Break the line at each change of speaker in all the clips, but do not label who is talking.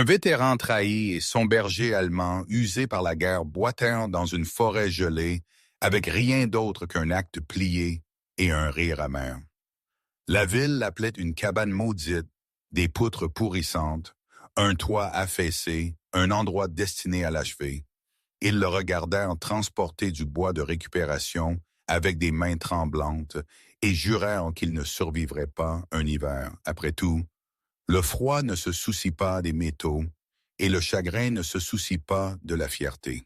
Un vétéran trahi et son berger allemand, usé par la guerre, boitèrent dans une forêt gelée, avec rien d'autre qu'un acte plié et un rire amer. La ville l'appelait une cabane maudite, des poutres pourrissantes, un toit affaissé, un endroit destiné à l'achever. Ils le regardèrent transporter du bois de récupération avec des mains tremblantes et jurèrent qu'il ne survivrait pas un hiver. Après tout, le froid ne se soucie pas des métaux et le chagrin ne se soucie pas de la fierté.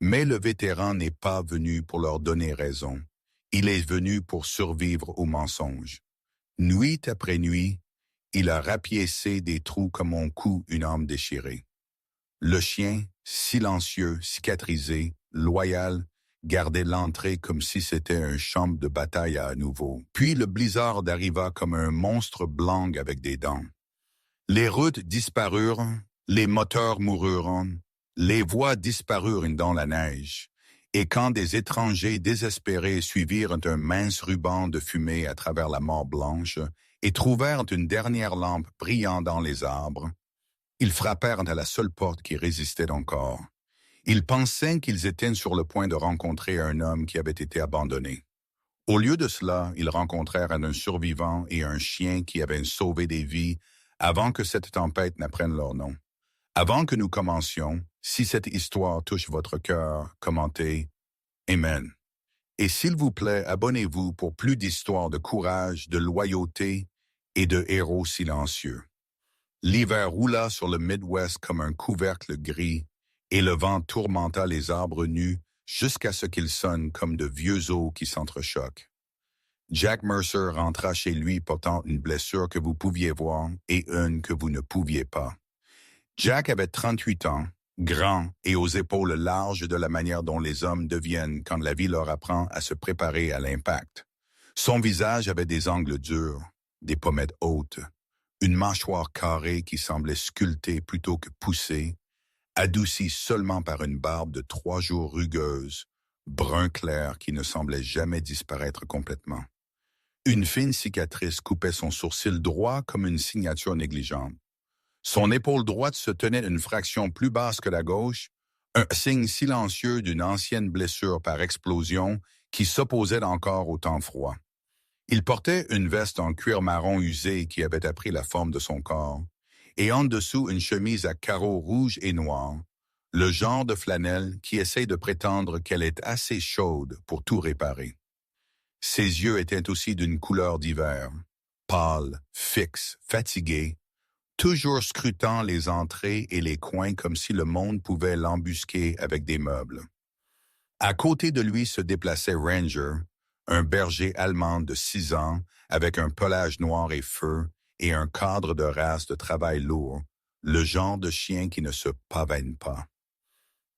Mais le vétéran n'est pas venu pour leur donner raison. Il est venu pour survivre au mensonge. Nuit après nuit, il a rapiécé des trous comme on coud une âme déchirée. Le chien, silencieux, cicatrisé, loyal, gardait l'entrée comme si c'était un champ de bataille à nouveau. Puis le blizzard arriva comme un monstre blanc avec des dents. Les routes disparurent, les moteurs moururent, les voies disparurent dans la neige. Et quand des étrangers désespérés suivirent un mince ruban de fumée à travers la mort blanche et trouvèrent une dernière lampe brillant dans les arbres, ils frappèrent à la seule porte qui résistait encore. Ils pensaient qu'ils étaient sur le point de rencontrer un homme qui avait été abandonné. Au lieu de cela, ils rencontrèrent un survivant et un chien qui avaient sauvé des vies avant que cette tempête n'apprenne leur nom. Avant que nous commencions, si cette histoire touche votre cœur, commentez « Amen ». Et s'il vous plaît, abonnez-vous pour plus d'histoires de courage, de loyauté et de héros silencieux. L'hiver roula sur le Midwest comme un couvercle gris et le vent tourmenta les arbres nus jusqu'à ce qu'ils sonnent comme de vieux os qui s'entrechoquent. Jack Mercer rentra chez lui portant une blessure que vous pouviez voir et une que vous ne pouviez pas. Jack avait 38 ans, grand et aux épaules larges de la manière dont les hommes deviennent quand la vie leur apprend à se préparer à l'impact. Son visage avait des angles durs, des pommettes hautes, une mâchoire carrée qui semblait sculptée plutôt que poussée, adoucie seulement par une barbe de 3 jours rugueuse, brun clair qui ne semblait jamais disparaître complètement. Une fine cicatrice coupait son sourcil droit comme une signature négligente. Son épaule droite se tenait une fraction plus basse que la gauche, un signe silencieux d'une ancienne blessure par explosion qui s'opposait encore au temps froid. Il portait une veste en cuir marron usé qui avait appris la forme de son corps, et en dessous une chemise à carreaux rouges et noirs, le genre de flanelle qui essaie de prétendre qu'elle est assez chaude pour tout réparer. Ses yeux étaient aussi d'une couleur d'hiver, pâle, fixe, fatigué, toujours scrutant les entrées et les coins comme si le monde pouvait l'embusquer avec des meubles. À côté de lui se déplaçait Ranger, un berger allemand de 6 ans avec un pelage noir et feu et un cadre de race de travail lourd, le genre de chien qui ne se pavane pas.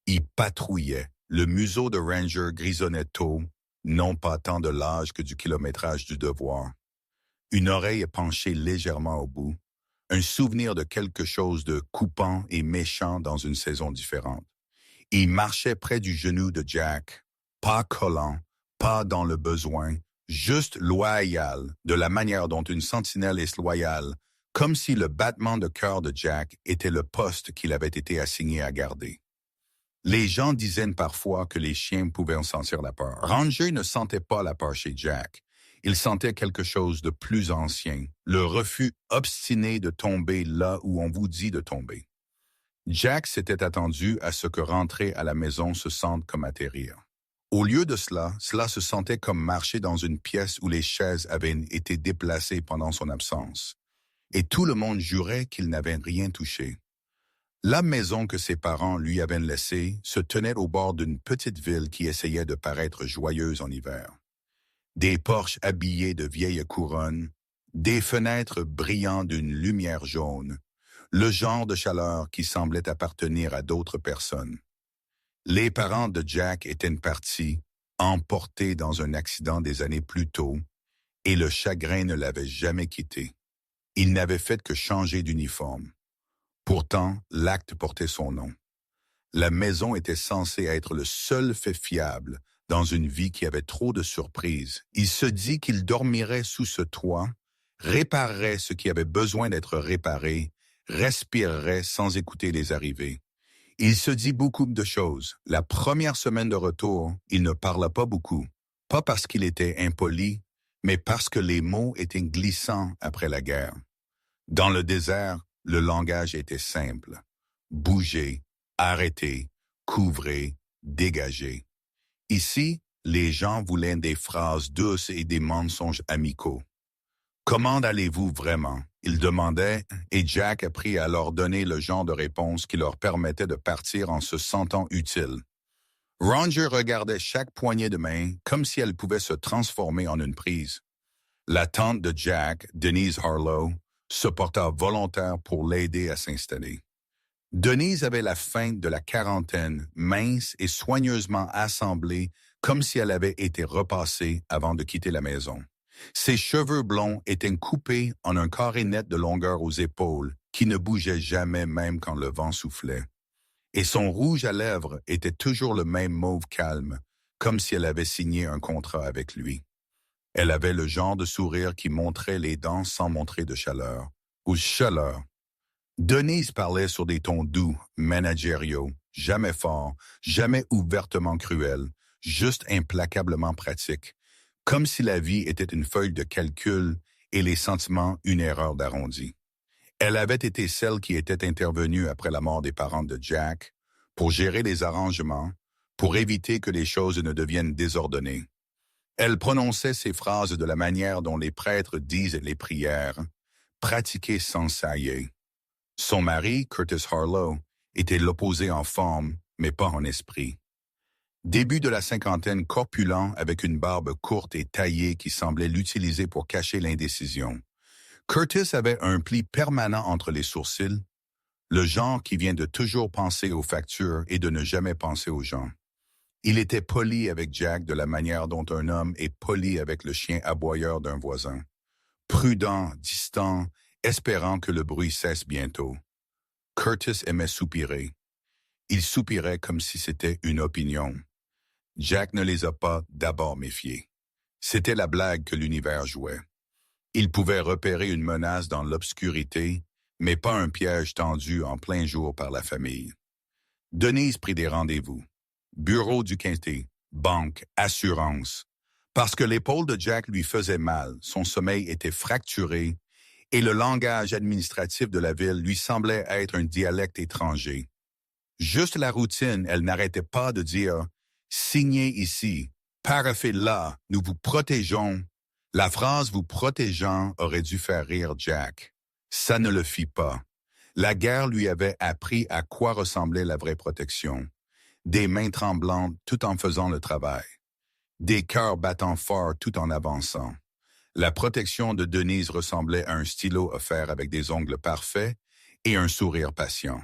Il patrouillait, le museau de Ranger grisonnait tôt, non pas tant de l'âge que du kilométrage du devoir. Une oreille penchée légèrement au bout, un souvenir de quelque chose de coupant et méchant dans une saison différente. Il marchait près du genou de Jack, pas collant, pas dans le besoin, juste loyal, de la manière dont une sentinelle est loyale, comme si le battement de cœur de Jack était le poste qu'il avait été assigné à garder. Les gens disaient parfois que les chiens pouvaient en sentir la peur. Ranger ne sentait pas la peur chez Jack. Il sentait quelque chose de plus ancien, le refus obstiné de tomber là où on vous dit de tomber. Jack s'était attendu à ce que rentrer à la maison se sente comme atterrir. Au lieu de cela, cela se sentait comme marcher dans une pièce où les chaises avaient été déplacées pendant son absence. Et tout le monde jurait qu'il n'avait rien touché. La maison que ses parents lui avaient laissée se tenait au bord d'une petite ville qui essayait de paraître joyeuse en hiver. Des porches habillés de vieilles couronnes, des fenêtres brillant d'une lumière jaune, le genre de chaleur qui semblait appartenir à d'autres personnes. Les parents de Jack étaient partis, emportés dans un accident des années plus tôt, et le chagrin ne l'avait jamais quitté. Il n'avait fait que changer d'uniforme. Pourtant, l'acte portait son nom. La maison était censée être le seul fait fiable dans une vie qui avait trop de surprises. Il se dit qu'il dormirait sous ce toit, réparerait ce qui avait besoin d'être réparé, respirerait sans écouter les arrivées. Il se dit beaucoup de choses. La première semaine de retour, il ne parla pas beaucoup. Pas parce qu'il était impoli, mais parce que les mots étaient glissants après la guerre. Dans le désert, le langage était simple. Bouger, arrêter, couvrez, dégagez. Ici, les gens voulaient des phrases douces et des mensonges amicaux. Comment allez-vous vraiment? Ils demandaient, et Jack apprit à leur donner le genre de réponse qui leur permettait de partir en se sentant utile. Ranger regardait chaque poignée de main comme si elle pouvait se transformer en une prise. La tante de Jack, Denise Harlow, se porta volontaire pour l'aider à s'installer. Denise avait la feinte de la quarantaine, mince et soigneusement assemblée, comme si elle avait été repassée avant de quitter la maison. Ses cheveux blonds étaient coupés en un carré net de longueur aux épaules, qui ne bougeait jamais même quand le vent soufflait. Et son rouge à lèvres était toujours le même mauve calme, comme si elle avait signé un contrat avec lui. Elle avait le genre de sourire qui montrait les dents sans montrer de chaleur, ou chaleur. Denise parlait sur des tons doux, managériaux, jamais forts, jamais ouvertement cruels, juste implacablement pratiques, comme si la vie était une feuille de calcul et les sentiments une erreur d'arrondi. Elle avait été celle qui était intervenue après la mort des parents de Jack pour gérer les arrangements, pour éviter que les choses ne deviennent désordonnées. Elle prononçait ses phrases de la manière dont les prêtres disent les prières, pratiquées sans saillir. Son mari, Curtis Harlow, était l'opposé en forme, mais pas en esprit. Début de la cinquantaine, corpulent avec une barbe courte et taillée qui semblait l'utiliser pour cacher l'indécision. Curtis avait un pli permanent entre les sourcils, le genre qui vient de toujours penser aux factures et de ne jamais penser aux gens. Il était poli avec Jack de la manière dont un homme est poli avec le chien aboyeur d'un voisin. Prudent, distant, espérant que le bruit cesse bientôt. Curtis aimait soupirer. Il soupirait comme si c'était une opinion. Jack ne les a pas d'abord méfiés. C'était la blague que l'univers jouait. Il pouvait repérer une menace dans l'obscurité, mais pas un piège tendu en plein jour par la famille. Denise prit des rendez-vous. Bureau du quintet, banque, assurance. Parce que l'épaule de Jack lui faisait mal, son sommeil était fracturé et le langage administratif de la ville lui semblait être un dialecte étranger. Juste la routine, elle n'arrêtait pas de dire « Signez ici, paraphez là, nous vous protégeons ». La phrase « vous protégeant » aurait dû faire rire Jack. Ça ne le fit pas. La guerre lui avait appris à quoi ressemblait la vraie protection. Des mains tremblantes tout en faisant le travail. Des cœurs battant fort tout en avançant. La protection de Denise ressemblait à un stylo offert avec des ongles parfaits et un sourire patient.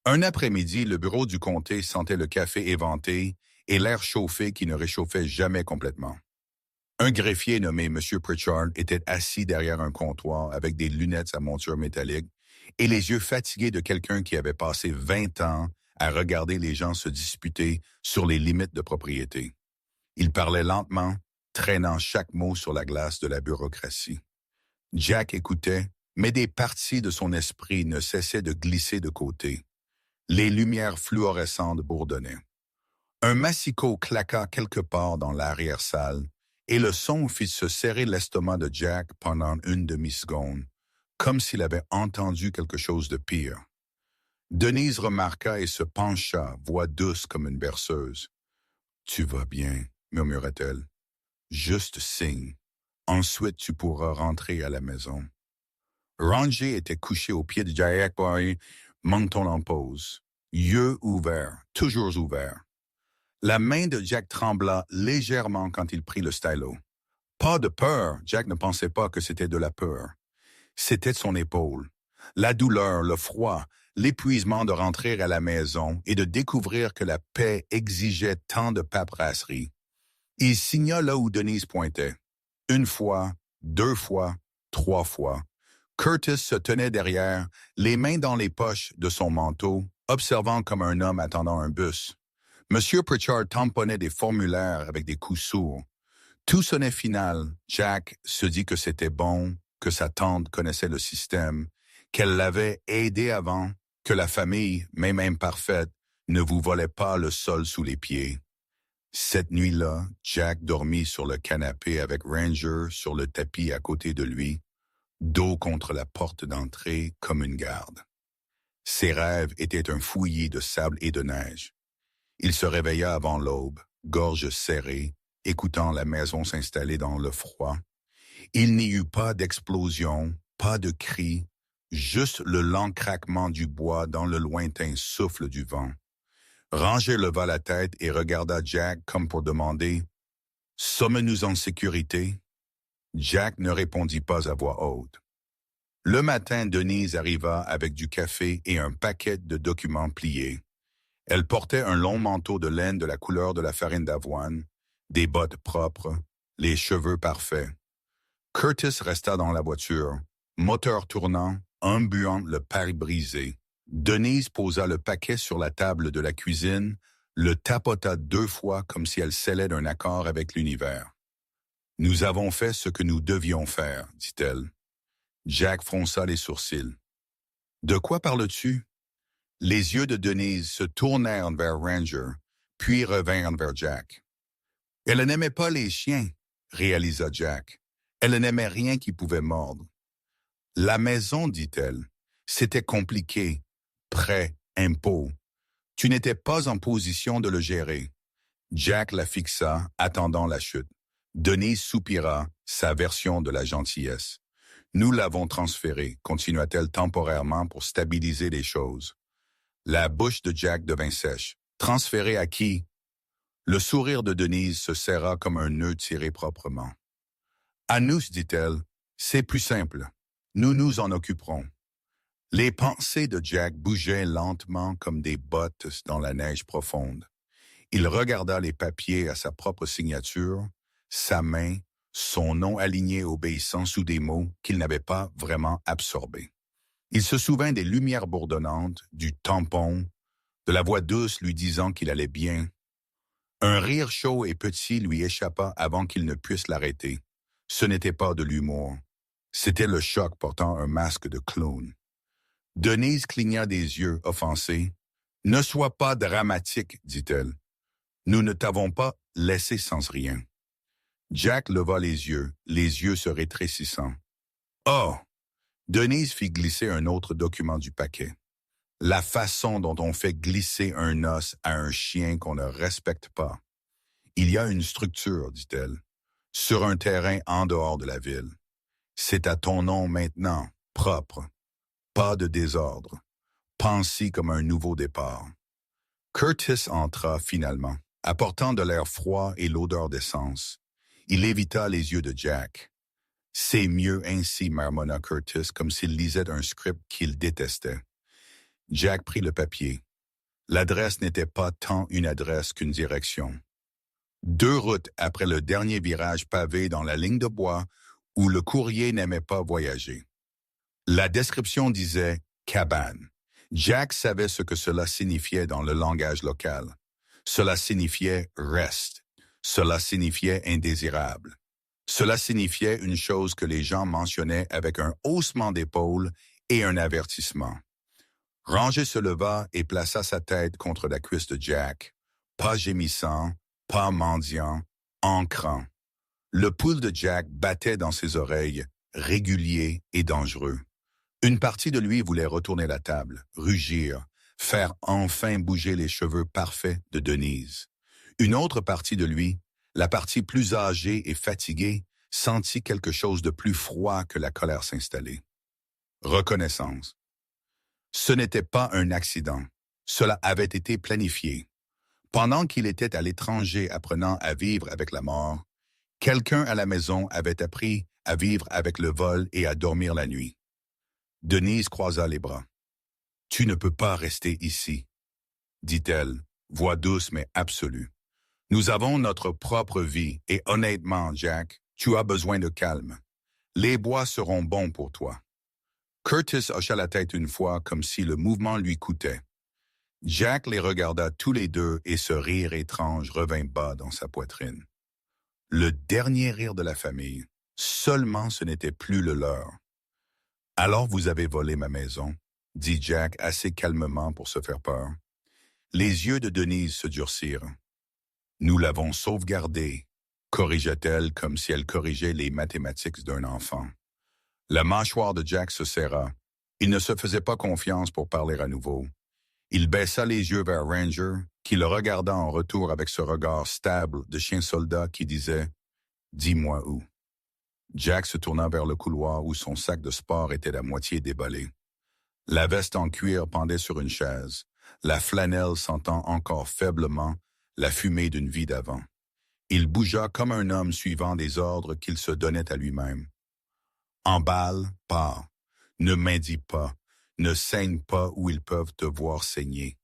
Un après-midi, le bureau du comté sentait le café éventé et l'air chauffé qui ne réchauffait jamais complètement. Un greffier nommé M. Pritchard était assis derrière un comptoir avec des lunettes à monture métallique et les yeux fatigués de quelqu'un qui avait passé 20 ans à regarder les gens se disputer sur les limites de propriété. Il parlait lentement, traînant chaque mot sur la glace de la bureaucratie. Jack écoutait, mais des parties de son esprit ne cessaient de glisser de côté. Les lumières fluorescentes bourdonnaient. Un massicot claqua quelque part dans l'arrière-salle, et le son fit se serrer l'estomac de Jack pendant une demi-seconde, comme s'il avait entendu quelque chose de pire. Denise remarqua et se pencha, voix douce comme une berceuse. « Tu vas bien » murmura-t-elle. « Juste signe. Ensuite, tu pourras rentrer à la maison. » Ranger était couché au pied de Jack Boy, menton en pose, yeux ouverts, toujours ouverts. La main de Jack trembla légèrement quand il prit le stylo. Pas de peur, Jack ne pensait pas que c'était de la peur. C'était son épaule. La douleur, le froid, l'épuisement de rentrer à la maison et de découvrir que la paix exigeait tant de paperasserie. Il signa là où Denise pointait. Une fois, 2 fois, 3 fois. Curtis se tenait derrière, les mains dans les poches de son manteau, observant comme un homme attendant un bus. Monsieur Pritchard tamponnait des formulaires avec des coups sourds. Tout sonnait final. Jack se dit que c'était bon, que sa tante connaissait le système, qu'elle l'avait aidé avant, que la famille, même imparfaite, ne vous volait pas le sol sous les pieds. Cette nuit-là, Jack dormit sur le canapé avec Ranger sur le tapis à côté de lui, dos contre la porte d'entrée comme une garde. Ses rêves étaient un fouillis de sable et de neige. Il se réveilla avant l'aube, gorge serrée, écoutant la maison s'installer dans le froid. Il n'y eut pas d'explosion, pas de cris, juste le lent craquement du bois dans le lointain souffle du vent. Ranger leva la tête et regarda Jack comme pour demander « Sommes-nous en sécurité ?» Jack ne répondit pas à voix haute. Le matin, Denise arriva avec du café et un paquet de documents pliés. Elle portait un long manteau de laine de la couleur de la farine d'avoine, des bottes propres, les cheveux parfaits. Curtis resta dans la voiture, moteur tournant, embuant le pare-brisé. Denise posa le paquet sur la table de la cuisine, le tapota 2 fois comme si elle scellait d'un accord avec l'univers. « Nous avons fait ce que nous devions faire, dit-elle. Jack fronça les sourcils. « De quoi parles-tu? » Les yeux de Denise se tournèrent vers Ranger, puis revinrent vers Jack. « Elle n'aimait pas les chiens, » réalisa Jack. « Elle n'aimait rien qui pouvait mordre. »« La maison, dit-elle, c'était compliqué. Prêt, impôt. Tu n'étais pas en position de le gérer. » Jack la fixa, attendant la chute. Denise soupira, sa version de la gentillesse. « Nous l'avons transféré, continua-t-elle temporairement pour stabiliser les choses. La bouche de Jack devint sèche. « Transféré à qui? » Le sourire de Denise se serra comme un nœud tiré proprement. « À nous, dit-elle, c'est plus simple. Nous nous en occuperons. » Les pensées de Jack bougeaient lentement comme des bottes dans la neige profonde. Il regarda les papiers à sa propre signature, sa main, son nom aligné obéissant sous des mots qu'il n'avait pas vraiment absorbés. Il se souvint des lumières bourdonnantes, du tampon, de la voix douce lui disant qu'il allait bien. Un rire chaud et petit lui échappa avant qu'il ne puisse l'arrêter. Ce n'était pas de l'humour. C'était le choc portant un masque de clown. Denise cligna des yeux, offensée. « Ne sois pas dramatique, dit-elle. Nous ne t'avons pas laissé sans rien. » Jack leva les yeux se rétrécissant. « Oh! » Denise fit glisser un autre document du paquet. « La façon dont on fait glisser un os à un chien qu'on ne respecte pas. Il y a une structure, dit-elle, sur un terrain en dehors de la ville. C'est à ton nom maintenant, propre. Pas de désordre. Pense-y comme un nouveau départ. » Curtis entra finalement, apportant de l'air froid et l'odeur d'essence. Il évita les yeux de Jack. « C'est mieux ainsi, » marmonna Curtis, comme s'il lisait un script qu'il détestait. Jack prit le papier. L'adresse n'était pas tant une adresse qu'une direction. 2 routes après le dernier virage pavé dans la ligne de bois où le courrier n'aimait pas voyager. La description disait « cabane ». Jack savait ce que cela signifiait dans le langage local. Cela signifiait « reste ». Cela signifiait « indésirable ». Cela signifiait une chose que les gens mentionnaient avec un haussement d'épaule et un avertissement. Ranger se leva et plaça sa tête contre la cuisse de Jack, pas gémissant, pas mendiant, ancrant. Le pouls de Jack battait dans ses oreilles, régulier et dangereux. Une partie de lui voulait retourner la table, rugir, faire enfin bouger les cheveux parfaits de Denise. Une autre partie de lui, la partie plus âgée et fatiguée, sentit quelque chose de plus froid que la colère s'installer. Reconnaissance. Ce n'était pas un accident. Cela avait été planifié. Pendant qu'il était à l'étranger apprenant à vivre avec la mort, quelqu'un à la maison avait appris à vivre avec le vol et à dormir la nuit. Denise croisa les bras. « Tu ne peux pas rester ici, » dit-elle, voix douce mais absolue. « Nous avons notre propre vie et honnêtement, Jack, tu as besoin de calme. Les bois seront bons pour toi. » Curtis hocha la tête une fois comme si le mouvement lui coûtait. Jack les regarda tous les deux et ce rire étrange revint bas dans sa poitrine. Le dernier rire de la famille, seulement ce n'était plus le leur. Alors vous avez volé ma maison, dit Jack assez calmement pour se faire peur. Les yeux de Denise se durcirent. Nous l'avons sauvegardée, corrigea-t-elle comme si elle corrigeait les mathématiques d'un enfant. La mâchoire de Jack se serra. Il ne se faisait pas confiance pour parler à nouveau. Il baissa les yeux vers Ranger, qui le regarda en retour avec ce regard stable de chien soldat qui disait « Dis-moi où ». Jack se tourna vers le couloir où son sac de sport était à moitié déballé. La veste en cuir pendait sur une chaise, la flanelle sentant encore faiblement la fumée d'une vie d'avant. Il bougea comme un homme suivant des ordres qu'il se donnait à lui-même. Emballe, pars. Ne mendie pas. Ne saigne pas où ils peuvent te voir saigner.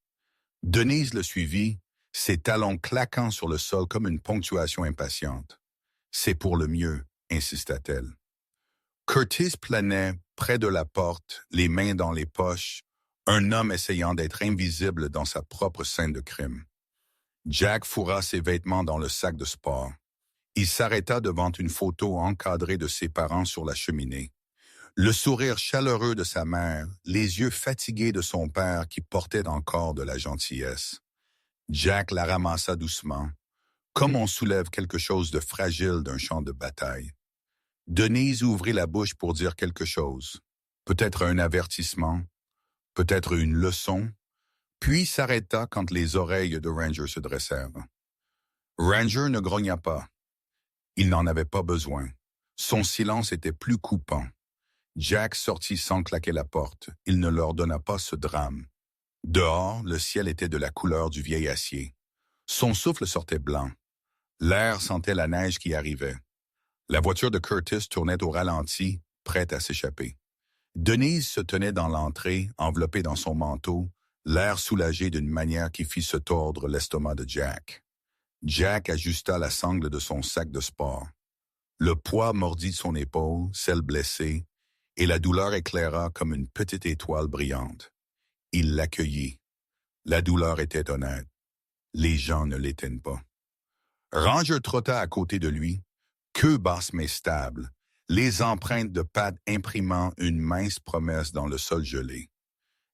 Denise le suivit, ses talons claquant sur le sol comme une ponctuation impatiente. C'est pour le mieux, insista-t-elle. Curtis planait près de la porte, les mains dans les poches, un homme essayant d'être invisible dans sa propre scène de crime. Jack fourra ses vêtements dans le sac de sport. Il s'arrêta devant une photo encadrée de ses parents sur la cheminée. Le sourire chaleureux de sa mère, les yeux fatigués de son père qui portait encore de la gentillesse. Jack la ramassa doucement, comme on soulève quelque chose de fragile d'un champ de bataille. Denise ouvrit la bouche pour dire quelque chose, peut-être un avertissement, peut-être une leçon, puis s'arrêta quand les oreilles de Ranger se dressèrent. Ranger ne grogna pas. Il n'en avait pas besoin. Son silence était plus coupant. Jack sortit sans claquer la porte. Il ne leur donna pas ce drame. Dehors, le ciel était de la couleur du vieil acier. Son souffle sortait blanc. L'air sentait la neige qui arrivait. La voiture de Curtis tournait au ralenti, prête à s'échapper. Denise se tenait dans l'entrée, enveloppée dans son manteau, l'air soulagé d'une manière qui fit se tordre l'estomac de Jack. Jack ajusta la sangle de son sac de sport. Le poids mordit son épaule, celle blessée, et la douleur éclaira comme une petite étoile brillante. Il l'accueillit. La douleur était honnête. Les gens ne l'éteignent pas. Ranger trotta à côté de lui, queue basse mais stable, les empreintes de pattes imprimant une mince promesse dans le sol gelé.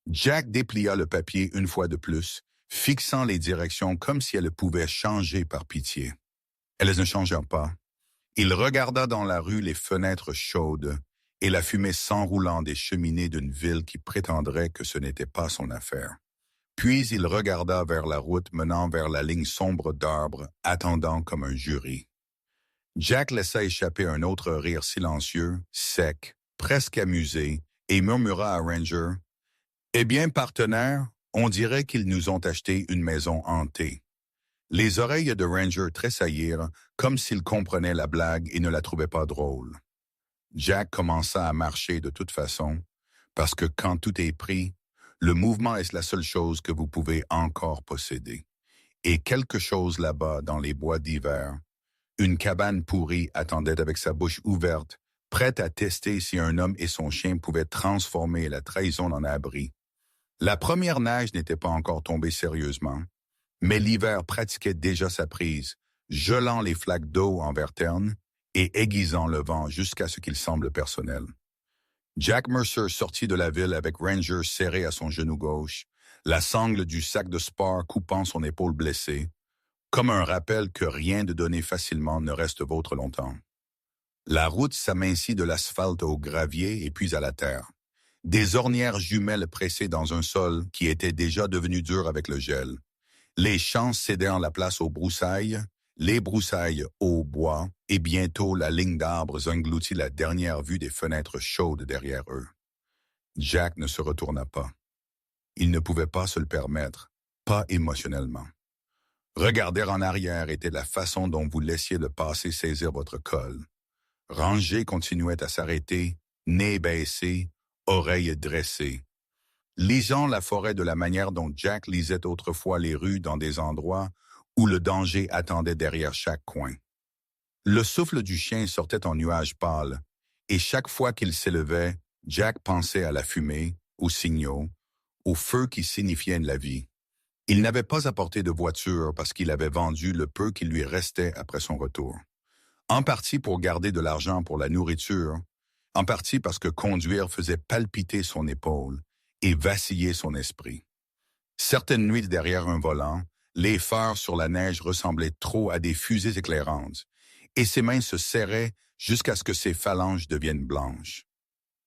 Jack déplia le papier une fois de plus, fixant les directions comme si elles pouvaient changer par pitié. Elles ne changèrent pas. Il regarda dans la rue les fenêtres chaudes et la fumée s'enroulant des cheminées d'une ville qui prétendrait que ce n'était pas son affaire. Puis il regarda vers la route menant vers la ligne sombre d'arbres, attendant comme un jury. Jack laissa échapper un autre rire silencieux, sec, presque amusé, et murmura à Ranger, « Eh bien, partenaire, on dirait qu'ils nous ont acheté une maison hantée. » Les oreilles de Ranger tressaillirent, comme s'il comprenait la blague et ne la trouvait pas drôle. Jack commença à marcher de toute façon, parce que quand tout est pris, le mouvement est la seule chose que vous pouvez encore posséder. Et quelque chose là-bas dans les bois d'hiver, une cabane pourrie attendait avec sa bouche ouverte, prête à tester si un homme et son chien pouvaient transformer la trahison en abri. La première neige n'était pas encore tombée sérieusement, mais l'hiver pratiquait déjà sa prise, gelant les flaques d'eau envers terre et aiguisant le vent jusqu'à ce qu'il semble personnel. Jack Mercer sortit de la ville avec Ranger serré à son genou gauche, la sangle du sac de sport coupant son épaule blessée, comme un rappel que rien de donné facilement ne reste vôtre longtemps. La route s'amincit de l'asphalte au gravier et puis à la terre. Des ornières jumelles pressées dans un sol qui était déjà devenu dur avec le gel. Les champs cédèrent la place aux broussailles, les broussailles au bois, et bientôt la ligne d'arbres engloutit la dernière vue des fenêtres chaudes derrière eux. Jack ne se retourna pas. Il ne pouvait pas se le permettre, pas émotionnellement. Regarder en arrière était la façon dont vous laissiez le passé saisir votre col. Ranger continuait à s'arrêter, nez baissé, oreilles dressées. Lisant la forêt de la manière dont Jack lisait autrefois les rues dans des endroits où le danger attendait derrière chaque coin. Le souffle du chien sortait en nuages pâles, et chaque fois qu'il s'élevait, Jack pensait à la fumée, aux signaux, au feu qui signifiait la vie. Il n'avait pas apporté de voiture parce qu'il avait vendu le peu qui lui restait après son retour. En partie pour garder de l'argent pour la nourriture, en partie parce que conduire faisait palpiter son épaule et vaciller son esprit. Certaines nuits derrière un volant, les phares sur la neige ressemblaient trop à des fusées éclairantes, et ses mains se serraient jusqu'à ce que ses phalanges deviennent blanches.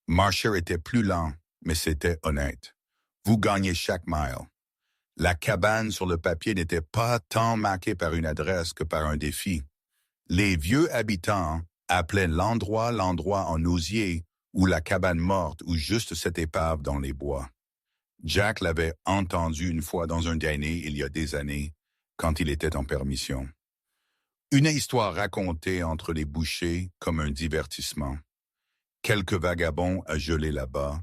Marcher était plus lent, mais c'était honnête. Vous gagnez chaque mile. La cabane sur le papier n'était pas tant marquée par une adresse que par un défi. Les vieux habitants appelaient l'endroit en osier, ou la cabane morte, ou juste cette épave dans les bois. Jack l'avait entendu une fois dans un dîner il y a des années, quand il était en permission. Une histoire racontée entre les bouchers comme un divertissement. Quelques vagabonds à geler là-bas,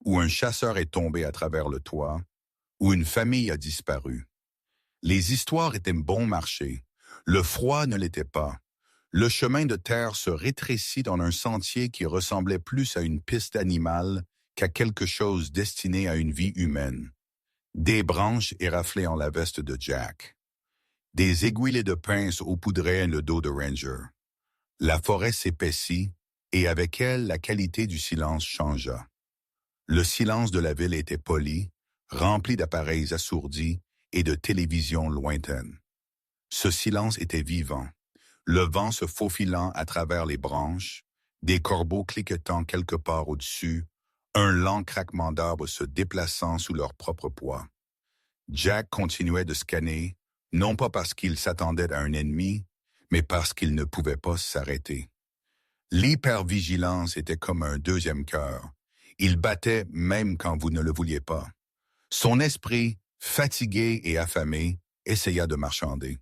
ou un chasseur est tombé à travers le toit, ou une famille a disparu. Les histoires étaient bon marché. Le froid ne l'était pas. Le chemin de terre se rétrécit dans un sentier qui ressemblait plus à une piste animale qu'à quelque chose destiné à une vie humaine. Des branches éraflaient en la veste de Jack. Des aiguillets de pince aupoudraient le dos de Ranger. La forêt s'épaissit, et avec elle, la qualité du silence changea. Le silence de la ville était poli, rempli d'appareils assourdis et de télévisions lointaines. Ce silence était vivant, le vent se faufilant à travers les branches, des corbeaux cliquetant quelque part au-dessus, un lent craquement d'arbres se déplaçant sous leur propre poids. Jack continuait de scanner, non pas parce qu'il s'attendait à un ennemi, mais parce qu'il ne pouvait pas s'arrêter. L'hypervigilance était comme un deuxième cœur. Il battait même quand vous ne le vouliez pas. Son esprit, fatigué et affamé, essaya de marchander.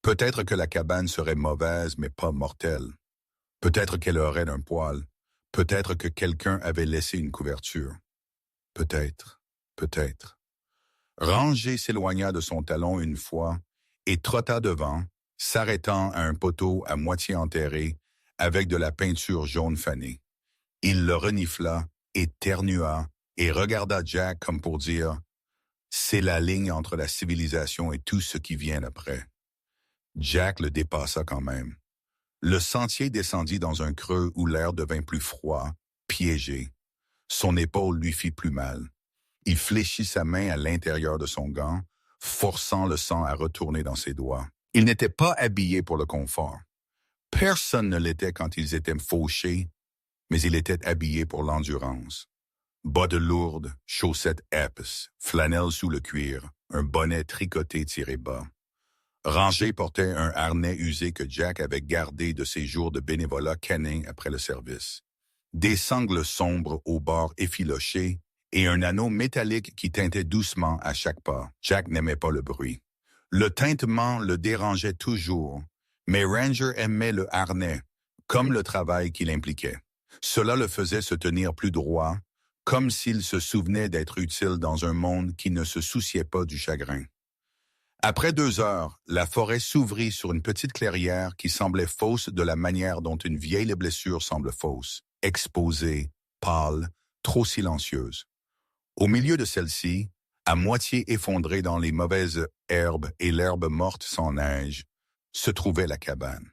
Peut-être que la cabane serait mauvaise mais pas mortelle. Peut-être qu'elle aurait un poêle. Peut-être que quelqu'un avait laissé une couverture. Peut-être. Ranger s'éloigna de son talon une fois et trotta devant, s'arrêtant à un poteau à moitié enterré avec de la peinture jaune fanée. Il le renifla, éternua et regarda Jack comme pour dire « C'est la ligne entre la civilisation et tout ce qui vient après. » Jack le dépassa quand même. Le sentier descendit dans un creux où l'air devint plus froid, piégé. Son épaule lui fit plus mal. Il fléchit sa main à l'intérieur de son gant, forçant le sang à retourner dans ses doigts. Il n'était pas habillé pour le confort. Personne ne l'était quand ils étaient fauchés, mais il était habillé pour l'endurance. Bottes lourdes, chaussettes épaisses, flanelle sous le cuir, un bonnet tricoté tiré bas. Ranger portait un harnais usé que Jack avait gardé de ses jours de bénévolat canin après le service. Des sangles sombres aux bords effilochés et un anneau métallique qui tintait doucement à chaque pas. Jack n'aimait pas le bruit. Le tintement le dérangeait toujours, mais Ranger aimait le harnais, comme le travail qu'il impliquait. Cela le faisait se tenir plus droit, comme s'il se souvenait d'être utile dans un monde qui ne se souciait pas du chagrin. Après 2 heures, la forêt s'ouvrit sur une petite clairière qui semblait fausse de la manière dont une vieille blessure semble fausse, exposée, pâle, trop silencieuse. Au milieu de celle-ci, à moitié effondrée dans les mauvaises herbes et l'herbe morte sans neige, se trouvait la cabane.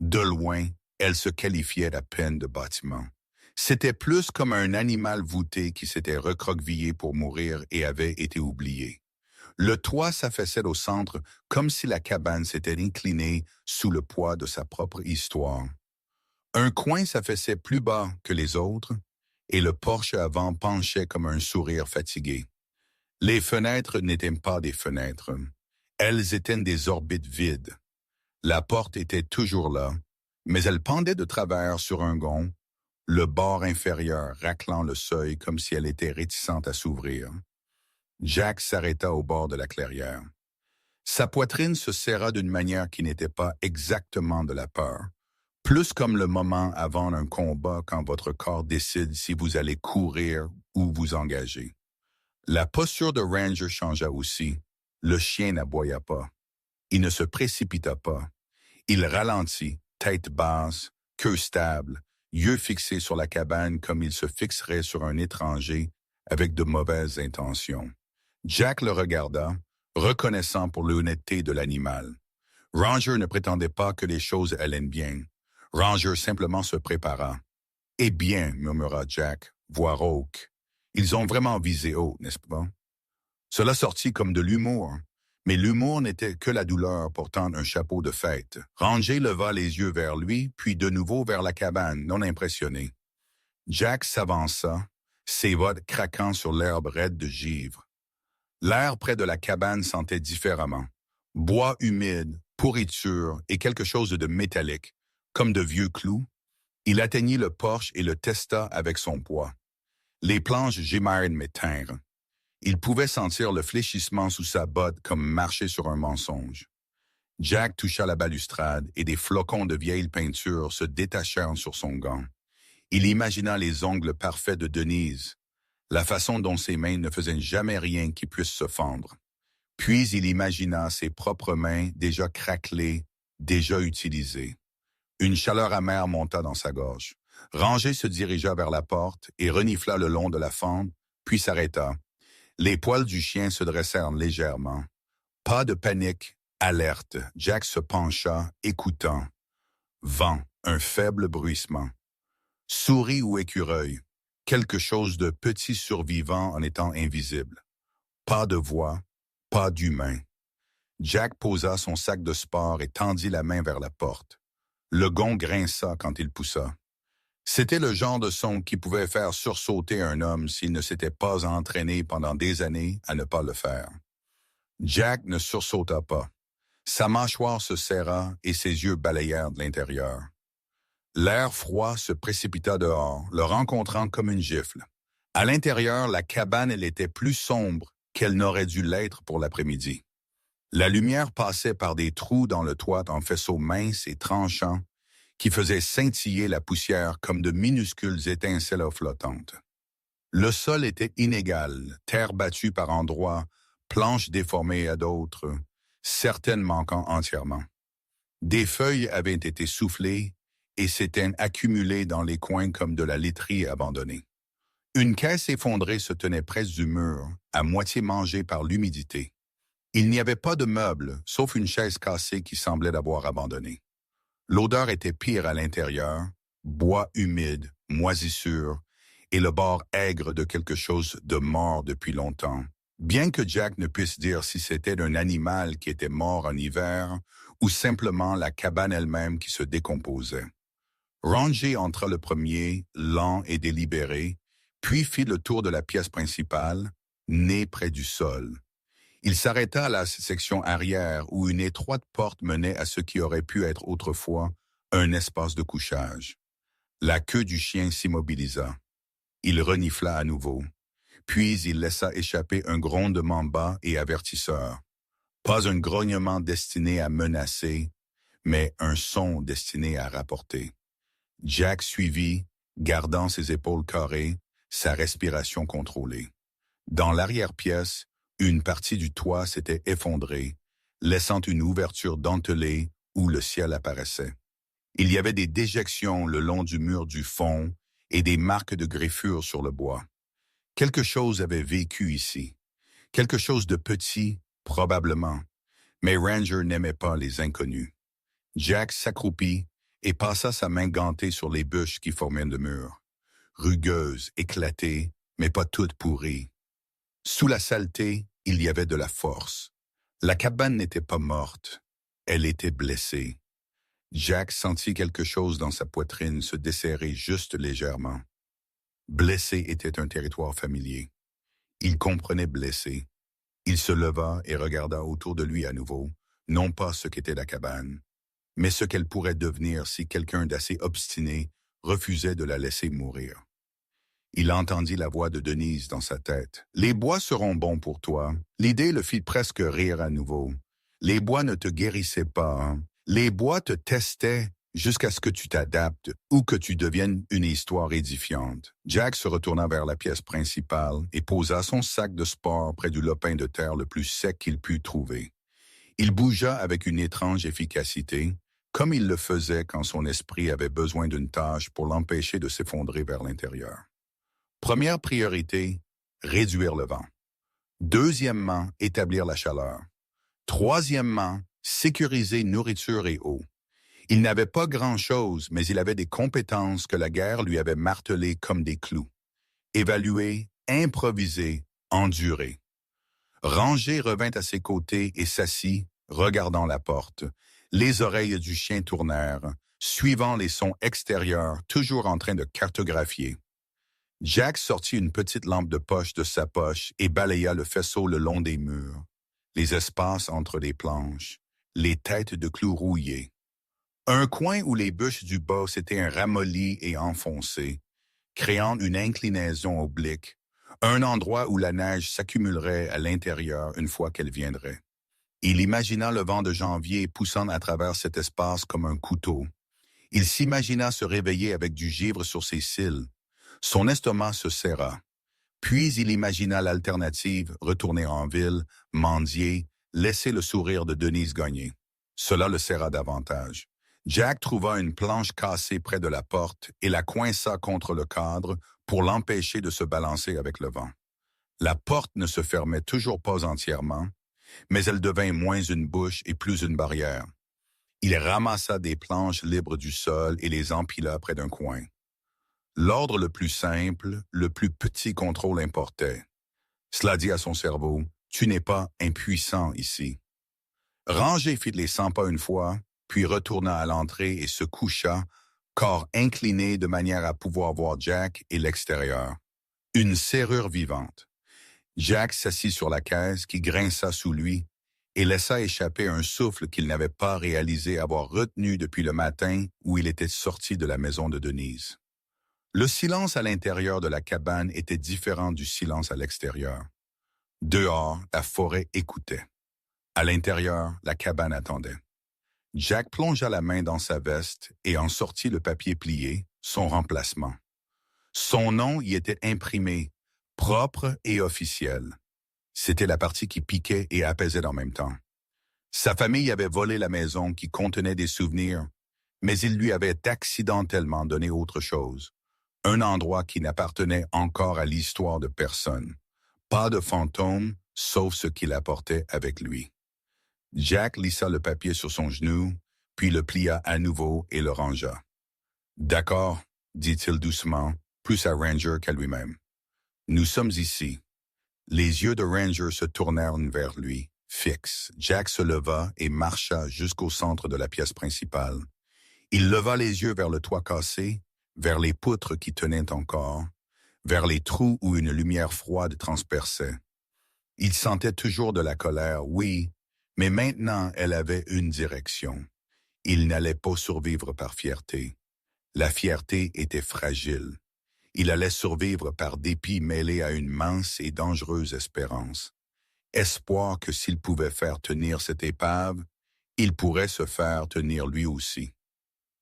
De loin, elle se qualifiait à peine de bâtiment. C'était plus comme un animal voûté qui s'était recroquevillé pour mourir et avait été oublié. Le toit s'affaissait au centre comme si la cabane s'était inclinée sous le poids de sa propre histoire. Un coin s'affaissait plus bas que les autres et le porche avant penchait comme un sourire fatigué. Les fenêtres n'étaient pas des fenêtres. Elles étaient des orbites vides. La porte était toujours là, mais elle pendait de travers sur un gond, le bord inférieur raclant le seuil comme si elle était réticente à s'ouvrir. Jack s'arrêta au bord de la clairière. Sa poitrine se serra d'une manière qui n'était pas exactement de la peur, plus comme le moment avant un combat quand votre corps décide si vous allez courir ou vous engager. La posture de Ranger changea aussi. Le chien n'aboya pas. Il ne se précipita pas. Il ralentit, tête basse, queue stable, yeux fixés sur la cabane comme il se fixerait sur un étranger avec de mauvaises intentions. Jack le regarda, reconnaissant pour l'honnêteté de l'animal. Ranger ne prétendait pas que les choses allaient bien. Ranger simplement se prépara. Eh bien, murmura Jack, voix rauque. Ils ont vraiment visé haut, n'est-ce pas? Cela sortit comme de l'humour. Mais l'humour n'était que la douleur portant un chapeau de fête. Ranger leva les yeux vers lui, puis de nouveau vers la cabane, non impressionné. Jack s'avança, ses bottes craquant sur l'herbe raide de givre. L'air près de la cabane sentait différemment. Bois humide, pourriture et quelque chose de métallique, comme de vieux clous. Il atteignit le porche et le testa avec son poids. Les planches gémèrent mais tinrent. Il pouvait sentir le fléchissement sous sa botte comme marcher sur un mensonge. Jack toucha la balustrade et des flocons de vieille peinture se détachèrent sur son gant. Il imagina les ongles parfaits de Denise, la façon dont ses mains ne faisaient jamais rien qui puisse se fendre. Puis il imagina ses propres mains déjà craquelées, déjà utilisées. Une chaleur amère monta dans sa gorge. Ranger se dirigea vers la porte et renifla le long de la fente, puis s'arrêta. Les poils du chien se dressèrent légèrement. Pas de panique, alerte. Jack se pencha, écoutant. Vent, un faible bruissement. Souris ou écureuil, quelque chose de petit survivant en étant invisible. Pas de voix, pas d'humain. Jack posa son sac de sport et tendit la main vers la porte. Le gond grinça quand il poussa. C'était le genre de son qui pouvait faire sursauter un homme s'il ne s'était pas entraîné pendant des années à ne pas le faire. Jack ne sursauta pas. Sa mâchoire se serra et ses yeux balayèrent de l'intérieur. L'air froid se précipita dehors, le rencontrant comme une gifle. À l'intérieur, la cabane, elle était plus sombre qu'elle n'aurait dû l'être pour l'après-midi. La lumière passait par des trous dans le toit en faisceaux minces et tranchants qui faisaient scintiller la poussière comme de minuscules étincelles flottantes. Le sol était inégal, terre battue par endroits, planches déformées à d'autres, certaines manquant entièrement. Des feuilles avaient été soufflées et s'étaient accumulées dans les coins comme de la laiterie abandonnée. Une caisse effondrée se tenait près du mur, à moitié mangée par l'humidité. Il n'y avait pas de meubles, sauf une chaise cassée qui semblait l'avoir abandonnée. L'odeur était pire à l'intérieur, bois humide, moisissure, et le bord aigre de quelque chose de mort depuis longtemps. Bien que Jack ne puisse dire si c'était un animal qui était mort en hiver ou simplement la cabane elle-même qui se décomposait. Ranger entra le premier, lent et délibéré, puis fit le tour de la pièce principale, nez près du sol. Il s'arrêta à la section arrière où une étroite porte menait à ce qui aurait pu être autrefois un espace de couchage. La queue du chien s'immobilisa. Il renifla à nouveau. Puis il laissa échapper un grondement bas et avertisseur. Pas un grognement destiné à menacer, mais un son destiné à rapporter. Jack suivit, gardant ses épaules carrées, sa respiration contrôlée. Dans l'arrière-pièce, une partie du toit s'était effondrée, laissant une ouverture dentelée où le ciel apparaissait. Il y avait des déjections le long du mur du fond et des marques de griffures sur le bois. Quelque chose avait vécu ici. Quelque chose de petit, probablement. Mais Ranger n'aimait pas les inconnus. Jack s'accroupit et passa sa main gantée sur les bûches qui formaient le mur. Rugueuses, éclatées, mais pas toutes pourries. Sous la saleté, il y avait de la force. La cabane n'était pas morte. Elle était blessée. Jack sentit quelque chose dans sa poitrine se desserrer juste légèrement. Blessé était un territoire familier. Il comprenait blessé. Il se leva et regarda autour de lui à nouveau, non pas ce qu'était la cabane, mais ce qu'elle pourrait devenir si quelqu'un d'assez obstiné refusait de la laisser mourir. Il entendit la voix de Denise dans sa tête. « Les bois seront bons pour toi. » L'idée le fit presque rire à nouveau. Les bois ne te guérissaient pas. Hein? Les bois te testaient jusqu'à ce que tu t'adaptes ou que tu deviennes une histoire édifiante. Jack se retourna vers la pièce principale et posa son sac de sport près du lopin de terre le plus sec qu'il put trouver. Il bougea avec une étrange efficacité, comme il le faisait quand son esprit avait besoin d'une tâche pour l'empêcher de s'effondrer vers l'intérieur. Première priorité, réduire le vent. Deuxièmement, établir la chaleur. Troisièmement, sécuriser nourriture et eau. Il n'avait pas grand-chose, mais il avait des compétences que la guerre lui avait martelées comme des clous. Évaluer, improviser, endurer. Ranger revint à ses côtés et s'assit, regardant la porte. Les oreilles du chien tournèrent, suivant les sons extérieurs, toujours en train de cartographier. Jack sortit une petite lampe de poche de sa poche et balaya le faisceau le long des murs, les espaces entre les planches, les têtes de clous rouillées. Un coin où les bûches du bas s'étaient ramollies et enfoncées, créant une inclinaison oblique, un endroit où la neige s'accumulerait à l'intérieur une fois qu'elle viendrait. Il imagina le vent de janvier poussant à travers cet espace comme un couteau. Il s'imagina se réveiller avec du givre sur ses cils. Son estomac se serra. Puis il imagina l'alternative, retourner en ville, mendier, laisser le sourire de Denise gagner. Cela le serra davantage. Jack trouva une planche cassée près de la porte et la coinça contre le cadre pour l'empêcher de se balancer avec le vent. La porte ne se fermait toujours pas entièrement, mais elle devint moins une bouche et plus une barrière. Il ramassa des planches libres du sol et les empila près d'un coin. L'ordre le plus simple, le plus petit contrôle importait. Cela dit à son cerveau, « Tu n'es pas impuissant ici. » Ranger fit les 100 pas une fois, puis retourna à l'entrée et se coucha, corps incliné de manière à pouvoir voir Jack et l'extérieur. Une serrure vivante. Jack s'assit sur la caisse qui grinça sous lui et laissa échapper un souffle qu'il n'avait pas réalisé avoir retenu depuis le matin où il était sorti de la maison de Denise. Le silence à l'intérieur de la cabane était différent du silence à l'extérieur. Dehors, la forêt écoutait. À l'intérieur, la cabane attendait. Jack plongea la main dans sa veste et en sortit le papier plié, son remplacement. Son nom y était imprimé, propre et officiel. C'était la partie qui piquait et apaisait en même temps. Sa famille avait volé la maison qui contenait des souvenirs, mais il lui avait accidentellement donné autre chose. Un endroit qui n'appartenait encore à l'histoire de personne. Pas de fantôme, sauf ce qu'il apportait avec lui. Jack lissa le papier sur son genou, puis le plia à nouveau et le rangea. « D'accord, dit-il doucement, plus à Ranger qu'à lui-même. Nous sommes ici. » Les yeux de Ranger se tournèrent vers lui, fixes. Jack se leva et marcha jusqu'au centre de la pièce principale. Il leva les yeux vers le toit cassé, vers les poutres qui tenaient encore, vers les trous où une lumière froide transperçait. Il sentait toujours de la colère, oui, mais maintenant elle avait une direction. Il n'allait pas survivre par fierté. La fierté était fragile. Il allait survivre par dépit mêlé à une mince et dangereuse espérance. Espoir que s'il pouvait faire tenir cette épave, il pourrait se faire tenir lui aussi.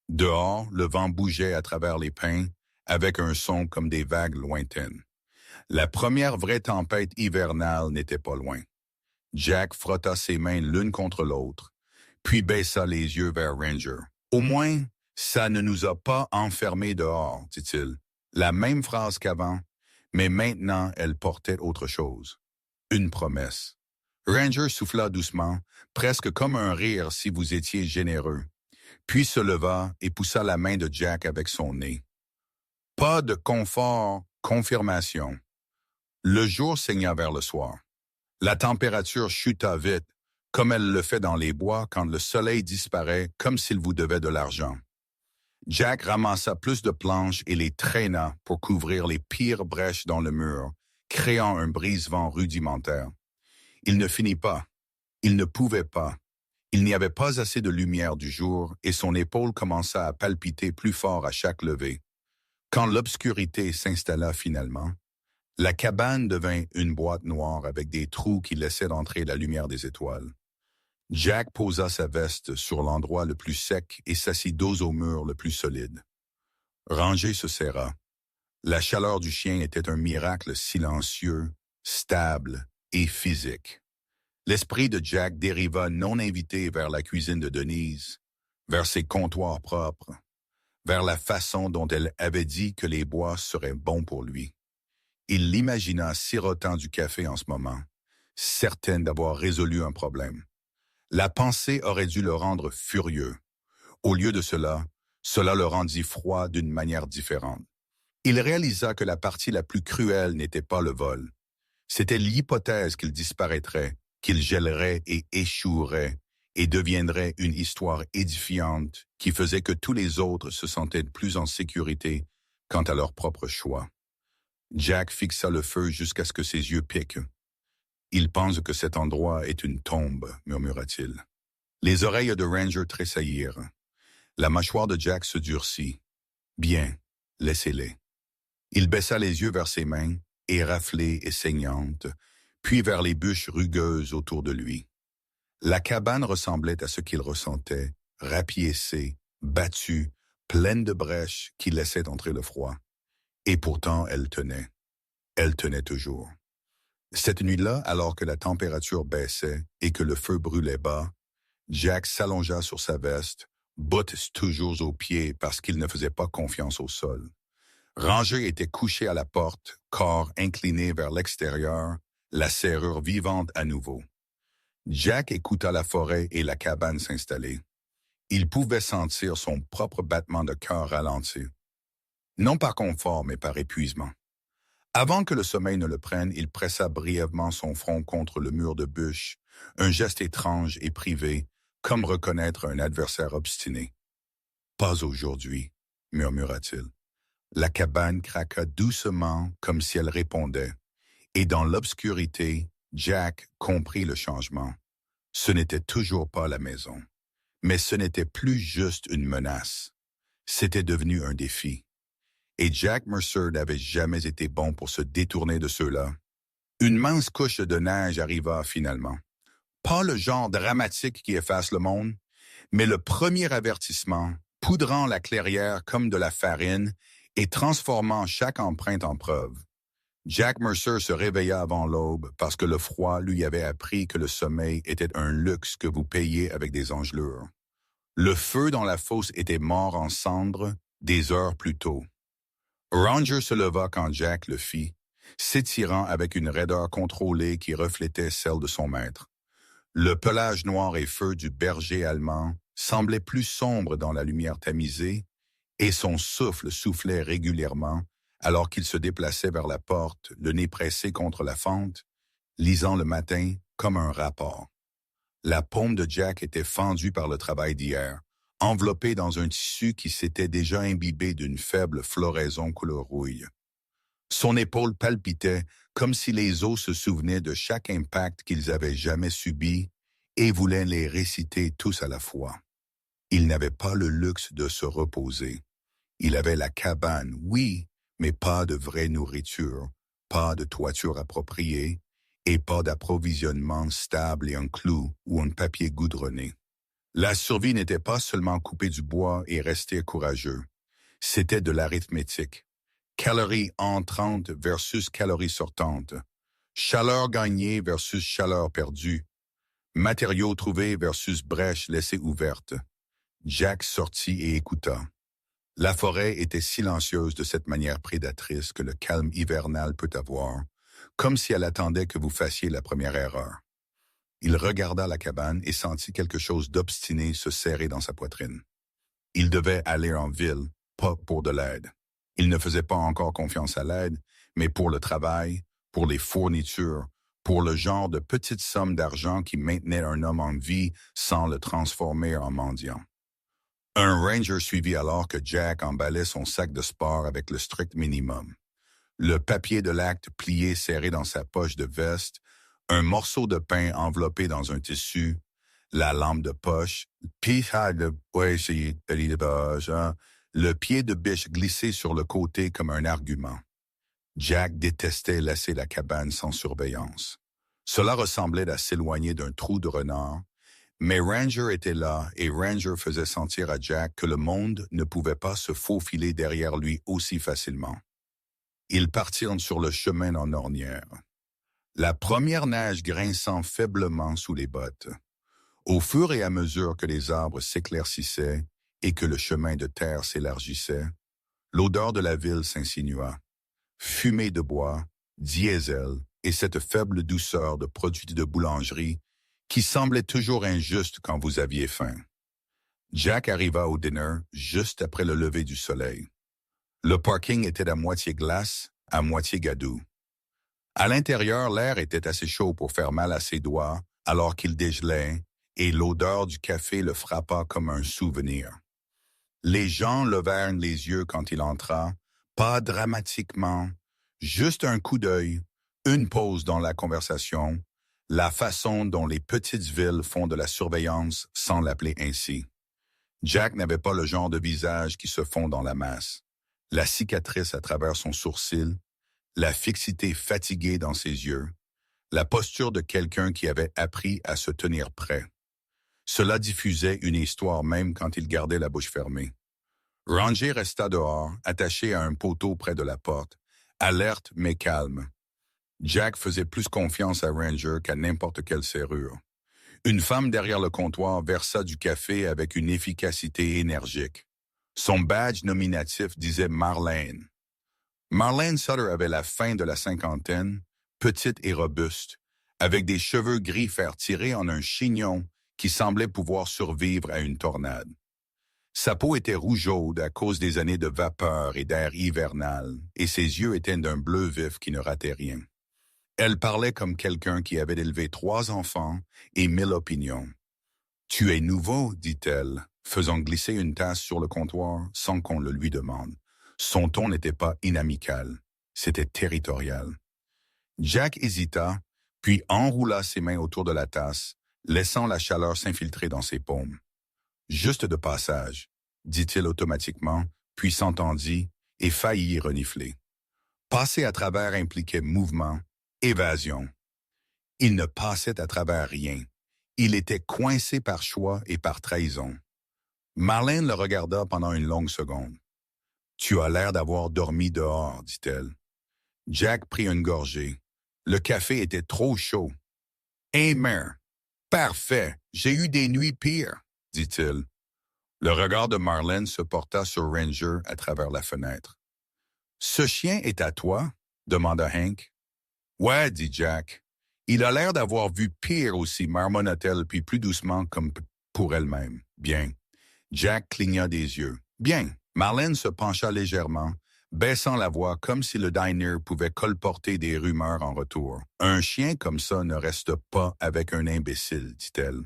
Dehors, le vent bougeait à travers les pins, avec un son comme des vagues lointaines. La première vraie tempête hivernale n'était pas loin. Jack frotta ses mains l'une contre l'autre, puis baissa les yeux vers Ranger. « Au moins, ça ne nous a pas enfermés dehors, dit-il. La même phrase qu'avant, mais maintenant elle portait autre chose. Une promesse. Ranger souffla doucement, presque comme un rire si vous étiez généreux, puis se leva et poussa la main de Jack avec son nez. Pas de confort, confirmation. Le jour saigna vers le soir. La température chuta vite, comme elle le fait dans les bois quand le soleil disparaît comme s'il vous devait de l'argent. Jack ramassa plus de planches et les traîna pour couvrir les pires brèches dans le mur, créant un brise-vent rudimentaire. Il ne finit pas. Il ne pouvait pas. Il n'y avait pas assez de lumière du jour et son épaule commença à palpiter plus fort à chaque levée. Quand l'obscurité s'installa finalement, la cabane devint une boîte noire avec des trous qui laissaient entrer la lumière des étoiles. Jack posa sa veste sur l'endroit le plus sec et s'assit dos au mur le plus solide. Ranger se serra. La chaleur du chien était un miracle silencieux, stable et physique. L'esprit de Jack dériva non invité vers la cuisine de Denise, vers ses comptoirs propres, vers la façon dont elle avait dit que les bois seraient bons pour lui. Il l'imagina sirotant du café en ce moment, certaine d'avoir résolu un problème. La pensée aurait dû le rendre furieux. Au lieu de cela, cela le rendit froid d'une manière différente. Il réalisa que la partie la plus cruelle n'était pas le vol. C'était l'hypothèse qu'il disparaîtrait, qu'il gèlerait et échouerait, et deviendrait une histoire édifiante qui faisait que tous les autres se sentaient plus en sécurité quant à leur propre choix. Jack fixa le feu jusqu'à ce que ses yeux piquent. « Il pense que cet endroit est une tombe, » murmura-t-il. Les oreilles de Ranger tressaillirent. La mâchoire de Jack se durcit. « Bien, laissez-les. » Il baissa les yeux vers ses mains, éraflées et saignantes, puis vers les bûches rugueuses autour de lui. La cabane ressemblait à ce qu'il ressentait, rapiécée, battue, pleine de brèches qui laissaient entrer le froid. Et pourtant, elle tenait. Elle tenait toujours. Cette nuit-là, alors que la température baissait et que le feu brûlait bas, Jack s'allongea sur sa veste, bottes toujours aux pieds parce qu'il ne faisait pas confiance au sol. Ranger était couché à la porte, corps incliné vers l'extérieur, la serrure vivante à nouveau. Jack écouta la forêt et la cabane s'installer. Il pouvait sentir son propre battement de cœur ralenti. Non par confort, mais par épuisement. Avant que le sommeil ne le prenne, il pressa brièvement son front contre le mur de bûche, un geste étrange et privé, comme reconnaître un adversaire obstiné. « Pas aujourd'hui, » murmura-t-il. La cabane craqua doucement comme si elle répondait, et dans l'obscurité, Jack comprit le changement. Ce n'était toujours pas la maison, mais ce n'était plus juste une menace. C'était devenu un défi. Et Jack Mercer n'avait jamais été bon pour se détourner de ceux-là. Une mince couche de neige arriva finalement. Pas le genre dramatique qui efface le monde, mais le premier avertissement, poudrant la clairière comme de la farine et transformant chaque empreinte en preuve. Jack Mercer se réveilla avant l'aube parce que le froid lui avait appris que le sommeil était un luxe que vous payez avec des engelures. Le feu dans la fosse était mort en cendres des heures plus tôt. Ranger se leva quand Jack le fit, s'étirant avec une raideur contrôlée qui reflétait celle de son maître. Le pelage noir et feu du berger allemand semblait plus sombre dans la lumière tamisée, et son souffle soufflait régulièrement alors qu'il se déplaçait vers la porte, le nez pressé contre la fente, lisant le matin comme un rapport. La paume de Jack était fendue par le travail d'hier, enveloppée dans un tissu qui s'était déjà imbibé d'une faible floraison couleur rouille. Son épaule palpitait comme si les os se souvenaient de chaque impact qu'ils avaient jamais subi et voulaient les réciter tous à la fois. Il n'avait pas le luxe de se reposer. Il avait la cabane, oui, mais pas de vraie nourriture, pas de toiture appropriée et pas d'approvisionnement stable et un clou ou un papier goudronné. La survie n'était pas seulement couper du bois et rester courageux. C'était de l'arithmétique. Calories entrantes versus calories sortantes. Chaleur gagnée versus chaleur perdue. Matériaux trouvés versus brèches laissées ouvertes. Jack sortit et écouta. La forêt était silencieuse de cette manière prédatrice que le calme hivernal peut avoir, comme si elle attendait que vous fassiez la première erreur. Il regarda la cabane et sentit quelque chose d'obstiné se serrer dans sa poitrine. Il devait aller en ville, pas pour de l'aide. Il ne faisait pas encore confiance à l'aide, mais pour le travail, pour les fournitures, pour le genre de petite somme d'argent qui maintenait un homme en vie sans le transformer en mendiant. Un ranger suivit alors que Jack emballait son sac de sport avec le strict minimum. Le papier de l'acte plié serré dans sa poche de veste, un morceau de pain enveloppé dans un tissu, la lampe de poche, le pied de biche glissé sur le côté comme un argument. Jack détestait laisser la cabane sans surveillance. Cela ressemblait à s'éloigner d'un trou de renard, mais Ranger était là et Ranger faisait sentir à Jack que le monde ne pouvait pas se faufiler derrière lui aussi facilement. Ils partirent sur le chemin en ornière. La première neige grinçant faiblement sous les bottes. Au fur et à mesure que les arbres s'éclaircissaient et que le chemin de terre s'élargissait, l'odeur de la ville s'insinua. Fumée de bois, diesel et cette faible douceur de produits de boulangerie qui semblait toujours injuste quand vous aviez faim. Jack arriva au dîner juste après le lever du soleil. Le parking était à moitié glace, à moitié gadoux. À l'intérieur, l'air était assez chaud pour faire mal à ses doigts alors qu'il dégelait, et l'odeur du café le frappa comme un souvenir. Les gens levèrent les yeux quand il entra, pas dramatiquement, juste un coup d'œil, une pause dans la conversation, la façon dont les petites villes font de la surveillance sans l'appeler ainsi. Jack n'avait pas le genre de visage qui se fond dans la masse. La cicatrice à travers son sourcil, la fixité fatiguée dans ses yeux, la posture de quelqu'un qui avait appris à se tenir prêt. Cela diffusait une histoire même quand il gardait la bouche fermée. Ranger resta dehors, attaché à un poteau près de la porte, alerte mais calme. Jack faisait plus confiance à Ranger qu'à n'importe quelle serrure. Une femme derrière le comptoir versa du café avec une efficacité énergique. Son badge nominatif disait Marlène. Marlène Sutter avait la fin de la cinquantaine, petite et robuste, avec des cheveux gris fer tirés en un chignon qui semblait pouvoir survivre à une tornade. Sa peau était rougeaude à cause des années de vapeur et d'air hivernal, et ses yeux étaient d'un bleu vif qui ne ratait rien. Elle parlait comme quelqu'un qui avait élevé 3 enfants et 1000 opinions. « Tu es nouveau, dit-elle, faisant glisser une tasse sur le comptoir sans qu'on le lui demande. Son ton n'était pas inamical, c'était territorial. Jack hésita, puis enroula ses mains autour de la tasse, laissant la chaleur s'infiltrer dans ses paumes. « Juste de passage, dit-il automatiquement, puis s'entendit et faillit renifler. Passer à travers impliquait mouvement, évasion. Il ne passait à travers rien. Il était coincé par choix et par trahison. Marlène le regarda pendant une longue seconde. « Tu as l'air d'avoir dormi dehors, dit-elle. » Jack prit une gorgée. Le café était trop chaud. « Amen! Parfait! J'ai eu des nuits pires, dit-il. Le regard de Marlène se porta sur Ranger à travers la fenêtre. « Ce chien est à toi? » demanda Hank. « Ouais, dit Jack. Il a l'air d'avoir vu pire aussi, marmonna-t-elle, puis plus doucement comme pour elle-même. Bien. Jack cligna des yeux. Bien. Marlène se pencha légèrement, baissant la voix comme si le diner pouvait colporter des rumeurs en retour. Un chien comme ça ne reste pas avec un imbécile, dit-elle.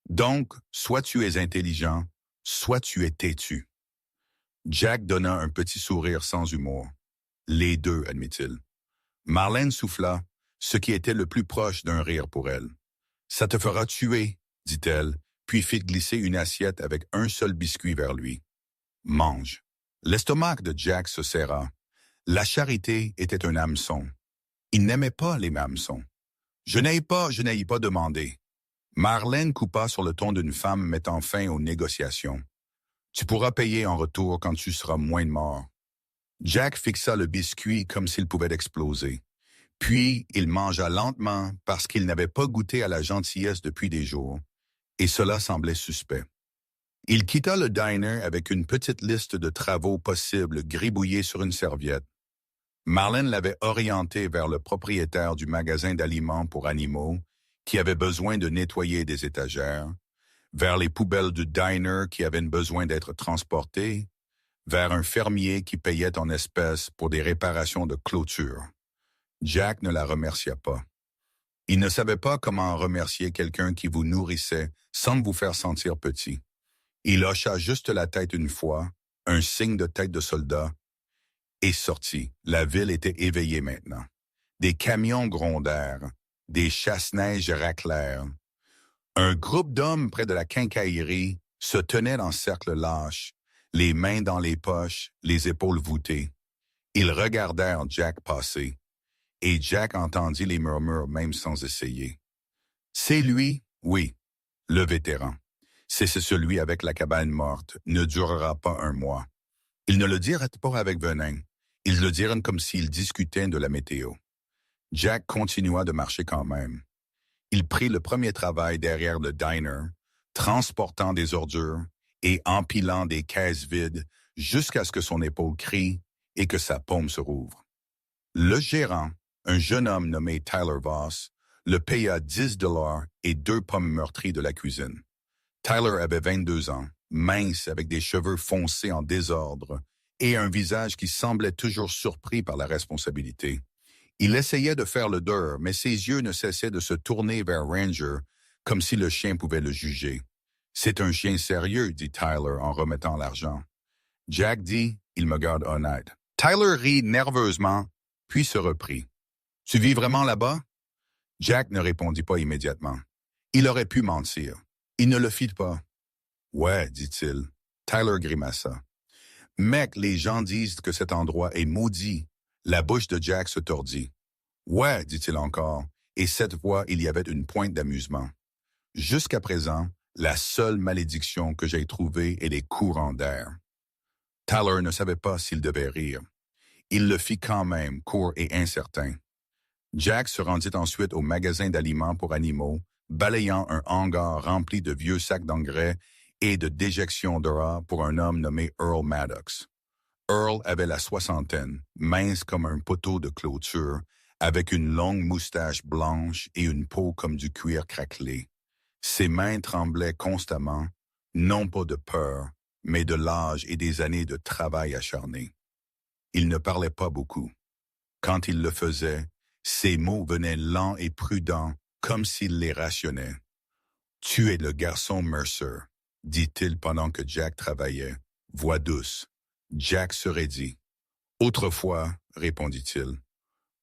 Donc, soit tu es intelligent, soit tu es têtu. Jack donna un petit sourire sans humour. Les deux, admit-il. Marlène souffla, ce qui était le plus proche d'un rire pour elle. « Ça te fera tuer, dit-elle, puis fit glisser une assiette avec un seul biscuit vers lui. « Mange. » L'estomac de Jack se serra. La charité était un hameçon. Il n'aimait pas les hameçons. « Je n'ai pas demandé. » Marlène coupa sur le ton d'une femme mettant fin aux négociations. « Tu pourras payer en retour quand tu seras moins de mort. » Jack fixa le biscuit comme s'il pouvait exploser. Puis, il mangea lentement parce qu'il n'avait pas goûté à la gentillesse depuis des jours, et cela semblait suspect. Il quitta le diner avec une petite liste de travaux possibles gribouillés sur une serviette. Marlène l'avait orienté vers le propriétaire du magasin d'aliments pour animaux, qui avait besoin de nettoyer des étagères, vers les poubelles du diner qui avaient besoin d'être transportées, vers un fermier qui payait en espèces pour des réparations de clôture. Jack ne la remercia pas. Il ne savait pas comment remercier quelqu'un qui vous nourrissait sans vous faire sentir petit. Il hocha juste la tête une fois, un signe de tête de soldat, et sortit. La ville était éveillée maintenant. Des camions grondèrent, des chasse-neige raclèrent. Un groupe d'hommes près de la quincaillerie se tenait en cercle lâche, les mains dans les poches, les épaules voûtées. Ils regardèrent Jack passer, et Jack entendit les murmures même sans essayer. « C'est lui, oui, le vétéran. C'est celui avec la cabane morte, ne durera pas un mois. Il ne le dirait pas avec venin. Ils le diraient comme s'ils discutaient de la météo. » Jack continua de marcher quand même. Il prit le premier travail derrière le diner, transportant des ordures et empilant des caisses vides jusqu'à ce que son épaule crie et que sa paume se rouvre. Le gérant, un jeune homme nommé Tyler Voss, le paya $10 et 2 pommes meurtries de la cuisine. Tyler avait 22 ans, mince avec des cheveux foncés en désordre et un visage qui semblait toujours surpris par la responsabilité. Il essayait de faire le dur, mais ses yeux ne cessaient de se tourner vers Ranger comme si le chien pouvait le juger. C'est un chien sérieux, dit Tyler en remettant l'argent. Jack dit, il me garde honnête. Tyler rit nerveusement, puis se reprit. Tu vis vraiment là-bas? Jack ne répondit pas immédiatement. Il aurait pu mentir. Il ne le fit pas. Ouais, dit-il. Tyler grimaça. Mec, les gens disent que cet endroit est maudit. La bouche de Jack se tordit. Ouais, dit-il encore, et cette fois il y avait une pointe d'amusement. Jusqu'à présent, la seule malédiction que j'ai trouvée est les courants d'air. Tyler ne savait pas s'il devait rire. Il le fit quand même, court et incertain. Jack se rendit ensuite au magasin d'aliments pour animaux, balayant un hangar rempli de vieux sacs d'engrais et de déjections de rats pour un homme nommé Earl Maddox. Earl avait la soixantaine, mince comme un poteau de clôture, avec une longue moustache blanche et une peau comme du cuir craquelé. Ses mains tremblaient constamment, non pas de peur, mais de l'âge et des années de travail acharné. Il ne parlait pas beaucoup. Quand il le faisait, ses mots venaient lents et prudents, comme s'il les rationnait. « Tu es le garçon Mercer », dit-il pendant que Jack travaillait, voix douce. Jack se raidit. « Autrefois », répondit-il.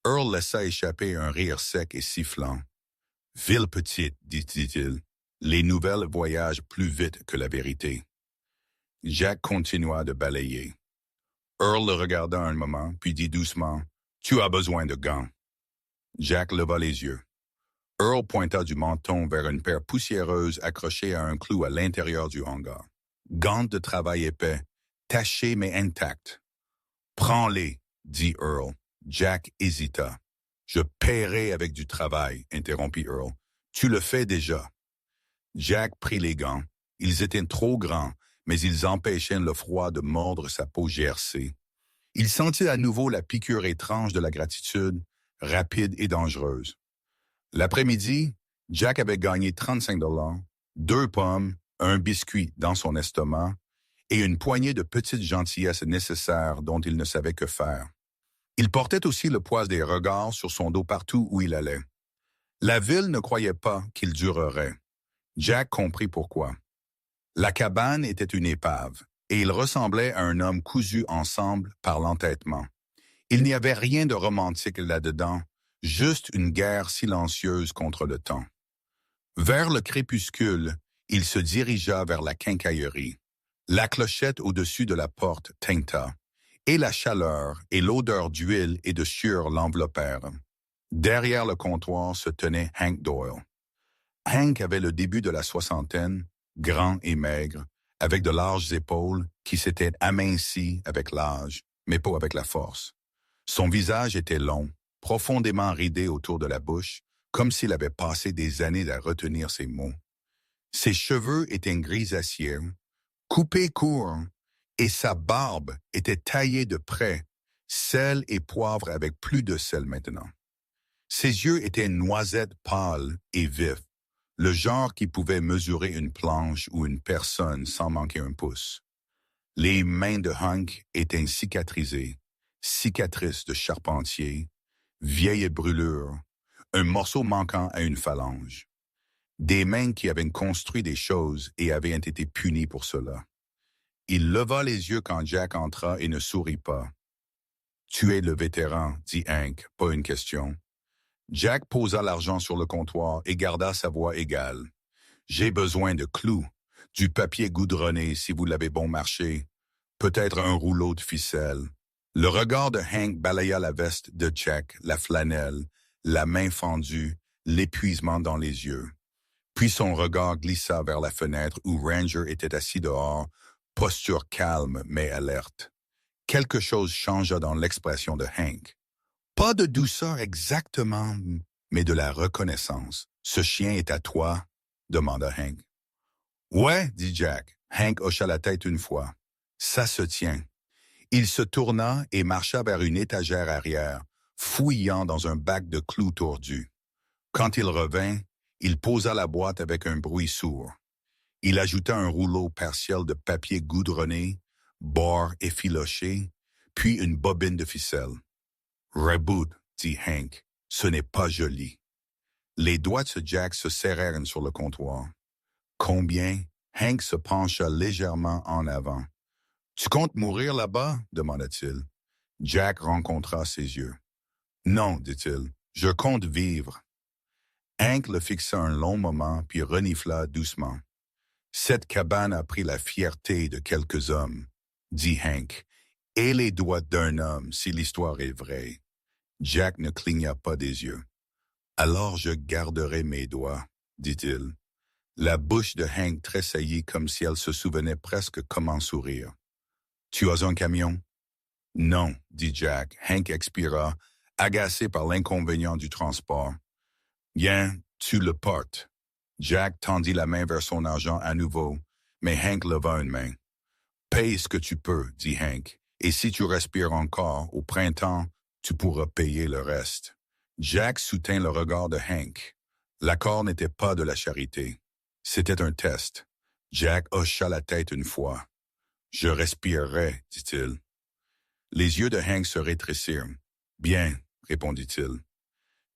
Earl laissa échapper un rire sec et sifflant. « Ville petite », dit-il. « Les nouvelles voyagent plus vite que la vérité. » Jack continua de balayer. Earl le regarda un moment, puis dit doucement, « Tu as besoin de gants. » Jack leva les yeux. Earl pointa du menton vers une paire poussiéreuse accrochée à un clou à l'intérieur du hangar. Gants de travail épais, tachés mais intacts. « Prends-les, » dit Earl. Jack hésita. « Je paierai avec du travail, » interrompit Earl. « Tu le fais déjà. » Jack prit les gants. Ils étaient trop grands, mais ils empêchaient le froid de mordre sa peau gercée. Il sentit à nouveau la piqûre étrange de la gratitude, rapide et dangereuse. L'après-midi, Jack avait gagné 35 $, 2 pommes, un biscuit dans son estomac et une poignée de petites gentillesses nécessaires dont il ne savait que faire. Il portait aussi le poids des regards sur son dos partout où il allait. La ville ne croyait pas qu'il durerait. Jack comprit pourquoi. La cabane était une épave, et il ressemblait à un homme cousu ensemble par l'entêtement. Il n'y avait rien de romantique là-dedans, juste une guerre silencieuse contre le temps. Vers le crépuscule, il se dirigea vers la quincaillerie. La clochette au-dessus de la porte tinta, et la chaleur et l'odeur d'huile et de sueur l'enveloppèrent. Derrière le comptoir se tenait Hank Doyle. Hank avait le début de la soixantaine, grand et maigre, avec de larges épaules qui s'étaient amincies avec l'âge, mais pas avec la force. Son visage était long, profondément ridé autour de la bouche, comme s'il avait passé des années à retenir ses mots. Ses cheveux étaient grisâciés, coupés courts, et sa barbe était taillée de près, sel et poivre avec plus de sel maintenant. Ses yeux étaient noisettes pâles et vifs, le genre qui pouvait mesurer une planche ou une personne sans manquer un pouce. Les mains de Hank étaient cicatrisées, cicatrices de charpentier, vieilles brûlures, un morceau manquant à une phalange. Des mains qui avaient construit des choses et avaient été punies pour cela. Il leva les yeux quand Jack entra et ne sourit pas. « Tu es le vétéran, » dit Hank, pas une question. Jack posa l'argent sur le comptoir et garda sa voix égale. « J'ai besoin de clous, du papier goudronné si vous l'avez bon marché, peut-être un rouleau de ficelle. » Le regard de Hank balaya la veste de Jack, la flanelle, la main fendue, l'épuisement dans les yeux. Puis son regard glissa vers la fenêtre où Ranger était assis dehors, posture calme mais alerte. Quelque chose changea dans l'expression de Hank. Pas de douceur exactement, mais de la reconnaissance. « Ce chien est à toi ?» demanda Hank. « Ouais, » dit Jack. Hank hocha la tête une fois. « Ça se tient. » Il se tourna et marcha vers une étagère arrière, fouillant dans un bac de clous tordus. Quand il revint, il posa la boîte avec un bruit sourd. Il ajouta un rouleau partiel de papier goudronné, bord effiloché, puis une bobine de ficelle. « Reboot », dit Hank, « ce n'est pas joli. » Les doigts de Jack se serrèrent sur le comptoir. « Combien? » Hank se pencha légèrement en avant. « Tu comptes mourir là-bas? » demanda-t-il. Jack rencontra ses yeux. « Non, dit-il, je compte vivre. » Hank le fixa un long moment, puis renifla doucement. « Cette cabane a pris la fierté de quelques hommes, » dit Hank, « et les doigts d'un homme, si l'histoire est vraie. » Jack ne cligna pas des yeux. « Alors je garderai mes doigts, » dit-il. La bouche de Hank tressaillit comme si elle se souvenait presque comment sourire. « Tu as un camion? » « Non, » dit Jack. Hank expira, agacé par l'inconvénient du transport. « Bien, tu le portes. » Jack tendit la main vers son argent à nouveau, mais Hank leva une main. « Paye ce que tu peux, » dit Hank, « et si tu respires encore, au printemps, tu pourras payer le reste. » Jack soutint le regard de Hank. L'accord n'était pas de la charité. C'était un test. Jack hocha la tête une fois. « Je respirerai, » dit-il. Les yeux de Hank se rétrécirent. « Bien, » répondit-il.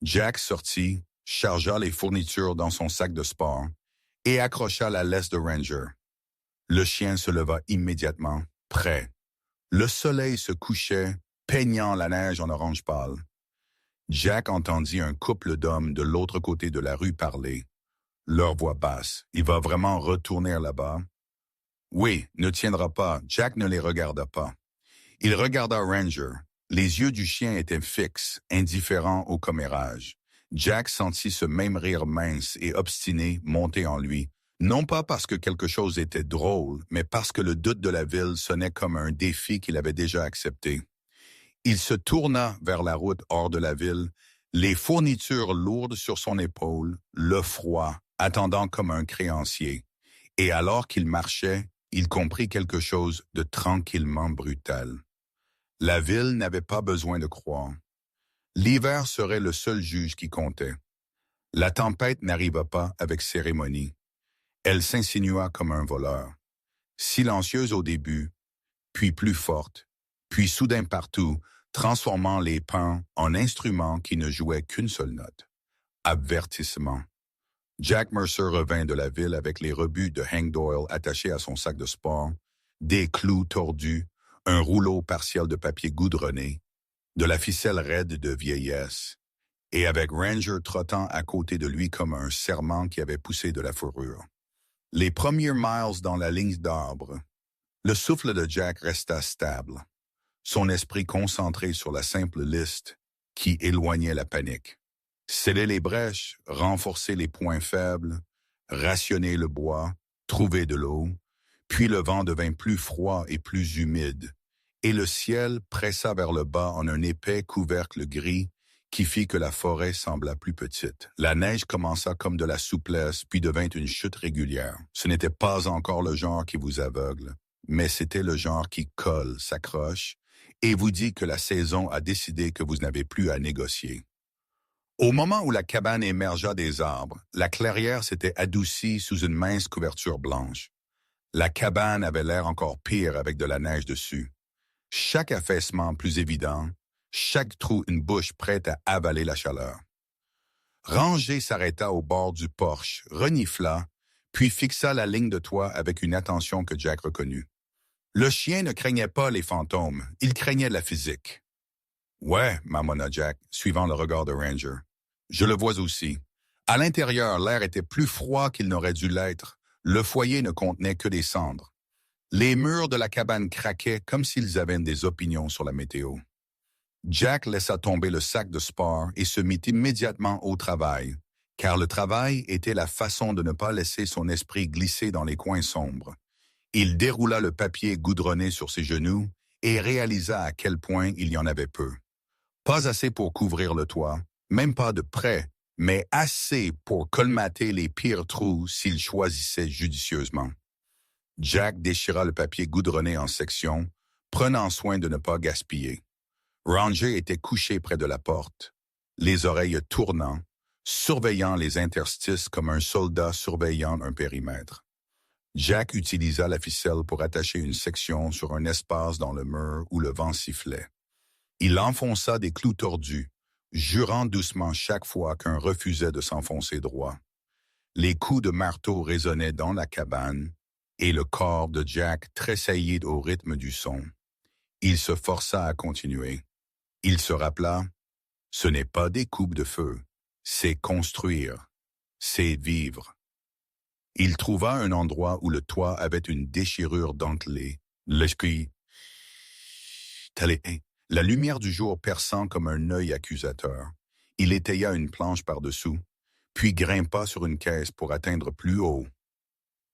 Jack sortit, chargea les fournitures dans son sac de sport et accrocha la laisse de Ranger. Le chien se leva immédiatement, prêt. Le soleil se couchait, peignant la neige en orange pâle. Jack entendit un couple d'hommes de l'autre côté de la rue parler. Leur voix basse. « Il va vraiment retourner là-bas? » « Oui, ne tiendra pas. » Jack ne les regarda pas. Il regarda Ranger. Les yeux du chien étaient fixes, indifférents au commérage. Jack sentit ce même rire mince et obstiné monter en lui, non pas parce que quelque chose était drôle, mais parce que le doute de la ville sonnait comme un défi qu'il avait déjà accepté. Il se tourna vers la route hors de la ville, les fournitures lourdes sur son épaule, le froid, attendant comme un créancier. Et alors qu'il marchait, il comprit quelque chose de tranquillement brutal. La ville n'avait pas besoin de croire. L'hiver serait le seul juge qui comptait. La tempête n'arriva pas avec cérémonie. Elle s'insinua comme un voleur. Silencieuse au début, puis plus forte, puis soudain partout, transformant les pins en instruments qui ne jouaient qu'une seule note. Avertissement. Jack Mercer revint de la ville avec les rebuts de Hank Doyle attachés à son sac de sport, des clous tordus, un rouleau partiel de papier goudronné, de la ficelle raide de vieillesse, et avec Ranger trottant à côté de lui comme un serment qui avait poussé de la fourrure. Les premiers miles dans la ligne d'arbres, le souffle de Jack resta stable, son esprit concentré sur la simple liste qui éloignait la panique. Sceller les brèches, renforcer les points faibles, rationner le bois, trouver de l'eau, puis le vent devint plus froid et plus humide, et le ciel pressa vers le bas en un épais couvercle gris qui fit que la forêt sembla plus petite. La neige commença comme de la souplesse, puis devint une chute régulière. Ce n'était pas encore le genre qui vous aveugle, mais c'était le genre qui colle, s'accroche, et vous dit que la saison a décidé que vous n'avez plus à négocier. Au moment où la cabane émergea des arbres, la clairière s'était adoucie sous une mince couverture blanche. La cabane avait l'air encore pire avec de la neige dessus. Chaque affaissement plus évident, chaque trou une bouche prête à avaler la chaleur. Ranger s'arrêta au bord du porche, renifla, puis fixa la ligne de toit avec une attention que Jack reconnut. Le chien ne craignait pas les fantômes, il craignait la physique. « Ouais, » marmonna Jack, suivant le regard de Ranger. « Je le vois aussi. À l'intérieur, l'air était plus froid qu'il n'aurait dû l'être. Le foyer ne contenait que des cendres. Les murs de la cabane craquaient comme s'ils avaient des opinions sur la météo. » Jack laissa tomber le sac de sport et se mit immédiatement au travail, car le travail était la façon de ne pas laisser son esprit glisser dans les coins sombres. Il déroula le papier goudronné sur ses genoux et réalisa à quel point il y en avait peu. Pas assez pour couvrir le toit, même pas de près, mais assez pour colmater les pires trous s'il choisissait judicieusement. Jack déchira le papier goudronné en sections, prenant soin de ne pas gaspiller. Ranger était couché près de la porte, les oreilles tournant, surveillant les interstices comme un soldat surveillant un périmètre. Jack utilisa la ficelle pour attacher une section sur un espace dans le mur où le vent sifflait. Il enfonça des clous tordus, jurant doucement chaque fois qu'un refusait de s'enfoncer droit. Les coups de marteau résonnaient dans la cabane, et le corps de Jack tressaillit au rythme du son. Il se força à continuer. Il se rappela, ce n'est pas des coupes de feu, c'est construire, c'est vivre. Il trouva un endroit où le toit avait une déchirure dentelée. L'esprit, la lumière du jour perçant comme un œil accusateur. Il étaya une planche par-dessous, puis grimpa sur une caisse pour atteindre plus haut.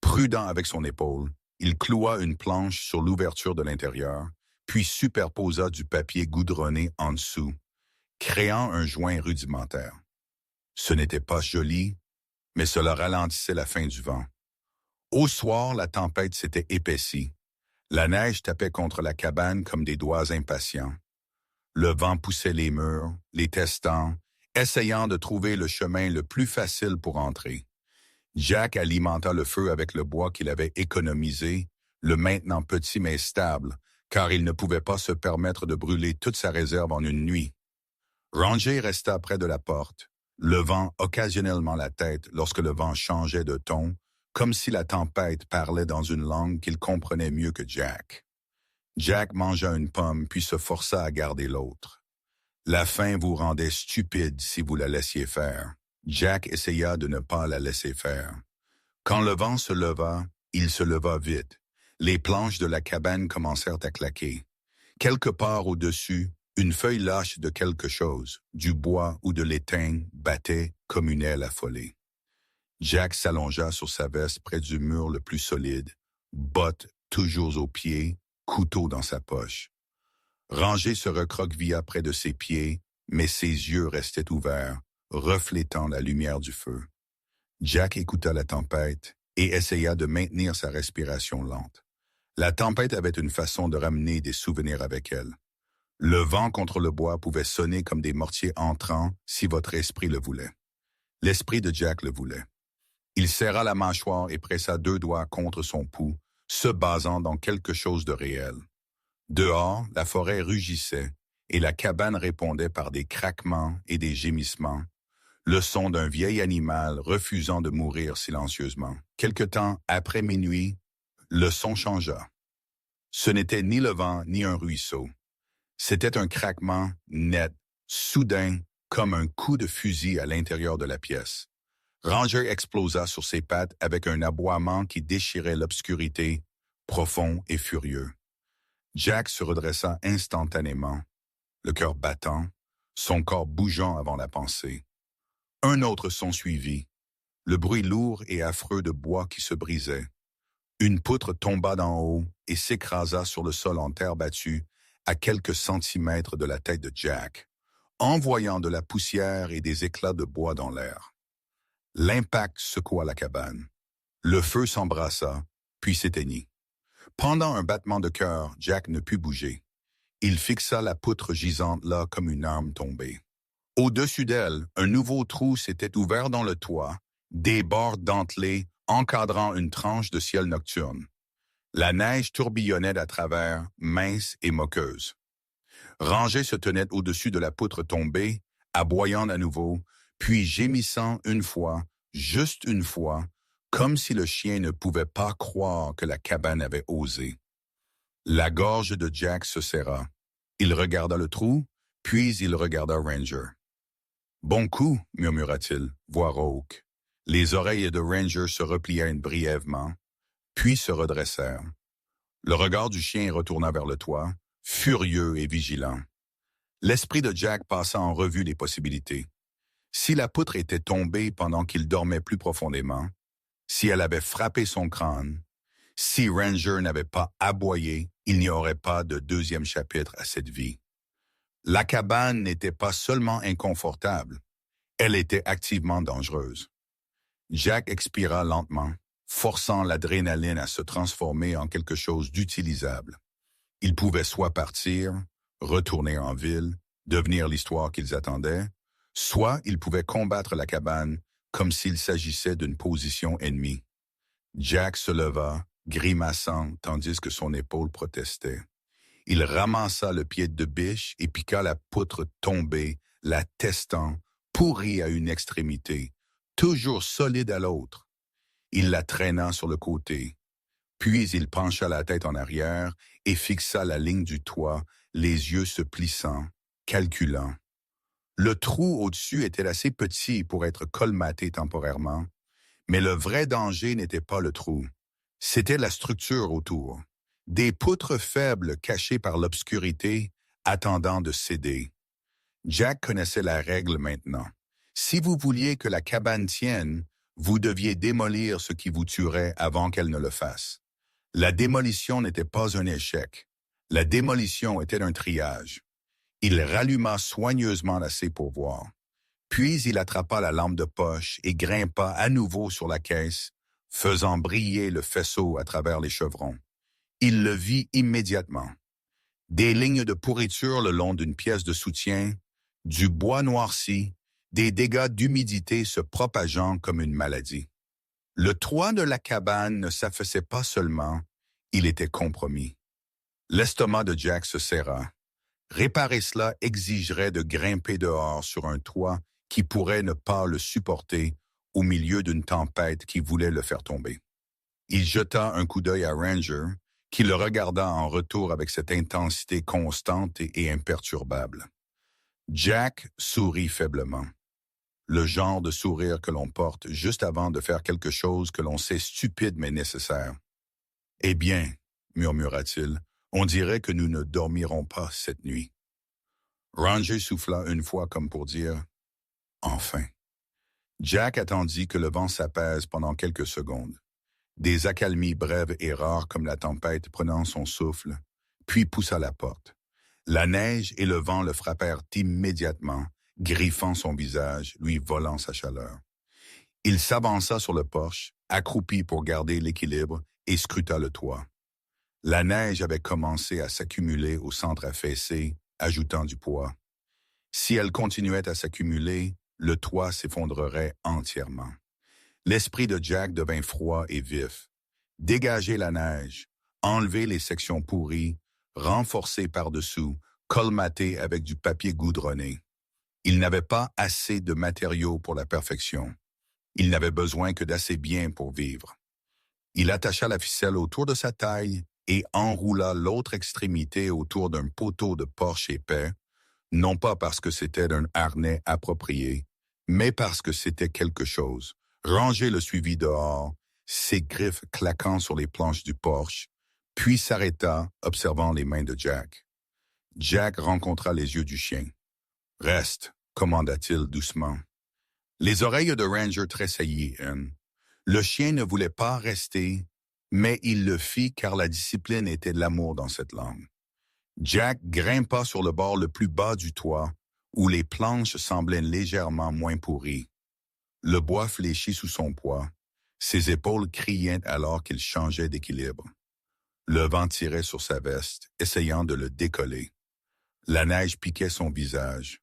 Prudent avec son épaule, il cloua une planche sur l'ouverture de l'intérieur, puis superposa du papier goudronné en dessous, créant un joint rudimentaire. Ce n'était pas joli, mais cela ralentissait la fin du vent. Au soir, la tempête s'était épaissie. La neige tapait contre la cabane comme des doigts impatients. Le vent poussait les murs, les testant, essayant de trouver le chemin le plus facile pour entrer. Jack alimenta le feu avec le bois qu'il avait économisé, le maintenant petit mais stable, car il ne pouvait pas se permettre de brûler toute sa réserve en une nuit. Ranger resta près de la porte, levant occasionnellement la tête lorsque le vent changeait de ton, comme si la tempête parlait dans une langue qu'il comprenait mieux que Jack. Jack mangea une pomme puis se força à garder l'autre. La faim vous rendait stupide si vous la laissiez faire. Jack essaya de ne pas la laisser faire. Quand le vent se leva, il se leva vite. Les planches de la cabane commencèrent à claquer. Quelque part au-dessus, une feuille lâche de quelque chose, du bois ou de l'étain, battait comme une aile affolée. Jack s'allongea sur sa veste près du mur le plus solide, bottes toujours aux pieds, couteau dans sa poche. Ranger se recroquevilla près de ses pieds, mais ses yeux restaient ouverts, reflétant la lumière du feu. Jack écouta la tempête et essaya de maintenir sa respiration lente. La tempête avait une façon de ramener des souvenirs avec elle. Le vent contre le bois pouvait sonner comme des mortiers entrants si votre esprit le voulait. L'esprit de Jack le voulait. Il serra la mâchoire et pressa 2 doigts contre son pouls, se basant dans quelque chose de réel. Dehors, la forêt rugissait et la cabane répondait par des craquements et des gémissements, le son d'un vieil animal refusant de mourir silencieusement. Quelque temps après minuit, le son changea. Ce n'était ni le vent ni un ruisseau. C'était un craquement net, soudain, comme un coup de fusil à l'intérieur de la pièce. Ranger explosa sur ses pattes avec un aboiement qui déchirait l'obscurité, profond et furieux. Jack se redressa instantanément, le cœur battant, son corps bougeant avant la pensée. Un autre son suivit, le bruit lourd et affreux de bois qui se brisait. Une poutre tomba d'en haut et s'écrasa sur le sol en terre battue à quelques centimètres de la tête de Jack, envoyant de la poussière et des éclats de bois dans l'air. L'impact secoua la cabane. Le feu s'embrassa, puis s'éteignit. Pendant un battement de cœur, Jack ne put bouger. Il fixa la poutre gisante là comme une arme tombée. Au-dessus d'elle, un nouveau trou s'était ouvert dans le toit, des bords dentelés encadrant une tranche de ciel nocturne. La neige tourbillonnait à travers, mince et moqueuse. Ranger se tenait au-dessus de la poutre tombée, aboyant à nouveau, puis gémissant une fois, juste une fois, comme si le chien ne pouvait pas croire que la cabane avait osé. La gorge de Jack se serra. Il regarda le trou, puis il regarda Ranger. « Bon coup, murmura-t-il, voix rauque. Les oreilles de Ranger se replièrent brièvement, puis se redressèrent. Le regard du chien retourna vers le toit, furieux et vigilant. L'esprit de Jack passa en revue les possibilités. Si la poutre était tombée pendant qu'il dormait plus profondément, si elle avait frappé son crâne, si Ranger n'avait pas aboyé, il n'y aurait pas de 2e chapitre à cette vie. La cabane n'était pas seulement inconfortable, elle était activement dangereuse. Jack expira lentement, forçant l'adrénaline à se transformer en quelque chose d'utilisable. Il pouvait soit partir, retourner en ville, devenir l'histoire qu'ils attendaient, soit il pouvait combattre la cabane comme s'il s'agissait d'une position ennemie. Jack se leva, grimaçant, tandis que son épaule protestait. Il ramassa le pied de biche et piqua la poutre tombée, la testant, pourrie à une extrémité, toujours solide à l'autre. Il la traîna sur le côté. Puis il pencha la tête en arrière et fixa la ligne du toit, les yeux se plissant, calculant. Le trou au-dessus était assez petit pour être colmaté temporairement, mais le vrai danger n'était pas le trou. C'était la structure autour. Des poutres faibles cachées par l'obscurité, attendant de céder. Jack connaissait la règle maintenant. Si vous vouliez que la cabane tienne, vous deviez démolir ce qui vous tuerait avant qu'elle ne le fasse. La démolition n'était pas un échec. La démolition était un triage. Il ralluma soigneusement l'acier pour voir. Puis il attrapa la lampe de poche et grimpa à nouveau sur la caisse, faisant briller le faisceau à travers les chevrons. Il le vit immédiatement. Des lignes de pourriture le long d'une pièce de soutien, du bois noirci, des dégâts d'humidité se propageant comme une maladie. Le toit de la cabane ne s'affaissait pas seulement, il était compromis. L'estomac de Jack se serra. Réparer cela exigerait de grimper dehors sur un toit qui pourrait ne pas le supporter au milieu d'une tempête qui voulait le faire tomber. Il jeta un coup d'œil à Ranger, qui le regarda en retour avec cette intensité constante et imperturbable. Jack sourit faiblement. Le genre de sourire que l'on porte juste avant de faire quelque chose que l'on sait stupide mais nécessaire. « Eh bien, murmura-t-il, on dirait que nous ne dormirons pas cette nuit. » Ranger souffla une fois comme pour dire « Enfin ». Jack attendit que le vent s'apaise pendant quelques secondes. Des accalmies brèves et rares comme la tempête prenant son souffle, puis poussa la porte. La neige et le vent le frappèrent immédiatement, griffant son visage, lui volant sa chaleur. Il s'avança sur le porche, accroupi pour garder l'équilibre, et scruta le toit. La neige avait commencé à s'accumuler au centre affaissé, ajoutant du poids. Si elle continuait à s'accumuler, le toit s'effondrerait entièrement. L'esprit de Jack devint froid et vif. Dégager la neige, enlever les sections pourries, renforcer par-dessous, colmater avec du papier goudronné. Il n'avait pas assez de matériaux pour la perfection. Il n'avait besoin que d'assez bien pour vivre. Il attacha la ficelle autour de sa taille et enroula l'autre extrémité autour d'un poteau de porche épais, non pas parce que c'était un harnais approprié, mais parce que c'était quelque chose. Ranger le suivit dehors, ses griffes claquant sur les planches du porche, puis s'arrêta, observant les mains de Jack. Jack rencontra les yeux du chien. « Reste », commanda-t-il doucement. Les oreilles de Ranger tressaillirent. Le chien ne voulait pas rester, mais il le fit car la discipline était l'amour dans cette langue. Jack grimpa sur le bord le plus bas du toit, où les planches semblaient légèrement moins pourries. Le bois fléchit sous son poids, ses épaules criaient alors qu'il changeait d'équilibre. Le vent tirait sur sa veste, essayant de le décoller. La neige piquait son visage.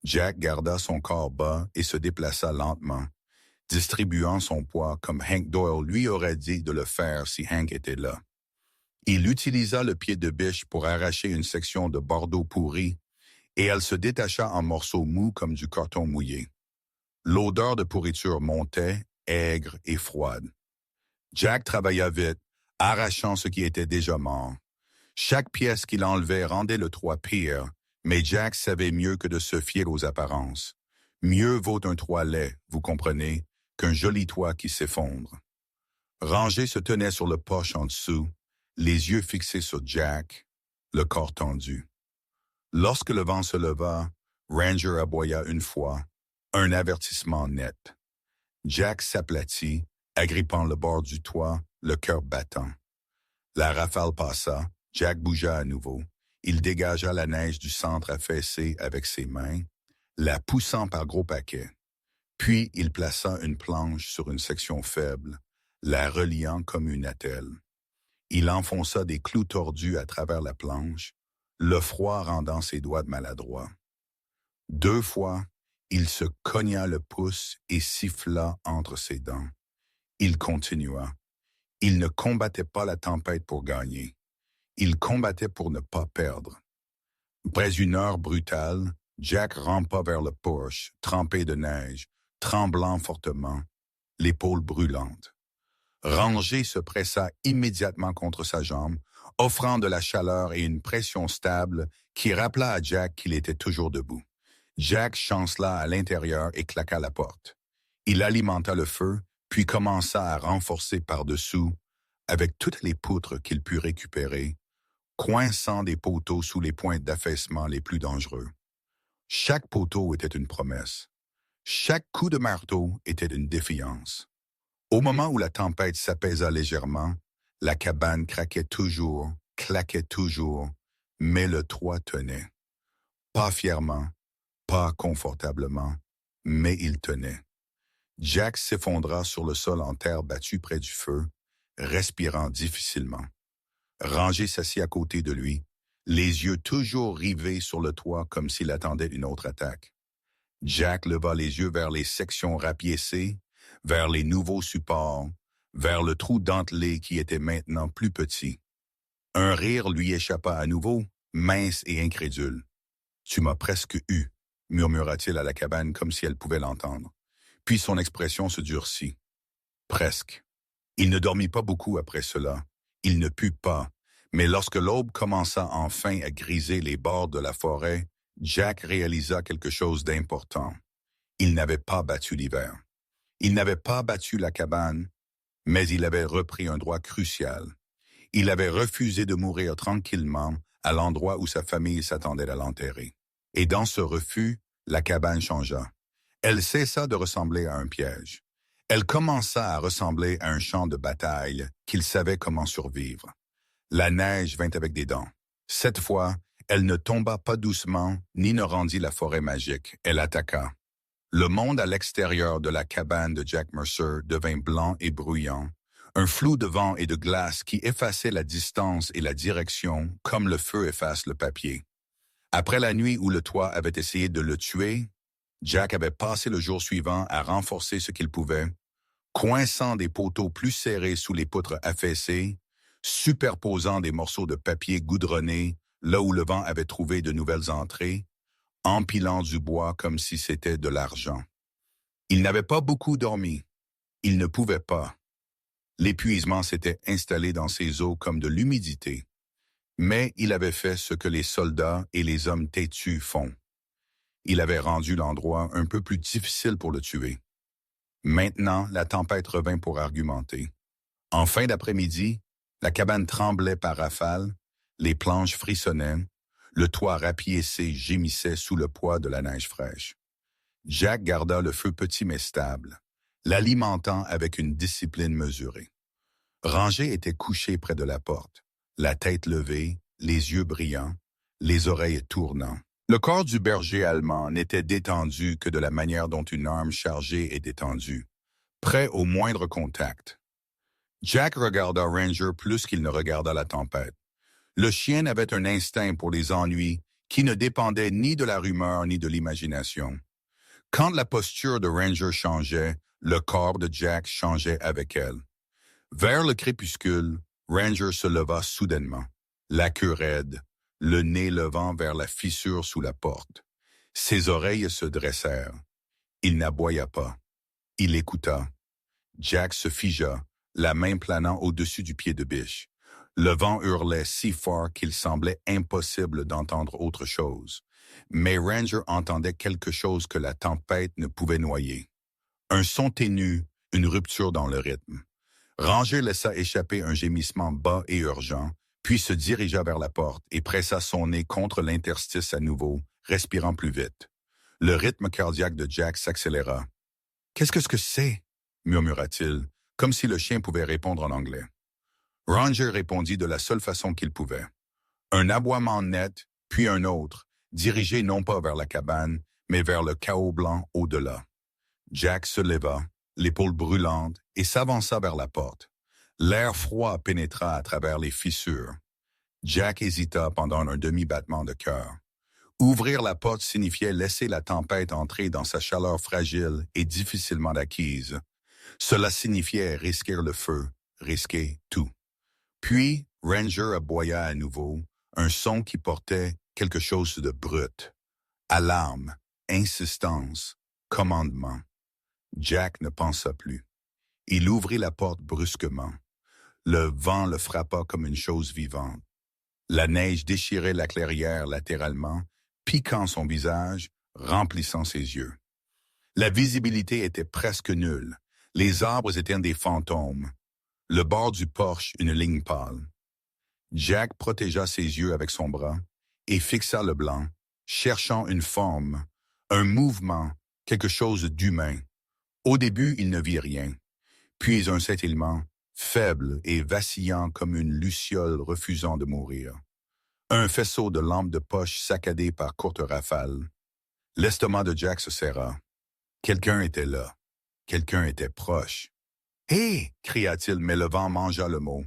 Jack garda son corps bas et se déplaça lentement, distribuant son poids comme Hank Doyle lui aurait dit de le faire si Hank était là. Il utilisa le pied de biche pour arracher une section de bordeaux pourri, et elle se détacha en morceaux mous comme du carton mouillé. L'odeur de pourriture montait, aigre et froide. Jack travailla vite, arrachant ce qui était déjà mort. Chaque pièce qu'il enlevait rendait le toit pire, mais Jack savait mieux que de se fier aux apparences. Mieux vaut un toit laid, vous comprenez, qu'un joli toit qui s'effondre. Ranger se tenait sur le porche en dessous, les yeux fixés sur Jack, le corps tendu. Lorsque le vent se leva, Ranger aboya une fois, un avertissement net. Jack s'aplatit, agrippant le bord du toit, le cœur battant. La rafale passa, Jack bougea à nouveau. Il dégagea la neige du centre affaissé avec ses mains, la poussant par gros paquets. Puis il plaça une planche sur une section faible, la reliant comme une attelle. Il enfonça des clous tordus à travers la planche, le froid rendant ses doigts maladroits. 2 fois, il se cogna le pouce et siffla entre ses dents. Il continua. Il ne combattait pas la tempête pour gagner. Il combattait pour ne pas perdre. Après une heure brutale, Jack rampa vers le porche, trempé de neige, tremblant fortement, l'épaule brûlante. Ranger se pressa immédiatement contre sa jambe, offrant de la chaleur et une pression stable qui rappela à Jack qu'il était toujours debout. Jack chancela à l'intérieur et claqua la porte. Il alimenta le feu, puis commença à renforcer par-dessous, avec toutes les poutres qu'il put récupérer, coinçant des poteaux sous les points d'affaissement les plus dangereux. Chaque poteau était une promesse. Chaque coup de marteau était une défiance. Au moment où la tempête s'apaisa légèrement, la cabane craquait toujours, claquait toujours, mais le toit tenait. Pas fièrement, pas confortablement, mais il tenait. Jack s'effondra sur le sol en terre battue près du feu, respirant difficilement. Ranger s'assit à côté de lui, les yeux toujours rivés sur le toit comme s'il attendait une autre attaque. Jack leva les yeux vers les sections rapiécées, vers les nouveaux supports, vers le trou dentelé qui était maintenant plus petit. Un rire lui échappa à nouveau, mince et incrédule. « Tu m'as presque eu », murmura-t-il à la cabane comme si elle pouvait l'entendre. Puis son expression se durcit. Presque. Il ne dormit pas beaucoup après cela. Il ne put pas. Mais lorsque l'aube commença enfin à griser les bords de la forêt, Jack réalisa quelque chose d'important. Il n'avait pas battu l'hiver. Il n'avait pas battu la cabane, mais il avait repris un droit crucial. Il avait refusé de mourir tranquillement à l'endroit où sa famille s'attendait à l'enterrer. Et dans ce refus, la cabane changea. Elle cessa de ressembler à un piège. Elle commença à ressembler à un champ de bataille qu'il savait comment survivre. La neige vint avec des dents. Cette fois, elle ne tomba pas doucement, ni ne rendit la forêt magique. Elle attaqua. Le monde à l'extérieur de la cabane de Jack Mercer devint blanc et bruyant, un flou de vent et de glace qui effaçait la distance et la direction comme le feu efface le papier. Après la nuit où le toit avait essayé de le tuer, Jack avait passé le jour suivant à renforcer ce qu'il pouvait, coinçant des poteaux plus serrés sous les poutres affaissées, superposant des morceaux de papier goudronné là où le vent avait trouvé de nouvelles entrées, empilant du bois comme si c'était de l'argent. Il n'avait pas beaucoup dormi. Il ne pouvait pas. L'épuisement s'était installé dans ses os comme de l'humidité. Mais il avait fait ce que les soldats et les hommes têtus font. Il avait rendu l'endroit un peu plus difficile pour le tuer. Maintenant, la tempête revint pour argumenter. En fin d'après-midi, la cabane tremblait par rafales, les planches frissonnaient, le toit rapiécé gémissait sous le poids de la neige fraîche. Jack garda le feu petit mais stable, l'alimentant avec une discipline mesurée. Ranger était couché près de la porte, la tête levée, les yeux brillants, les oreilles tournant. Le corps du berger allemand n'était détendu que de la manière dont une arme chargée est détendue, prêt au moindre contact. Jack regarda Ranger plus qu'il ne regarda la tempête. Le chien avait un instinct pour les ennuis qui ne dépendait ni de la rumeur ni de l'imagination. Quand la posture de Ranger changeait, le corps de Jack changeait avec elle. Vers le crépuscule, Ranger se leva soudainement, la queue raide, le nez levant vers la fissure sous la porte. Ses oreilles se dressèrent. Il n'aboya pas. Il écouta. Jack se figea, la main planant au-dessus du pied de biche. Le vent hurlait si fort qu'il semblait impossible d'entendre autre chose. Mais Ranger entendait quelque chose que la tempête ne pouvait noyer. Un son ténu, une rupture dans le rythme. Ranger laissa échapper un gémissement bas et urgent, puis se dirigea vers la porte et pressa son nez contre l'interstice à nouveau, respirant plus vite. Le rythme cardiaque de Jack s'accéléra. « Qu'est-ce que c'est ?» murmura-t-il, comme si le chien pouvait répondre en anglais. Ranger répondit de la seule façon qu'il pouvait. Un aboiement net, puis un autre, dirigé non pas vers la cabane, mais vers le chaos blanc au-delà. Jack se leva, l'épaule brûlante, et s'avança vers la porte. L'air froid pénétra à travers les fissures. Jack hésita pendant un demi-battement de cœur. Ouvrir la porte signifiait laisser la tempête entrer dans sa chaleur fragile et difficilement acquise. Cela signifiait risquer le feu, risquer tout. Puis, Ranger aboya à nouveau, un son qui portait quelque chose de brut. Alarme, insistance, commandement. Jack ne pensa plus. Il ouvrit la porte brusquement. Le vent le frappa comme une chose vivante. La neige déchirait la clairière latéralement, piquant son visage, remplissant ses yeux. La visibilité était presque nulle. Les arbres étaient des fantômes. Le bord du porche, une ligne pâle. Jack protégea ses yeux avec son bras et fixa le blanc, cherchant une forme, un mouvement, quelque chose d'humain. Au début, il ne vit rien. Puis un scintillement, faible et vacillant comme une luciole refusant de mourir. Un faisceau de lampes de poche saccadées par courtes rafales. L'estomac de Jack se serra. Quelqu'un était là. Quelqu'un était proche. « Hé !» cria-t-il, mais le vent mangea le mot.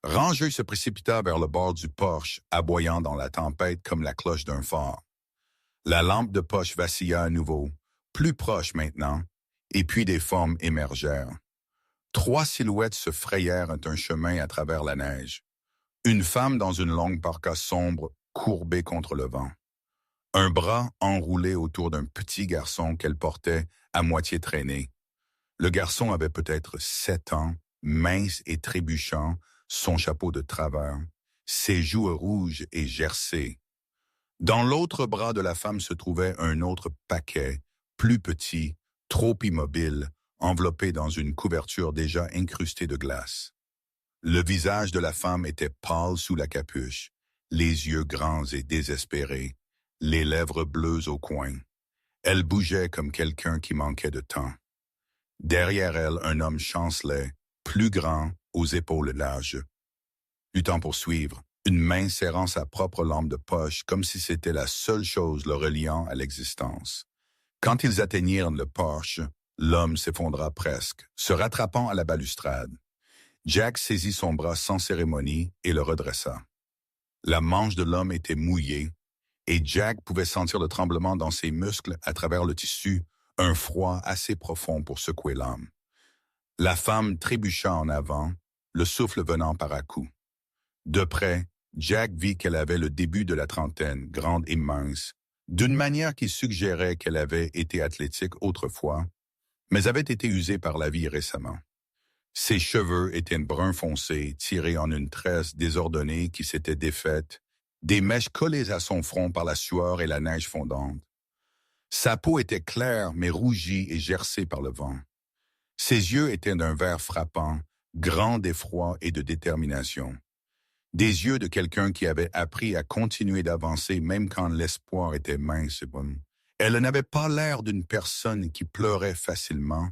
Ranger se précipita vers le bord du porche, aboyant dans la tempête comme la cloche d'un phare. La lampe de poche vacilla à nouveau, plus proche maintenant, et puis des formes émergèrent. 3 silhouettes se frayèrent un chemin à travers la neige. Une femme dans une longue parka sombre, courbée contre le vent. Un bras enroulé autour d'un petit garçon qu'elle portait à moitié traîné. Le garçon avait peut-être 7 ans, mince et trébuchant, son chapeau de travers, ses joues rouges et gercées. Dans l'autre bras de la femme se trouvait un autre paquet, plus petit, trop immobile, enveloppé dans une couverture déjà incrustée de glace. Le visage de la femme était pâle sous la capuche, les yeux grands et désespérés, les lèvres bleues au coin. Elle bougeait comme quelqu'un qui manquait de temps. Derrière elle, un homme chancelait, plus grand, aux épaules larges. Luttant pour suivre, une main serrant sa propre lampe de poche comme si c'était la seule chose le reliant à l'existence. Quand ils atteignirent le porche, l'homme s'effondra presque, se rattrapant à la balustrade. Jack saisit son bras sans cérémonie et le redressa. La manche de l'homme était mouillée, et Jack pouvait sentir le tremblement dans ses muscles à travers le tissu, un froid assez profond pour secouer l'âme. La femme trébucha en avant, le souffle venant par à-coups. De près, Jack vit qu'elle avait le début de la trentaine, grande et mince, d'une manière qui suggérait qu'elle avait été athlétique autrefois, mais avait été usée par la vie récemment. Ses cheveux étaient brun foncé, tirés en une tresse désordonnée qui s'était défaite, des mèches collées à son front par la sueur et la neige fondante. Sa peau était claire mais rougie et gercée par le vent. Ses yeux étaient d'un vert frappant, grands d'effroi et de détermination. Des yeux de quelqu'un qui avait appris à continuer d'avancer même quand l'espoir était mince et bon. Elle n'avait pas l'air d'une personne qui pleurait facilement,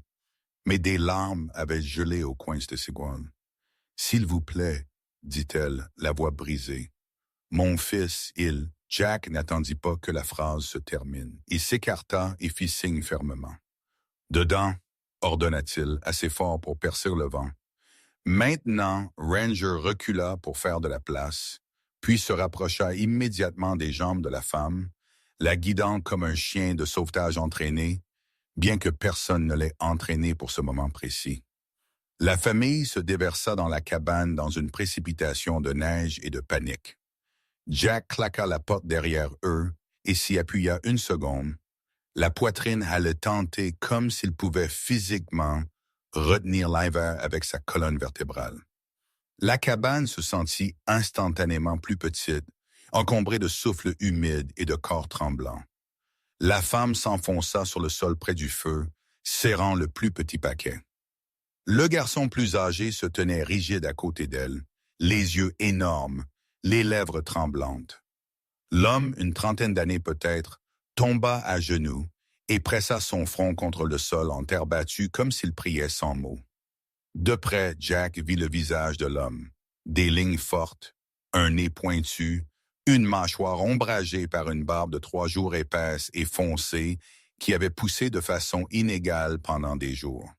mais des larmes avaient gelé au coin de ses doigts. « S'il vous plaît, » dit-elle, la voix brisée. « Mon fils, il... » Jack n'attendit pas que la phrase se termine. Il s'écarta et fit signe fermement. « Dedans, » ordonna-t-il, assez fort pour percer le vent. Maintenant, Ranger recula pour faire de la place, puis se rapprocha immédiatement des jambes de la femme, la guidant comme un chien de sauvetage entraîné, bien que personne ne l'ait entraîné pour ce moment précis. La famille se déversa dans la cabane dans une précipitation de neige et de panique. Jack claqua la porte derrière eux et s'y appuya une seconde, la poitrine haletantée comme s'il pouvait physiquement retenir l'hiver avec sa colonne vertébrale. La cabane se sentit instantanément plus petite, encombrée de souffles humides et de corps tremblants. La femme s'enfonça sur le sol près du feu, serrant le plus petit paquet. Le garçon plus âgé se tenait rigide à côté d'elle, les yeux énormes, les lèvres tremblantes. L'homme, une trentaine d'années peut-être, tomba à genoux et pressa son front contre le sol en terre battue comme s'il priait sans mots. De près, Jack vit le visage de l'homme, des lignes fortes, un nez pointu, une mâchoire ombragée par une barbe de 3 jours épaisse et foncée qui avait poussé de façon inégale pendant des jours.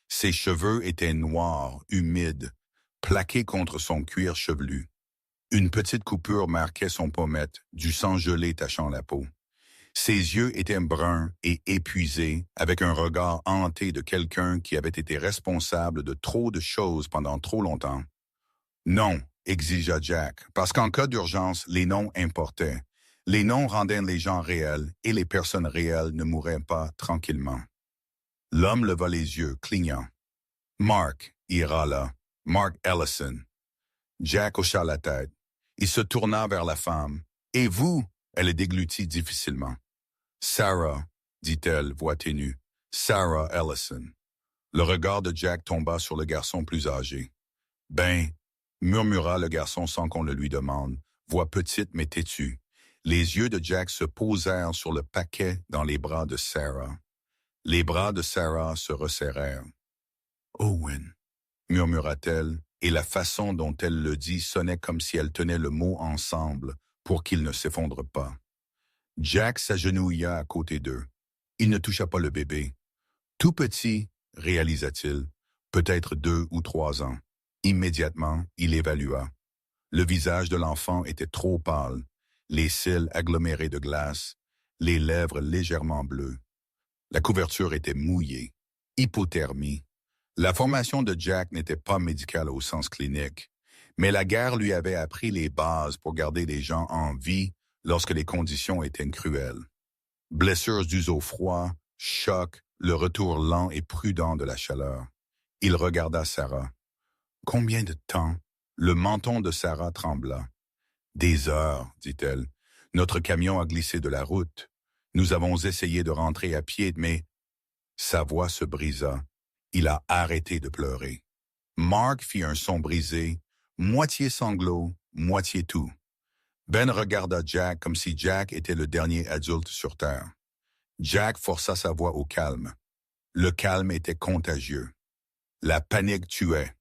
Ses cheveux étaient noirs, humides, plaqués contre son cuir chevelu. Une petite coupure marquait son pommette, du sang gelé tachant la peau. Ses yeux étaient bruns et épuisés, avec un regard hanté de quelqu'un qui avait été responsable de trop de choses pendant trop longtemps. Non, exigea Jack, parce qu'en cas d'urgence, les noms importaient. Les noms rendaient les gens réels et les personnes réelles ne mouraient pas tranquillement. L'homme leva les yeux, clignant. Mark, il râla. Mark Ellison. Jack hocha la tête. Il se tourna vers la femme. Et vous? Elle déglutit difficilement. Sarah, dit-elle, voix ténue. Sarah Ellison. Le regard de Jack tomba sur le garçon plus âgé. Ben, murmura le garçon sans qu'on le lui demande, voix petite mais têtue. Les yeux de Jack se posèrent sur le paquet dans les bras de Sarah. Les bras de Sarah se resserrèrent. Owen, murmura-t-elle, et la façon dont elle le dit sonnait comme si elle tenait le mot ensemble pour qu'il ne s'effondre pas. Jack s'agenouilla à côté d'eux. Il ne toucha pas le bébé. Tout petit, réalisa-t-il, peut-être 2 ou 3 ans. Immédiatement, il évalua. Le visage de l'enfant était trop pâle, les cils agglomérés de glace, les lèvres légèrement bleues. La couverture était mouillée. Hypothermie. La formation de Jack n'était pas médicale au sens clinique, mais la guerre lui avait appris les bases pour garder les gens en vie lorsque les conditions étaient cruelles. Blessures dues au froid, choc, le retour lent et prudent de la chaleur. Il regarda Sarah. Combien de temps? Le menton de Sarah trembla. Des heures, dit-elle. Notre camion a glissé de la route. Nous avons essayé de rentrer à pied, mais... Sa voix se brisa. Il a arrêté de pleurer. Mark fit un son brisé, moitié sanglot, moitié tout. Ben regarda Jack comme si Jack était le dernier adulte sur Terre. Jack força sa voix au calme. Le calme était contagieux. La panique tuait.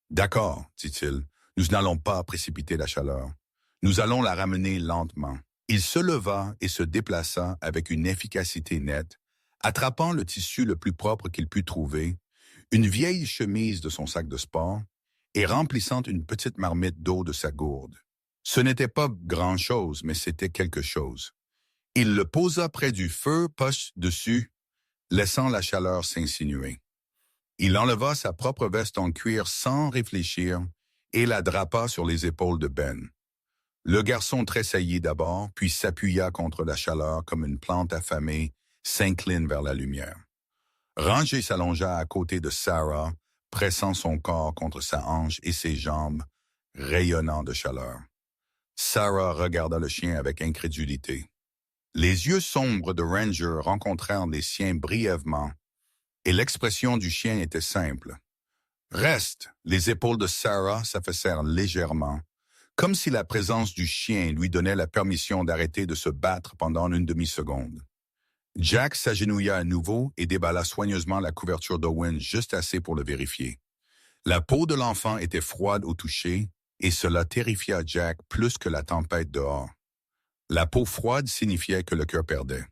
D'accord, dit-il, nous n'allons pas précipiter la chaleur. Nous allons la ramener lentement. Il se leva et se déplaça avec une efficacité nette, attrapant le tissu le plus propre qu'il put trouver, une vieille chemise de son sac de sport, et remplissant une petite marmite d'eau de sa gourde. Ce n'était pas grand-chose, mais c'était quelque chose. Il le posa près du feu, poche dessus, laissant la chaleur s'insinuer. Il enleva sa propre veste en cuir sans réfléchir et la drapa sur les épaules de Ben. Le garçon tressaillit d'abord, puis s'appuya contre la chaleur comme une plante affamée s'incline vers la lumière. Ranger s'allongea à côté de Sarah, pressant son corps contre sa hanche et ses jambes, rayonnant de chaleur. Sarah regarda le chien avec incrédulité. Les yeux sombres de Ranger rencontrèrent les siens brièvement, et l'expression du chien était simple. Reste! Les épaules de Sarah s'affaissèrent légèrement, comme si la présence du chien lui donnait la permission d'arrêter de se battre pendant une demi-seconde. Jack s'agenouilla à nouveau et déballa soigneusement la couverture d'Owen juste assez pour le vérifier. La peau de l'enfant était froide au toucher, et cela terrifia Jack plus que la tempête dehors. La peau froide signifiait que le cœur perdait.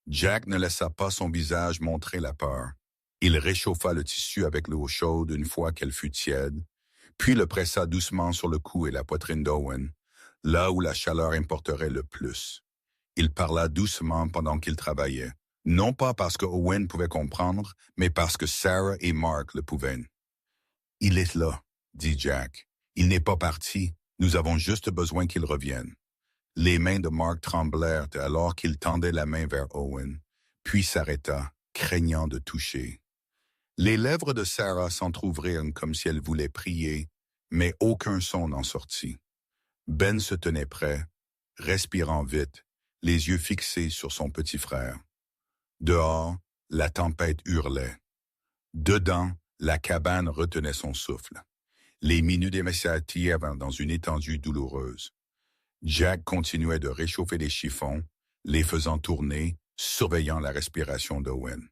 Jack ne laissa pas son visage montrer la peur. Il réchauffa le tissu avec l'eau chaude une fois qu'elle fut tiède, puis le pressa doucement sur le cou et la poitrine d'Owen, là où la chaleur importerait le plus. Il parla doucement pendant qu'il travaillait, non pas parce que Owen pouvait comprendre, mais parce que Sarah et Mark le pouvaient. « Il est là, » dit Jack. « Il n'est pas parti, nous avons juste besoin qu'il revienne. » Les mains de Mark tremblèrent alors qu'il tendait la main vers Owen, puis s'arrêta, craignant de toucher. Les lèvres de Sarah s'entr'ouvrirent comme si elle voulait prier, mais aucun son n'en sortit. Ben se tenait prêt, respirant vite, les yeux fixés sur son petit frère. Dehors, la tempête hurlait. Dedans, la cabane retenait son souffle. Les minutes s'étirèrent dans une étendue douloureuse. Jack continuait de réchauffer les chiffons, les faisant tourner, surveillant la respiration d'Owen.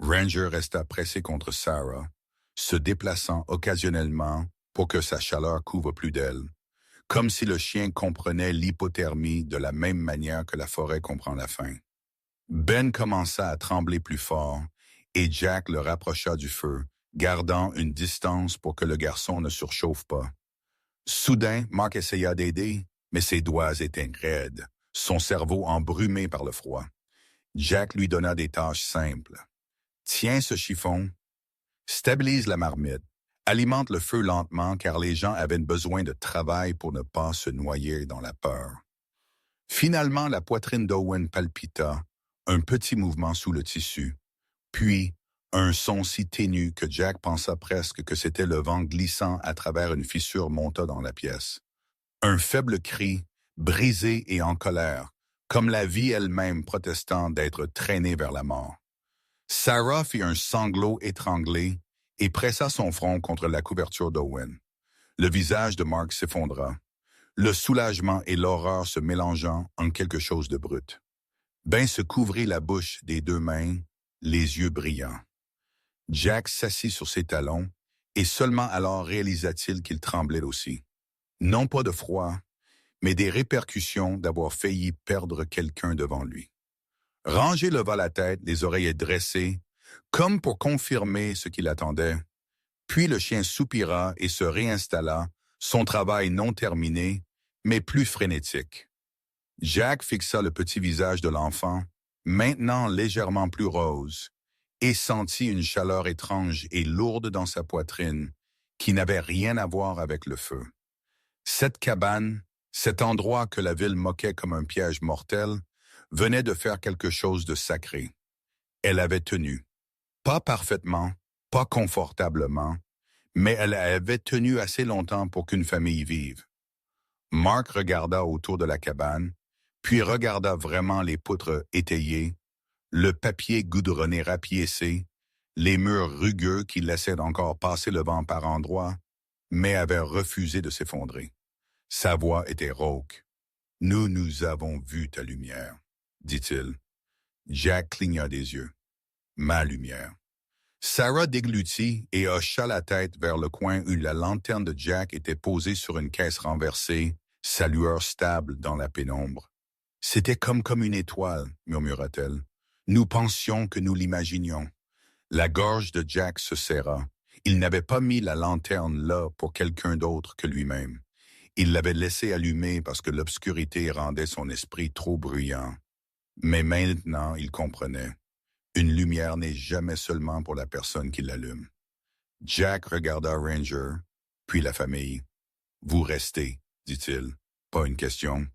Ranger resta pressé contre Sarah, se déplaçant occasionnellement pour que sa chaleur couvre plus d'elle, comme si le chien comprenait l'hypothermie de la même manière que la forêt comprend la faim. Ben commença à trembler plus fort, et Jack le rapprocha du feu, gardant une distance pour que le garçon ne surchauffe pas. Soudain, Mark essaya d'aider, mais ses doigts étaient raides, son cerveau embrumé par le froid. Jack lui donna des tâches simples. Tiens ce chiffon, stabilise la marmite, alimente le feu lentement car les gens avaient besoin de travail pour ne pas se noyer dans la peur. Finalement, la poitrine d'Owen palpita, un petit mouvement sous le tissu, puis un son si ténu que Jack pensa presque que c'était le vent glissant à travers une fissure monta dans la pièce. Un faible cri, brisé et en colère, comme la vie elle-même protestant d'être traînée vers la mort. Sarah fit un sanglot étranglé et pressa son front contre la couverture d'Owen. Le visage de Mark s'effondra, le soulagement et l'horreur se mélangeant en quelque chose de brut. Ben se couvrit la bouche des deux mains, les yeux brillants. Jack s'assit sur ses talons, et seulement alors réalisa-t-il qu'il tremblait aussi. Non pas de froid, mais des répercussions d'avoir failli perdre quelqu'un devant lui. Rangé leva la tête, les oreilles dressées, comme pour confirmer ce qu'il attendait. Puis le chien soupira et se réinstalla, son travail non terminé, mais plus frénétique. Jack fixa le petit visage de l'enfant, maintenant légèrement plus rose, et sentit une chaleur étrange et lourde dans sa poitrine, qui n'avait rien à voir avec le feu. Cette cabane, cet endroit que la ville moquait comme un piège mortel, venait de faire quelque chose de sacré. Elle avait tenu. Pas parfaitement, pas confortablement, mais elle avait tenu assez longtemps pour qu'une famille vive. Mark regarda autour de la cabane, puis regarda vraiment les poutres étayées, le papier goudronné rapiécé, les murs rugueux qui laissaient encore passer le vent par endroits, mais avaient refusé de s'effondrer. Sa voix était rauque. « Nous avons vu ta lumière, » dit-il. Jack cligna des yeux. « Ma lumière. » Sarah déglutit et hocha la tête vers le coin où la lanterne de Jack était posée sur une caisse renversée, sa lueur stable dans la pénombre. « C'était comme une étoile, » murmura-t-elle. « Nous pensions que nous l'imaginions. » La gorge de Jack se serra. Il n'avait pas mis la lanterne là pour quelqu'un d'autre que lui-même. Il l'avait laissée allumée parce que l'obscurité rendait son esprit trop bruyant. Mais maintenant, il comprenait. Une lumière n'est jamais seulement pour la personne qui l'allume. Jack regarda Ranger, puis la famille. « Vous restez, » dit-il. Pas une question.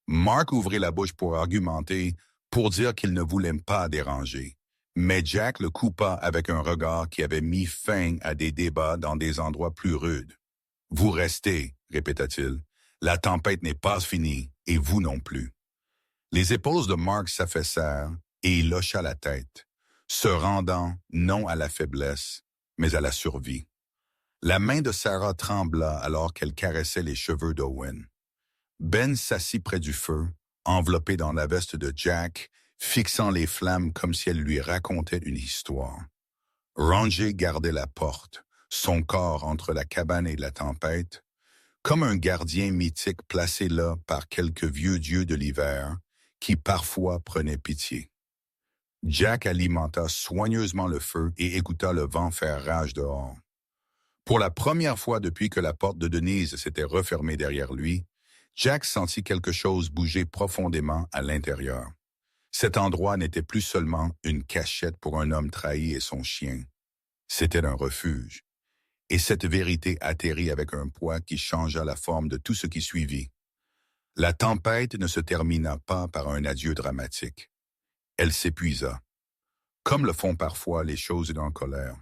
Mark ouvrit la bouche pour argumenter, pour dire qu'il ne voulait pas déranger. Mais Jack le coupa avec un regard qui avait mis fin à des débats dans des endroits plus rudes. « Vous restez, » répéta-t-il. « La tempête n'est pas finie, et vous non plus. » Les épaules de Mark s'affaissèrent, et il hocha la tête, se rendant non à la faiblesse, mais à la survie. La main de Sarah trembla alors qu'elle caressait les cheveux d'Owen. Ben s'assit près du feu, enveloppé dans la veste de Jack, fixant les flammes comme si elle lui racontait une histoire. Ranger gardait la porte, son corps entre la cabane et la tempête, comme un gardien mythique placé là par quelques vieux dieux de l'hiver qui parfois prenaient pitié. Jack alimenta soigneusement le feu et écouta le vent faire rage dehors. Pour la première fois depuis que la porte de Denise s'était refermée derrière lui, Jack sentit quelque chose bouger profondément à l'intérieur. Cet endroit n'était plus seulement une cachette pour un homme trahi et son chien. C'était un refuge. Et cette vérité atterrit avec un poids qui changea la forme de tout ce qui suivit. La tempête ne se termina pas par un adieu dramatique. Elle s'épuisa, comme le font parfois les choses en colère.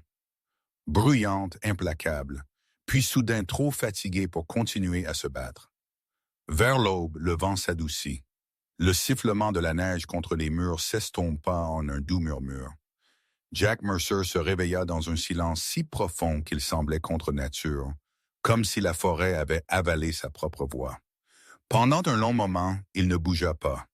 Bruyante, implacable, puis soudain trop fatiguée pour continuer à se battre. Vers l'aube, le vent s'adoucit. Le sifflement de la neige contre les murs s'estompa en un doux murmure. Jack Mercer se réveilla dans un silence si profond qu'il semblait contre nature, comme si la forêt avait avalé sa propre voix. Pendant un long moment, il ne bougea pas.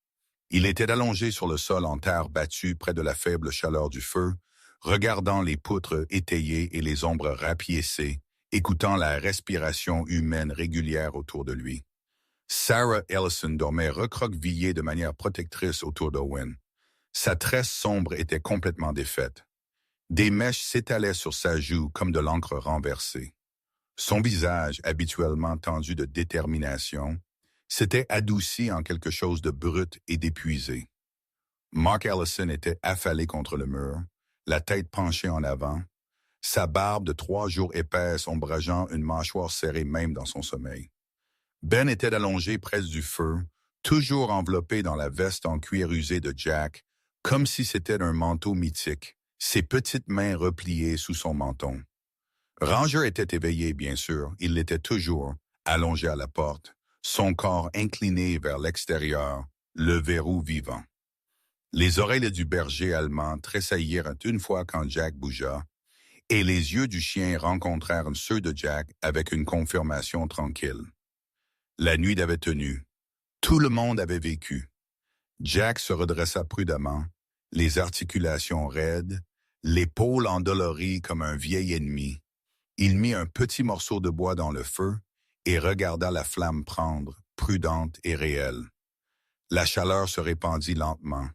Il était allongé sur le sol en terre battue près de la faible chaleur du feu, regardant les poutres étayées et les ombres rapiécées, écoutant la respiration humaine régulière autour de lui. Sarah Ellison dormait recroquevillée de manière protectrice autour d'Owen. Sa tresse sombre était complètement défaite. Des mèches s'étalaient sur sa joue comme de l'encre renversée. Son visage, habituellement tendu de détermination, s'était adouci en quelque chose de brut et d'épuisé. Mark Ellison était affalé contre le mur, la tête penchée en avant, sa barbe de 3 jours épaisse ombrageant une mâchoire serrée même dans son sommeil. Ben était allongé près du feu, toujours enveloppé dans la veste en cuir usé de Jack, comme si c'était un manteau mythique, ses petites mains repliées sous son menton. Ranger était éveillé, bien sûr, il l'était toujours, allongé à la porte, son corps incliné vers l'extérieur, le verrou vivant. Les oreilles du berger allemand tressaillirent une fois quand Jack bougea, et les yeux du chien rencontrèrent ceux de Jack avec une confirmation tranquille. La nuit avait tenu. Tout le monde avait vécu. Jack se redressa prudemment, les articulations raides, l'épaule endolorie comme un vieil ennemi. Il mit un petit morceau de bois dans le feu et regarda la flamme prendre, prudente et réelle. La chaleur se répandit lentement,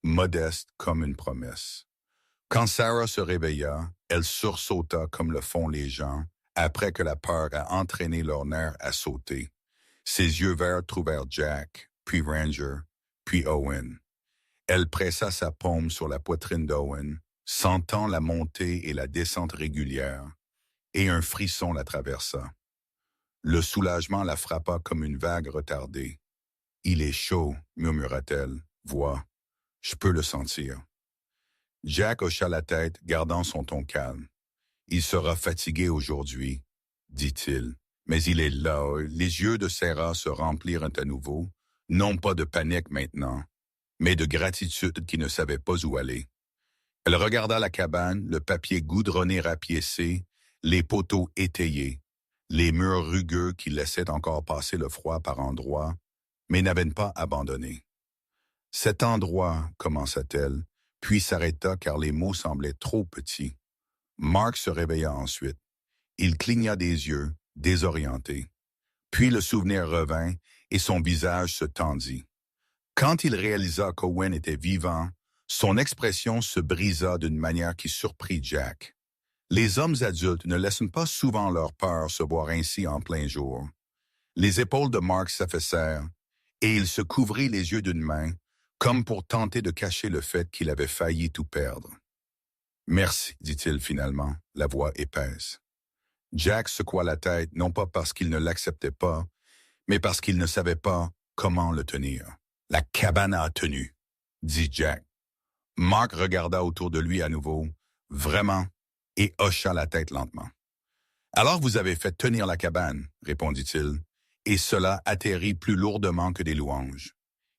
modeste comme une promesse. Quand Sarah se réveilla, elle sursauta comme le font les gens, après que la peur a entraîné leur nerf à sauter. Ses yeux verts trouvèrent Jack, puis Ranger, puis Owen. Elle pressa sa paume sur la poitrine d'Owen, sentant la montée et la descente régulière, et un frisson la traversa. Le soulagement la frappa comme une vague retardée. « Il est chaud, » murmura-t-elle. « Vois, je peux le sentir. » Jack hocha la tête, gardant son ton calme. « Il sera fatigué aujourd'hui, » dit-il. Mais il est là. Les yeux de Sarah se remplirent à nouveau, non pas de panique maintenant, mais de gratitude qui ne savait pas où aller. Elle regarda la cabane, le papier goudronné rapiécé, les poteaux étayés, les murs rugueux qui laissaient encore passer le froid par endroits, mais n'avaient pas abandonné. Cet endroit, commença-t-elle, puis s'arrêta car les mots semblaient trop petits. Mark se réveilla ensuite. Il cligna des yeux, désorienté. Puis le souvenir revint et son visage se tendit. Quand il réalisa qu'Owen était vivant, son expression se brisa d'une manière qui surprit Jack. Les hommes adultes ne laissent pas souvent leur peur se voir ainsi en plein jour. Les épaules de Mark s'affaissèrent et il se couvrit les yeux d'une main, comme pour tenter de cacher le fait qu'il avait failli tout perdre. « Merci, » dit-il finalement, la voix épaisse. Jack secoua la tête, non pas parce qu'il ne l'acceptait pas, mais parce qu'il ne savait pas comment le tenir. « La cabane a tenu, » dit Jack. Mark regarda autour de lui à nouveau, vraiment, et hocha la tête lentement. « Alors vous avez fait tenir la cabane, » répondit-il, et cela atterrit plus lourdement que des louanges.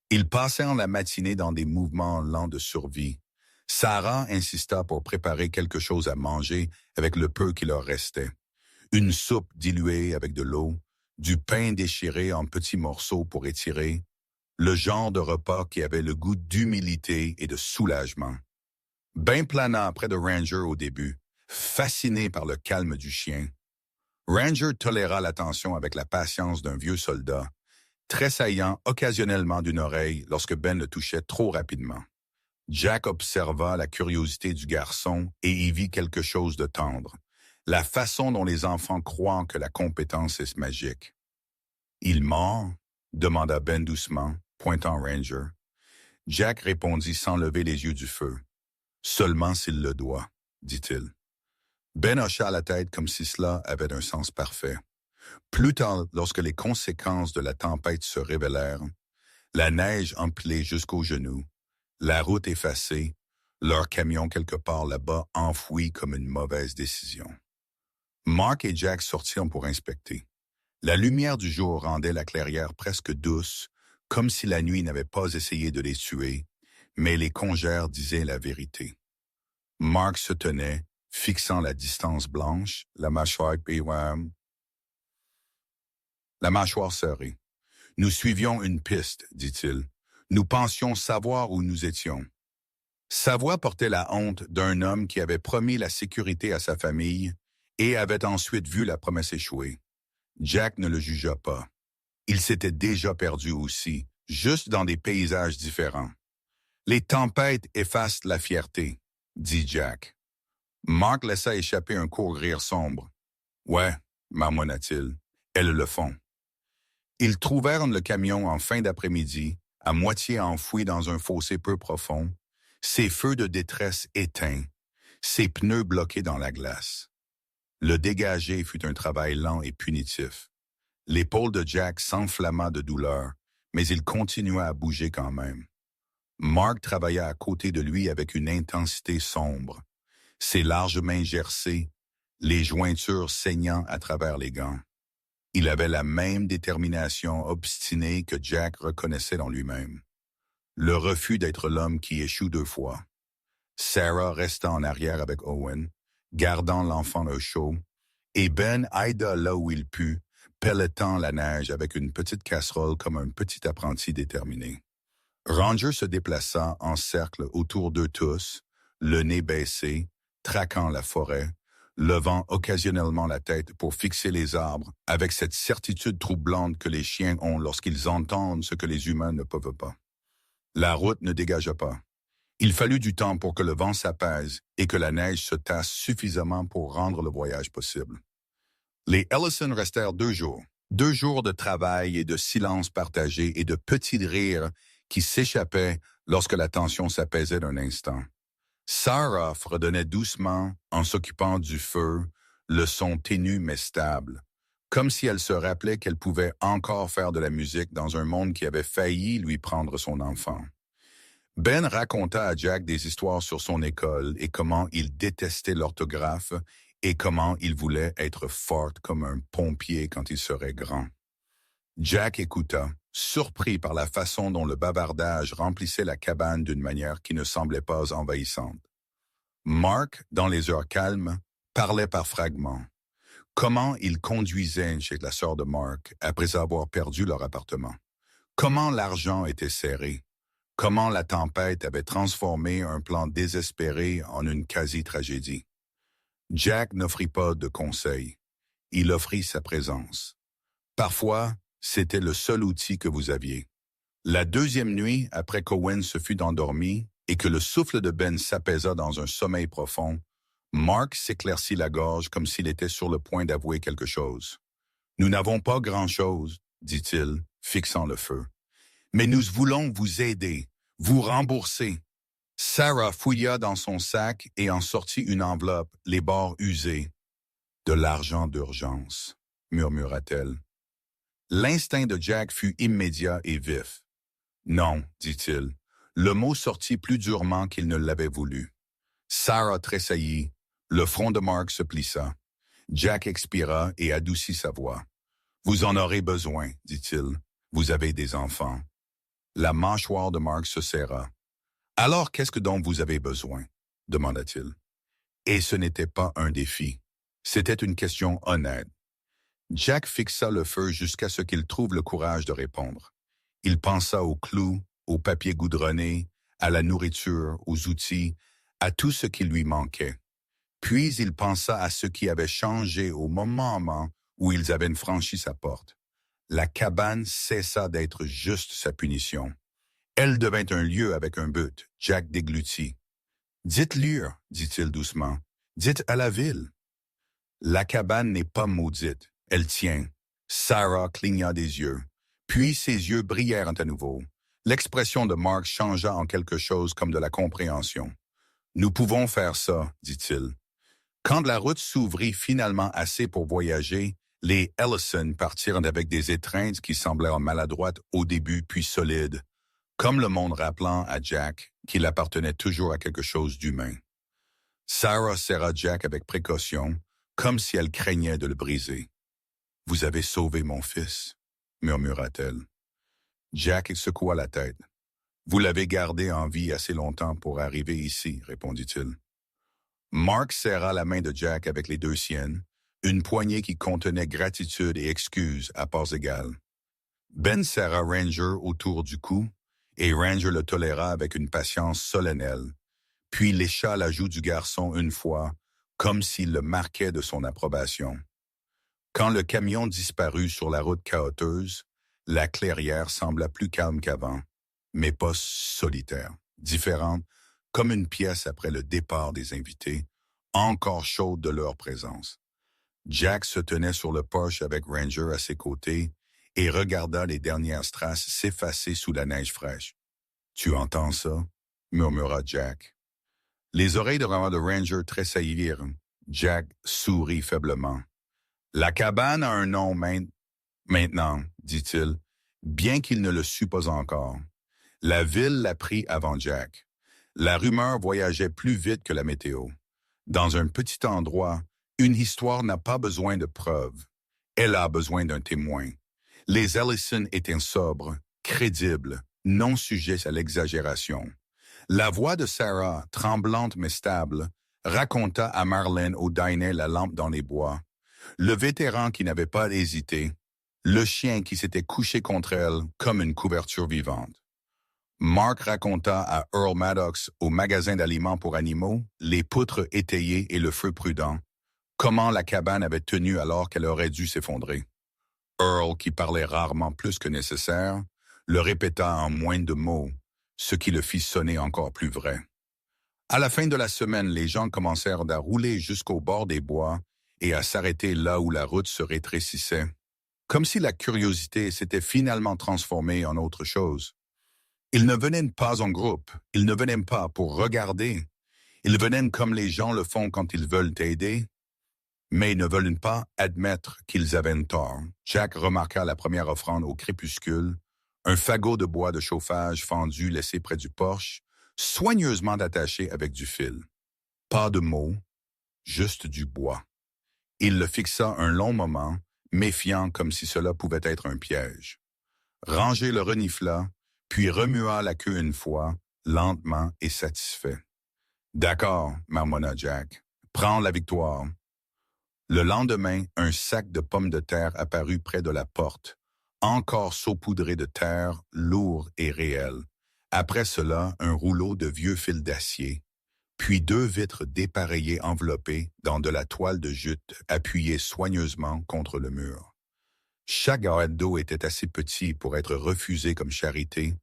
Ils passèrent la matinée dans des mouvements lents de survie. Sarah insista pour préparer quelque chose à manger avec le peu qui leur restait. Une soupe diluée avec de l'eau, du pain déchiré en petits morceaux pour étirer, le genre de repas qui avait le goût d'humilité et de soulagement. Ben plana près de Ranger au début, fasciné par le calme du chien. Ranger toléra l'attention avec la patience d'un vieux soldat, tressaillant occasionnellement d'une oreille lorsque Ben le touchait trop rapidement. Jack observa la curiosité du garçon et y vit quelque chose de tendre. La façon dont les enfants croient que la compétence est magique. « Il mord ?» demanda Ben doucement, pointant Ranger. Jack répondit sans lever les yeux du feu. « Seulement s'il le doit, » dit-il. Ben hocha la tête comme si cela avait un sens parfait. Plus tard, lorsque les conséquences de la tempête se révélèrent, la neige empilée jusqu'aux genoux, la route effacée, leur camion quelque part là-bas enfoui comme une mauvaise décision. Mark et Jack sortirent pour inspecter. La lumière du jour rendait la clairière presque douce, comme si la nuit n'avait pas essayé de les tuer, mais les congères disaient la vérité. Mark se tenait, fixant la distance blanche, la mâchoire serrée. « Nous suivions une piste, » dit-il. « Nous pensions savoir où nous étions. » Sa voix portait la honte d'un homme qui avait promis la sécurité à sa famille et avait ensuite vu la promesse échouer. Jack ne le jugea pas. Il s'était déjà perdu aussi, juste dans des paysages différents. « Les tempêtes effacent la fierté, » dit Jack. Mark laissa échapper un court rire sombre. « Ouais, » marmonna-t-il, « elles le font. » Ils trouvèrent le camion en fin d'après-midi, à moitié enfoui dans un fossé peu profond, ses feux de détresse éteints, ses pneus bloqués dans la glace. Le dégager fut un travail lent et punitif. L'épaule de Jack s'enflamma de douleur, mais il continua à bouger quand même. Mark travailla à côté de lui avec une intensité sombre, ses larges mains gercées, les jointures saignant à travers les gants. Il avait la même détermination obstinée que Jack reconnaissait dans lui-même. Le refus d'être l'homme qui échoue 2 fois. Sarah resta en arrière avec Owen, gardant l'enfant au chaud, et Ben aida là où il put, pelletant la neige avec une petite casserole comme un petit apprenti déterminé. Ranger se déplaça en cercle autour d'eux tous, le nez baissé, traquant la forêt, levant occasionnellement la tête pour fixer les arbres, avec cette certitude troublante que les chiens ont lorsqu'ils entendent ce que les humains ne peuvent pas. La route ne dégagea pas. Il fallut du temps pour que le vent s'apaise et que la neige se tasse suffisamment pour rendre le voyage possible. Les Ellison restèrent 2 jours. 2 jours de travail et de silence partagé et de petits rires qui s'échappaient lorsque la tension s'apaisait d'un instant. Sarah fredonnait doucement en s'occupant du feu, le son ténu mais stable, comme si elle se rappelait qu'elle pouvait encore faire de la musique dans un monde qui avait failli lui prendre son enfant. Ben raconta à Jack des histoires sur son école et comment il détestait l'orthographe et comment il voulait être fort comme un pompier quand il serait grand. Jack écouta, surpris par la façon dont le bavardage remplissait la cabane d'une manière qui ne semblait pas envahissante. Mark, dans les heures calmes, parlait par fragments. Comment il conduisait chez la sœur de Mark après avoir perdu leur appartement. Comment l'argent était serré. Comment la tempête avait transformé un plan désespéré en une quasi-tragédie. Jack n'offrit pas de conseils. Il offrit sa présence. Parfois, c'était le seul outil que vous aviez. La 2e nuit, après qu'Owen se fût endormi et que le souffle de Ben s'apaisa dans un sommeil profond, Mark s'éclaircit la gorge comme s'il était sur le point d'avouer quelque chose. « Nous n'avons pas grand-chose, dit-il, fixant le feu. Mais nous voulons vous aider, vous rembourser. » Sarah fouilla dans son sac et en sortit une enveloppe, les bords usés. « De l'argent d'urgence, » murmura-t-elle. L'instinct de Jack fut immédiat et vif. « Non, dit-il. » Le mot sortit plus durement qu'il ne l'avait voulu. Sarah tressaillit. Le front de Mark se plissa. Jack expira et adoucit sa voix. « Vous en aurez besoin, dit-il. Vous avez des enfants. » La mâchoire de Mark se serra. « Alors qu'est-ce que dont vous avez besoin? » demanda-t-il. Et ce n'était pas un défi. C'était une question honnête. Jack fixa le feu jusqu'à ce qu'il trouve le courage de répondre. Il pensa aux clous, au papier goudronné, à la nourriture, aux outils, à tout ce qui lui manquait. Puis il pensa à ce qui avait changé au moment où ils avaient franchi sa porte. La cabane cessa d'être juste sa punition. Elle devint un lieu avec un but. Jack déglutit. « Dites-lui, dit-il doucement. Dites à la ville. » La cabane n'est pas maudite. Elle tient. Sarah cligna des yeux. Puis ses yeux brillèrent à nouveau. L'expression de Mark changea en quelque chose comme de la compréhension. « Nous pouvons faire ça, dit-il. » Quand la route s'ouvrit finalement assez pour voyager, les Ellison partirent avec des étreintes qui semblèrent maladroites au début puis solides, comme le monde rappelant à Jack qu'il appartenait toujours à quelque chose d'humain. Sarah serra Jack avec précaution, comme si elle craignait de le briser. « Vous avez sauvé mon fils, » murmura-t-elle. Jack secoua la tête. « Vous l'avez gardé en vie assez longtemps pour arriver ici, » répondit-il. Mark serra la main de Jack avec les 2 siennes, une poignée qui contenait gratitude et excuses à parts égales. Ben serra Ranger autour du cou, et Ranger le toléra avec une patience solennelle, puis lécha la joue du garçon une fois, comme s'il le marquait de son approbation. Quand le camion disparut sur la route chaoteuse, la clairière sembla plus calme qu'avant, mais pas solitaire, différente, comme une pièce après le départ des invités, encore chaude de leur présence. Jack se tenait sur le porche avec Ranger à ses côtés, et regarda les dernières strass s'effacer sous la neige fraîche. « Tu entends ça? » murmura Jack. Les oreilles de Ranger tressaillirent. Jack sourit faiblement. « La cabane a un nom maintenant, dit-il, bien qu'il ne le sût pas encore. La ville l'apprit avant Jack. La rumeur voyageait plus vite que la météo. Dans un petit endroit, une histoire n'a pas besoin de preuves. Elle a besoin d'un témoin. Les Ellison étaient sobres, crédibles, non sujets à l'exagération. La voix de Sarah, tremblante mais stable, raconta à Marlène au dîner la lampe dans les bois, le vétéran qui n'avait pas hésité, le chien qui s'était couché contre elle comme une couverture vivante. Mark raconta à Earl Maddox au magasin d'aliments pour animaux les poutres étayées et le feu prudent, comment la cabane avait tenu alors qu'elle aurait dû s'effondrer. Earl, qui parlait rarement plus que nécessaire, le répéta en moins de mots, ce qui le fit sonner encore plus vrai. À la fin de la semaine, les gens commencèrent à rouler jusqu'au bord des bois et à s'arrêter là où la route se rétrécissait, comme si la curiosité s'était finalement transformée en autre chose. Ils ne venaient pas en groupe, ils ne venaient pas pour regarder, ils venaient comme les gens le font quand ils veulent t'aider, mais ils ne veulent pas admettre qu'ils avaient tort. Jack remarqua la première offrande au crépuscule, un fagot de bois de chauffage fendu laissé près du porche, soigneusement attaché avec du fil. Pas de mots, juste du bois. Il le fixa un long moment, méfiant comme si cela pouvait être un piège. Ranger le renifla, puis remua la queue une fois, lentement et satisfait. « D'accord, marmonna Jack. Prends la victoire. » Le lendemain, un sac de pommes de terre apparut près de la porte, encore saupoudré de terre, lourd et réel. Après cela, un rouleau de vieux fil d'acier, puis 2 vitres dépareillées enveloppées dans de la toile de jute appuyées soigneusement contre le mur. Chaque garde d'eau était assez petit pour être refusé comme charité,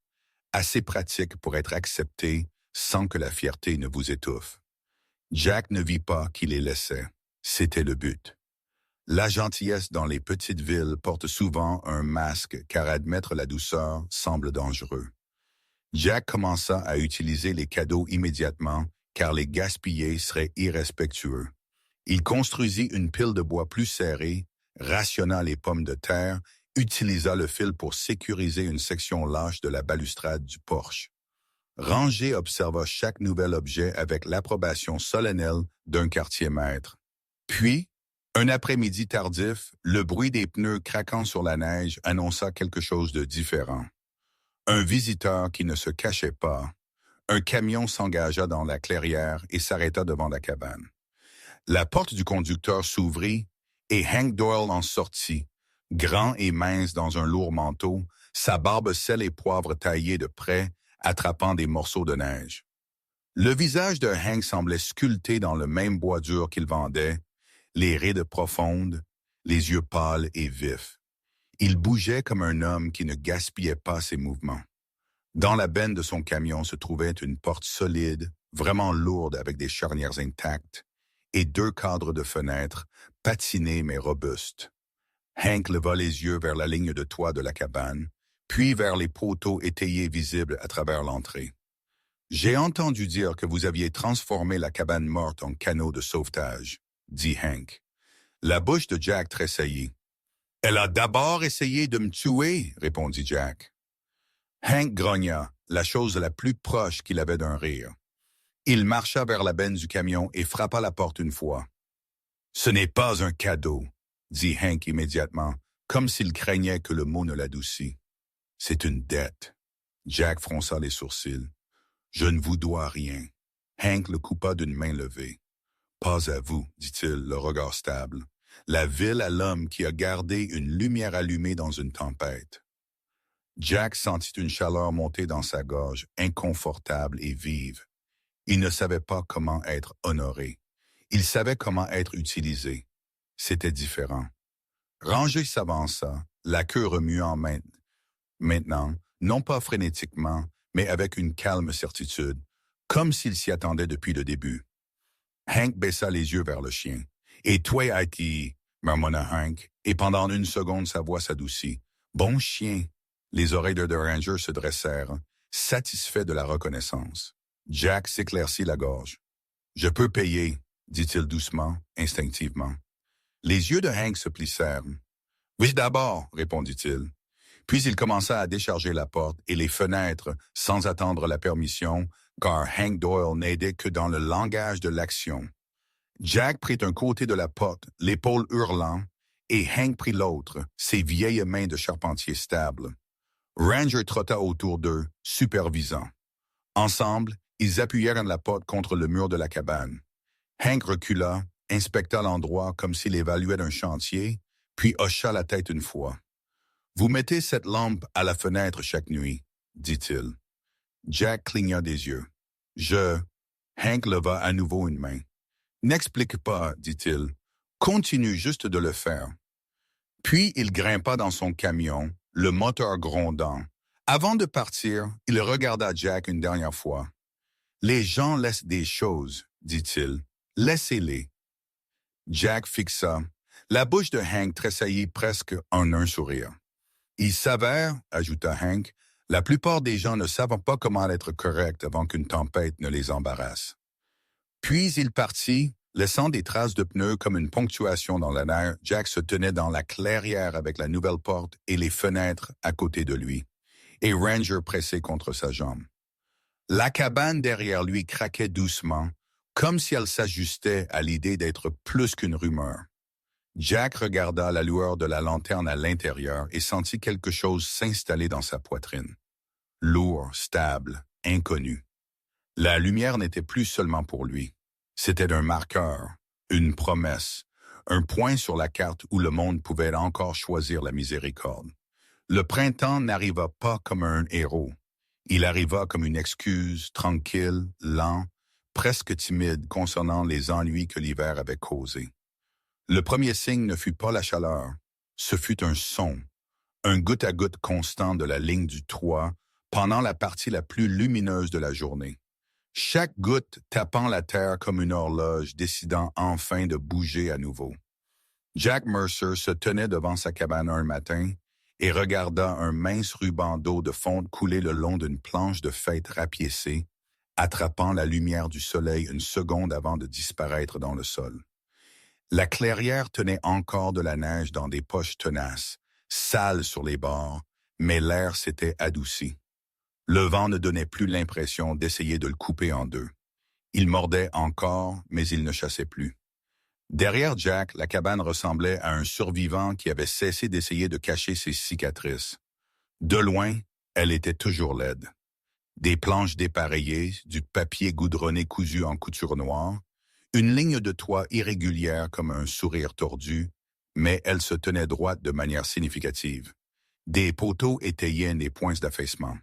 assez pratique pour être accepté sans que la fierté ne vous étouffe. Jack ne vit pas qui les laissait. C'était le but. La gentillesse dans les petites villes porte souvent un masque car admettre la douceur semble dangereux. Jack commença à utiliser les cadeaux immédiatement car les gaspiller serait irrespectueux. Il construisit une pile de bois plus serrée, rationna les pommes de terre, utilisa le fil pour sécuriser une section lâche de la balustrade du porche. Ranger observa chaque nouvel objet avec l'approbation solennelle d'un quartier maître. Puis, un après-midi tardif, le bruit des pneus craquant sur la neige annonça quelque chose de différent. Un visiteur qui ne se cachait pas. Un camion s'engagea dans la clairière et s'arrêta devant la cabane. La porte du conducteur s'ouvrit et Hank Doyle en sortit, grand et mince dans un lourd manteau, sa barbe sel et poivre taillée de près, attrapant des morceaux de neige. Le visage de Hank semblait sculpté dans le même bois dur qu'il vendait, les rides profondes, les yeux pâles et vifs. Il bougeait comme un homme qui ne gaspillait pas ses mouvements. Dans la benne de son camion se trouvait une porte solide, vraiment lourde avec des charnières intactes, et 2 cadres de fenêtres, patinés mais robustes. Hank leva les yeux vers la ligne de toit de la cabane, puis vers les poteaux étayés visibles à travers l'entrée. « J'ai entendu dire que vous aviez transformé la cabane morte en canot de sauvetage, » dit Hank. La bouche de Jack tressaillit. « Elle a d'abord essayé de me tuer, » répondit Jack. Hank grogna, la chose la plus proche qu'il avait d'un rire. Il marcha vers la benne du camion et frappa la porte une fois. « Ce n'est pas un cadeau, » dit Hank immédiatement, comme s'il craignait que le mot ne l'adoucît. « C'est une dette. » Jack fronça les sourcils. « Je ne vous dois rien. » Hank le coupa d'une main levée. « Pas à vous, dit-il, le regard stable. La ville à l'homme qui a gardé une lumière allumée dans une tempête. » Jack sentit une chaleur monter dans sa gorge, inconfortable et vive. Il ne savait pas comment être honoré. Il savait comment être utilisé. C'était différent. Ranger s'avança, la queue remuant maintenant, non pas frénétiquement, mais avec une calme certitude, comme s'il s'y attendait depuis le début. Hank baissa les yeux vers le chien. « Et toi, Haiti, marmonna Hank, et pendant une seconde sa voix s'adoucit. Bon chien. Les oreilles de The Ranger se dressèrent, satisfait de la reconnaissance. Jack s'éclaircit la gorge. Je peux payer, dit-il doucement, instinctivement. Les yeux de Hank se plissèrent. Oui, d'abord, répondit-il. Puis il commença à décharger la porte et les fenêtres sans attendre la permission, car Hank Doyle n'aidait que dans le langage de l'action. Jack prit un côté de la porte, l'épaule hurlant, et Hank prit l'autre, ses vieilles mains de charpentier stable. Ranger trotta autour d'eux, supervisant. Ensemble, ils appuyèrent la porte contre le mur de la cabane. Hank recula, inspecta l'endroit comme s'il évaluait un chantier, puis hocha la tête une fois. « Vous mettez cette lampe à la fenêtre chaque nuit, » dit-il. Jack cligna des yeux. « Je... » Hank leva à nouveau une main. « N'explique pas, dit-il. Continue juste de le faire. » Puis il grimpa dans son camion, le moteur grondant. Avant de partir, il regarda Jack une dernière fois. « Les gens laissent des choses, dit-il. Laissez-les. » Jack fixa. La bouche de Hank tressaillit presque en un sourire. « Il s'avère, ajouta Hank, la plupart des gens ne savent pas comment être corrects avant qu'une tempête ne les embarrasse. » Puis il partit, laissant des traces de pneus comme une ponctuation dans la neige. Jack se tenait dans la clairière avec la nouvelle porte et les fenêtres à côté de lui, et Ranger pressé contre sa jambe. La cabane derrière lui craquait doucement, comme si elle s'ajustait à l'idée d'être plus qu'une rumeur. Jack regarda la lueur de la lanterne à l'intérieur et sentit quelque chose s'installer dans sa poitrine. Lourd, stable, inconnu. La lumière n'était plus seulement pour lui. C'était un marqueur, une promesse, un point sur la carte où le monde pouvait encore choisir la miséricorde. Le printemps n'arriva pas comme un héros. Il arriva comme une excuse, tranquille, lent, presque timide concernant les ennuis que l'hiver avait causés. Le premier signe ne fut pas la chaleur, ce fut un son, un goutte-à-goutte constant de la ligne du toit pendant la partie la plus lumineuse de la journée. Chaque goutte tapant la terre comme une horloge décidant enfin de bouger à nouveau. Jack Mercer se tenait devant sa cabane un matin et regarda un mince ruban d'eau de fonte couler le long d'une planche de fête rapiécée, attrapant la lumière du soleil une seconde avant de disparaître dans le sol. La clairière tenait encore de la neige dans des poches tenaces, sales sur les bords, mais l'air s'était adouci. Le vent ne donnait plus l'impression d'essayer de le couper en deux. Il mordait encore, mais il ne chassait plus. Derrière Jack, la cabane ressemblait à un survivant qui avait cessé d'essayer de cacher ses cicatrices. De loin, elle était toujours laide. Des planches dépareillées, du papier goudronné cousu en couture noire, une ligne de toit irrégulière comme un sourire tordu, mais elle se tenait droite de manière significative. Des poteaux étayaient des points d'affaissement.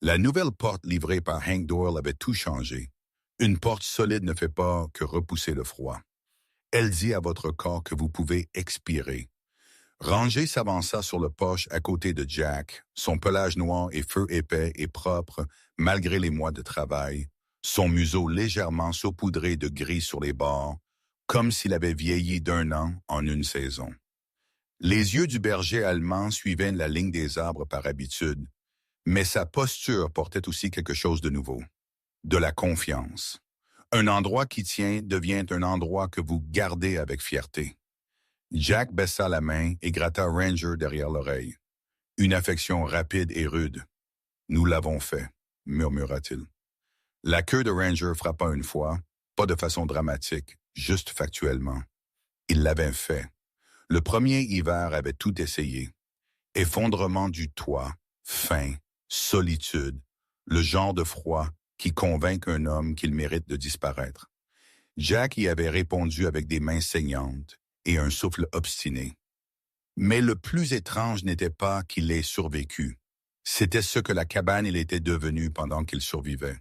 La nouvelle porte livrée par Hank Doyle avait tout changé. Une porte solide ne fait pas que repousser le froid. Elle dit à votre corps que vous pouvez expirer. Ranger s'avança sur le porche à côté de Jack, son pelage noir et feu épais et propre malgré les mois de travail, son museau légèrement saupoudré de gris sur les bords, comme s'il avait vieilli d'un an en une saison. Les yeux du berger allemand suivaient la ligne des arbres par habitude, mais sa posture portait aussi quelque chose de nouveau, de la confiance. Un endroit qui tient devient un endroit que vous gardez avec fierté. Jack baissa la main et gratta Ranger derrière l'oreille. Une affection rapide et rude. « Nous l'avons fait », murmura-t-il. La queue de Ranger frappa une fois, pas de façon dramatique, juste factuellement. Il l'avait fait. Le premier hiver avait tout essayé. Effondrement du toit, faim, solitude, le genre de froid qui convainc un homme qu'il mérite de disparaître. Jack y avait répondu avec des mains saignantes et un souffle obstiné. Mais le plus étrange n'était pas qu'il ait survécu. C'était ce que la cabane il était devenue pendant qu'il survivait.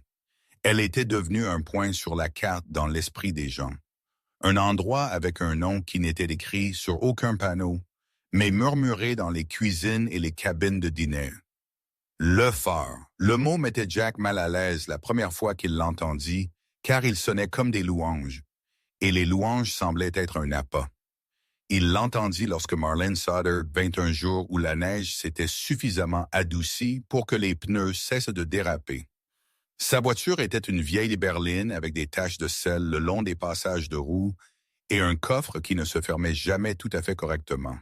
Elle était devenue un point sur la carte dans l'esprit des gens. Un endroit avec un nom qui n'était écrit sur aucun panneau, mais murmuré dans les cuisines et les cabines de dîner. Le phare. Le mot mettait Jack mal à l'aise la première fois qu'il l'entendit, car il sonnait comme des louanges, et les louanges semblaient être un appât. Il l'entendit lorsque Marlene Sauter vint un jour où la neige s'était suffisamment adoucie pour que les pneus cessent de déraper. Sa voiture était une vieille berline avec des taches de sel le long des passages de roues et un coffre qui ne se fermait jamais tout à fait correctement.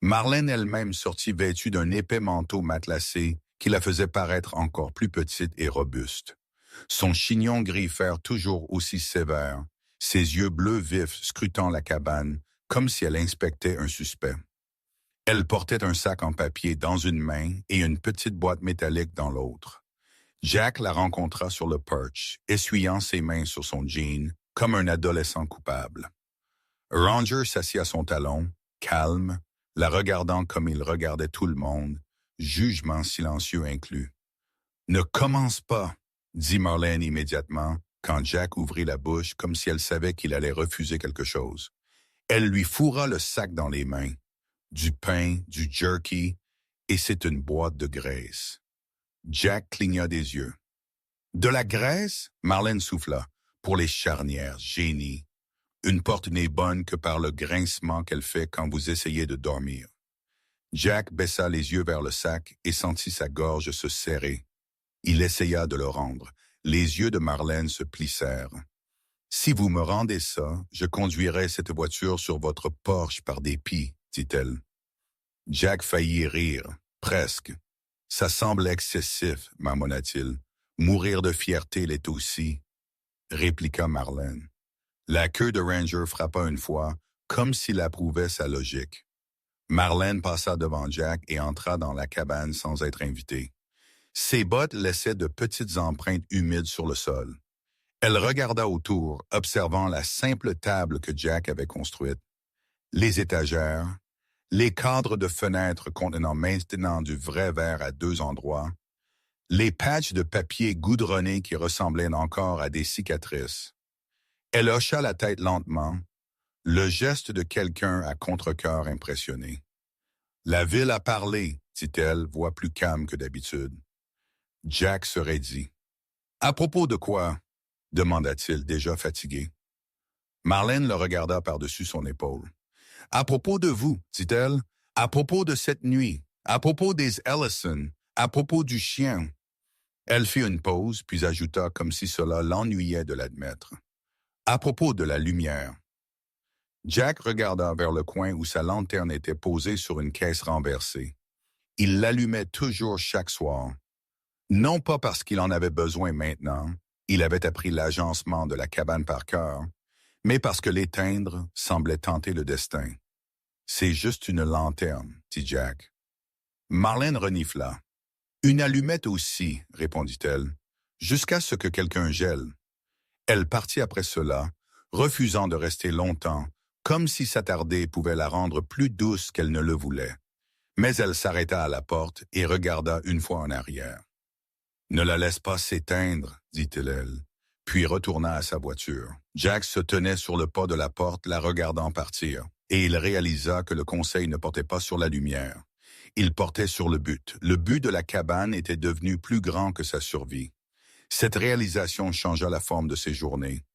Marlene elle-même sortit vêtue d'un épais manteau matelassé qui la faisait paraître encore plus petite et robuste. Son chignon gris fer toujours aussi sévère, ses yeux bleus vifs scrutant la cabane comme si elle inspectait un suspect. Elle portait un sac en papier dans une main et une petite boîte métallique dans l'autre. Jack la rencontra sur le porch, essuyant ses mains sur son jean, comme un adolescent coupable. Ranger s'assit à son talon, calme, la regardant comme il regardait tout le monde, jugement silencieux inclus. « Ne commence pas !» dit Marlene immédiatement, quand Jack ouvrit la bouche comme si elle savait qu'il allait refuser quelque chose. Elle lui fourra le sac dans les mains. Du pain, du jerky, et c'est une boîte de graisse. Jack cligna des yeux. « De la graisse? » Marlene souffla. « Pour les charnières, génie. Une porte n'est bonne que par le grincement qu'elle fait quand vous essayez de dormir. » Jack baissa les yeux vers le sac et sentit sa gorge se serrer. Il essaya de le rendre. Les yeux de Marlene se plissèrent. « Si vous me rendez ça, je conduirai cette voiture sur votre Porsche par dépit, » dit-elle. Jack faillit rire, presque. « Ça semble excessif, » marmonna-t-il. « Mourir de fierté l'est aussi, » répliqua Marlene. La queue de Ranger frappa une fois, comme s'il approuvait sa logique. Marlene passa devant Jack et entra dans la cabane sans être invitée. Ses bottes laissaient de petites empreintes humides sur le sol. Elle regarda autour, observant la simple table que Jack avait construite. Les étagères, les cadres de fenêtres contenant maintenant du vrai verre à 2 endroits, les patchs de papier goudronné qui ressemblaient encore à des cicatrices. Elle hocha la tête lentement, le geste de quelqu'un à contre-cœur impressionné. « La ville a parlé, » dit-elle, voix plus calme que d'habitude. Jack se raidit. « À propos de quoi? » demanda-t-il, déjà fatigué. Marlene le regarda par-dessus son épaule. « À propos de vous, dit-elle, à propos de cette nuit, à propos des Ellison, à propos du chien. » Elle fit une pause, puis ajouta comme si cela l'ennuyait de l'admettre. « À propos de la lumière. » Jack regarda vers le coin où sa lanterne était posée sur une caisse renversée. Il l'allumait toujours chaque soir. Non pas parce qu'il en avait besoin maintenant, il avait appris l'agencement de la cabane par cœur, mais parce que l'éteindre semblait tenter le destin. « C'est juste une lanterne, » dit Jack. Marlene renifla. « Une allumette aussi, » répondit-elle, « jusqu'à ce que quelqu'un gèle. » Elle partit après cela, refusant de rester longtemps, comme si s'attarder pouvait la rendre plus douce qu'elle ne le voulait. Mais elle s'arrêta à la porte et regarda une fois en arrière. « Ne la laisse pas s'éteindre, » dit-elle, puis retourna à sa voiture. Jack se tenait sur le pas de la porte, la regardant partir, et il réalisa que le conseil ne portait pas sur la lumière. Il portait sur le but. Le but de la cabane était devenu plus grand que sa survie. Cette réalisation changea la forme de ses journées.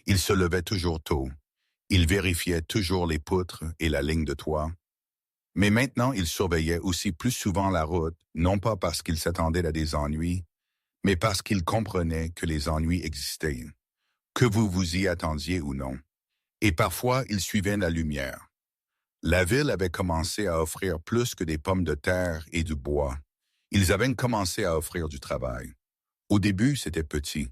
Il se levait toujours tôt. Il vérifiait toujours les poutres et la ligne de toit. Mais maintenant, il surveillait aussi plus souvent la route, non pas parce qu'il s'attendait à des ennuis, mais parce qu'il comprenait que les ennuis existaient, que vous vous y attendiez ou non. Et parfois, il suivait la lumière. La ville avait commencé à offrir plus que des pommes de terre et du bois. Ils avaient commencé à offrir du travail. Au début, c'était petit.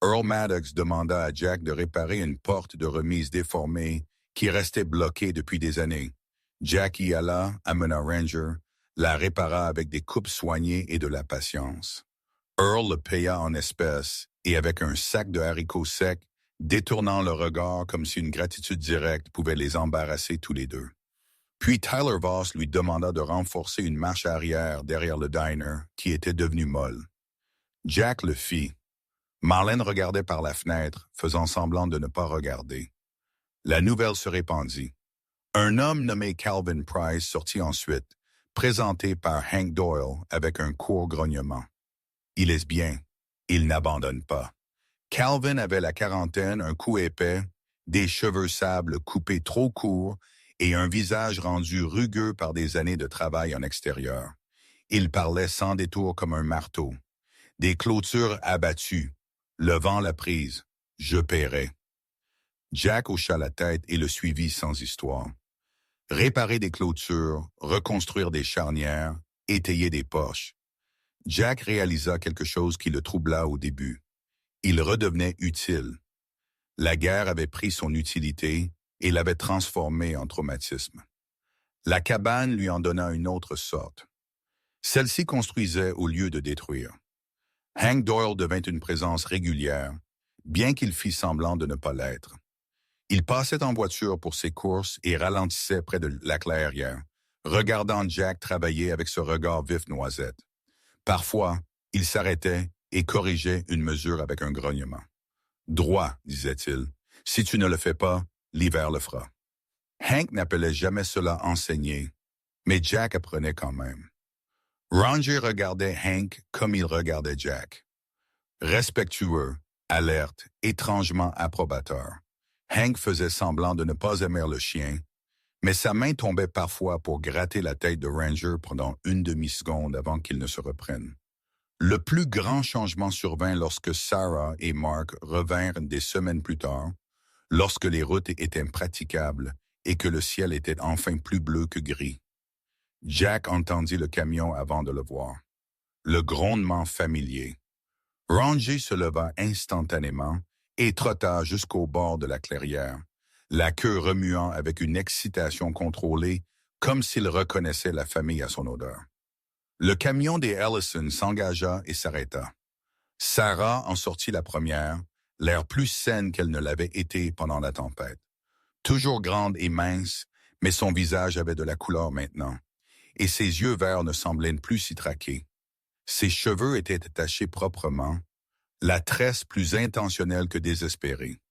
Earl Maddox demanda à Jack de réparer une porte de remise déformée qui restait bloquée depuis des années. Jack y alla, amena Ranger, la répara avec des coupes soignées et de la patience. Earl le paya en espèces et avec un sac de haricots secs, détournant le regard comme si une gratitude directe pouvait les embarrasser tous les deux. Puis Tyler Voss lui demanda de renforcer une marche arrière derrière le diner qui était devenue molle. Jack le fit. Marlene regardait par la fenêtre, faisant semblant de ne pas regarder. La nouvelle se répandit. Un homme nommé Calvin Price sortit ensuite, présenté par Hank Doyle avec un court grognement. Il est bien. Il n'abandonne pas. Calvin avait la quarantaine, un cou épais, des cheveux sable coupés trop courts et un visage rendu rugueux par des années de travail en extérieur. Il parlait sans détour comme un marteau. Des clôtures abattues. Levant la prise. Je paierai. Jack hocha la tête et le suivit sans histoire. Réparer des clôtures, reconstruire des charnières, étayer des poches. Jack réalisa quelque chose qui le troubla au début. Il redevenait utile. La guerre avait pris son utilité et l'avait transformé en traumatisme. La cabane lui en donna une autre sorte. Celle-ci construisait au lieu de détruire. Hank Doyle devint une présence régulière, bien qu'il fît semblant de ne pas l'être. Il passait en voiture pour ses courses et ralentissait près de la clairière, regardant Jack travailler avec ce regard vif noisette. Parfois, il s'arrêtait et corrigeait une mesure avec un grognement. « Droit, disait-il. Si tu ne le fais pas, l'hiver le fera. » Hank n'appelait jamais cela enseigner, mais Jack apprenait quand même. Ranger regardait Hank comme il regardait Jack. Respectueux, alerte, étrangement approbateur. Hank faisait semblant de ne pas aimer le chien, mais sa main tombait parfois pour gratter la tête de Ranger pendant une demi-seconde avant qu'il ne se reprenne. Le plus grand changement survint lorsque Sarah et Mark revinrent des semaines plus tard, lorsque les routes étaient praticables et que le ciel était enfin plus bleu que gris. Jack entendit le camion avant de le voir. Le grondement familier. Ranger se leva instantanément et trotta jusqu'au bord de la clairière, la queue remuant avec une excitation contrôlée, comme s'il reconnaissait la famille à son odeur. Le camion des Ellison s'engagea et s'arrêta. Sarah en sortit la première, l'air plus saine qu'elle ne l'avait été pendant la tempête. Toujours grande et mince, mais son visage avait de la couleur maintenant, et ses yeux verts ne semblaient plus s'y traquer. Ses cheveux étaient attachés proprement, la tresse plus intentionnelle que désespérée.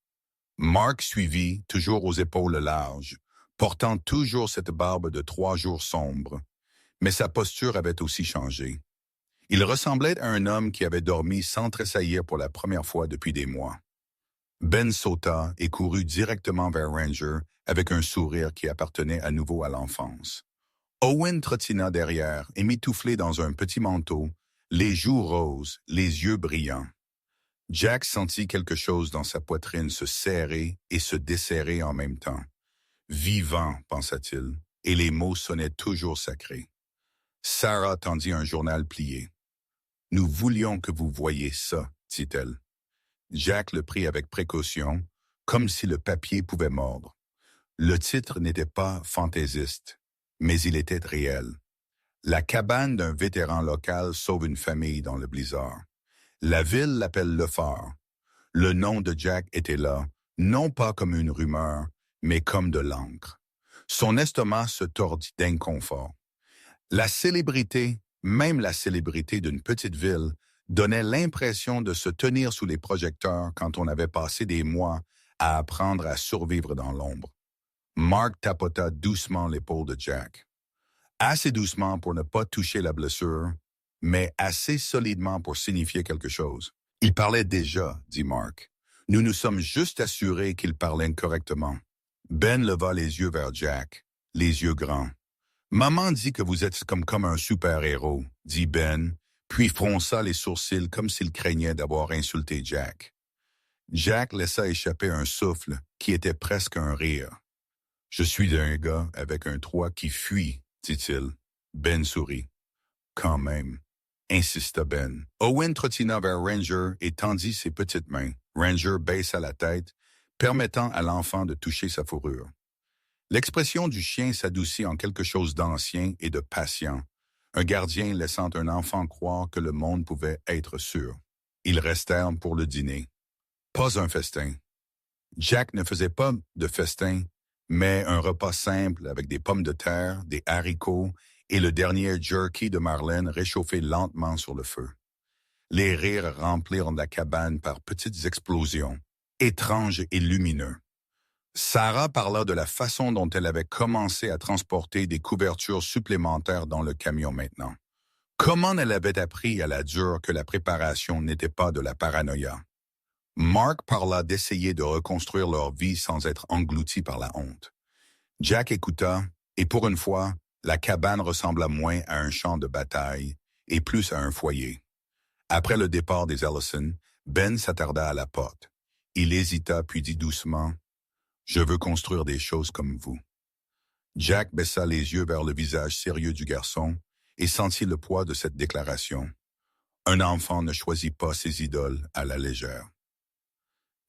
Mark suivit, toujours aux épaules larges, portant toujours cette barbe de 3 jours sombre, mais sa posture avait aussi changé. Il ressemblait à un homme qui avait dormi sans tressaillir pour la première fois depuis des mois. Ben sauta et courut directement vers Ranger avec un sourire qui appartenait à nouveau à l'enfance. Owen trottina derrière, émitouflé dans un petit manteau, les joues roses, les yeux brillants. Jack sentit quelque chose dans sa poitrine se serrer et se desserrer en même temps. Vivant, pensa-t-il, et les mots sonnaient toujours sacrés. Sarah tendit un journal plié. « Nous voulions que vous voyiez ça, dit-elle. Jack le prit avec précaution, comme si le papier pouvait mordre. Le titre n'était pas fantaisiste, mais il était réel. La cabane d'un vétéran local sauve une famille dans le blizzard. La ville l'appelle Le Phare. Le nom de Jack était là, non pas comme une rumeur, mais comme de l'encre. Son estomac se tordit d'inconfort. La célébrité, même la célébrité d'une petite ville, donnait l'impression de se tenir sous les projecteurs quand on avait passé des mois à apprendre à survivre dans l'ombre. Mark tapota doucement l'épaule de Jack. Assez doucement pour ne pas toucher la blessure, mais assez solidement pour signifier quelque chose. « Il parlait déjà, dit Mark. Nous nous sommes juste assurés qu'il parlait correctement. » Ben leva les yeux vers Jack, les yeux grands. « Maman dit que vous êtes comme un super-héros, dit Ben, puis fronça les sourcils comme s'il craignait d'avoir insulté Jack. Jack laissa échapper un souffle qui était presque un rire. « Je suis un gars avec un toit qui fuit, dit-il. Ben sourit. « Quand même, insista Ben. Owen trottina vers Ranger et tendit ses petites mains. Ranger baissa la tête, permettant à l'enfant de toucher sa fourrure. L'expression du chien s'adoucit en quelque chose d'ancien et de patient, un gardien laissant un enfant croire que le monde pouvait être sûr. Ils restèrent pour le dîner. Pas un festin. Jack ne faisait pas de festin, mais un repas simple avec des pommes de terre, des haricots et le dernier jerky de Marlène réchauffé lentement sur le feu. Les rires remplirent la cabane par petites explosions, étranges et lumineux. Sarah parla de la façon dont elle avait commencé à transporter des couvertures supplémentaires dans le camion maintenant. Comment elle avait appris à la dure que la préparation n'était pas de la paranoïa. Mark parla d'essayer de reconstruire leur vie sans être englouti par la honte. Jack écouta, et pour une fois, la cabane ressembla moins à un champ de bataille et plus à un foyer. Après le départ des Ellison, Ben s'attarda à la porte. Il hésita puis dit doucement, « Je veux construire des choses comme vous. » Jack baissa les yeux vers le visage sérieux du garçon et sentit le poids de cette déclaration. Un enfant ne choisit pas ses idoles à la légère.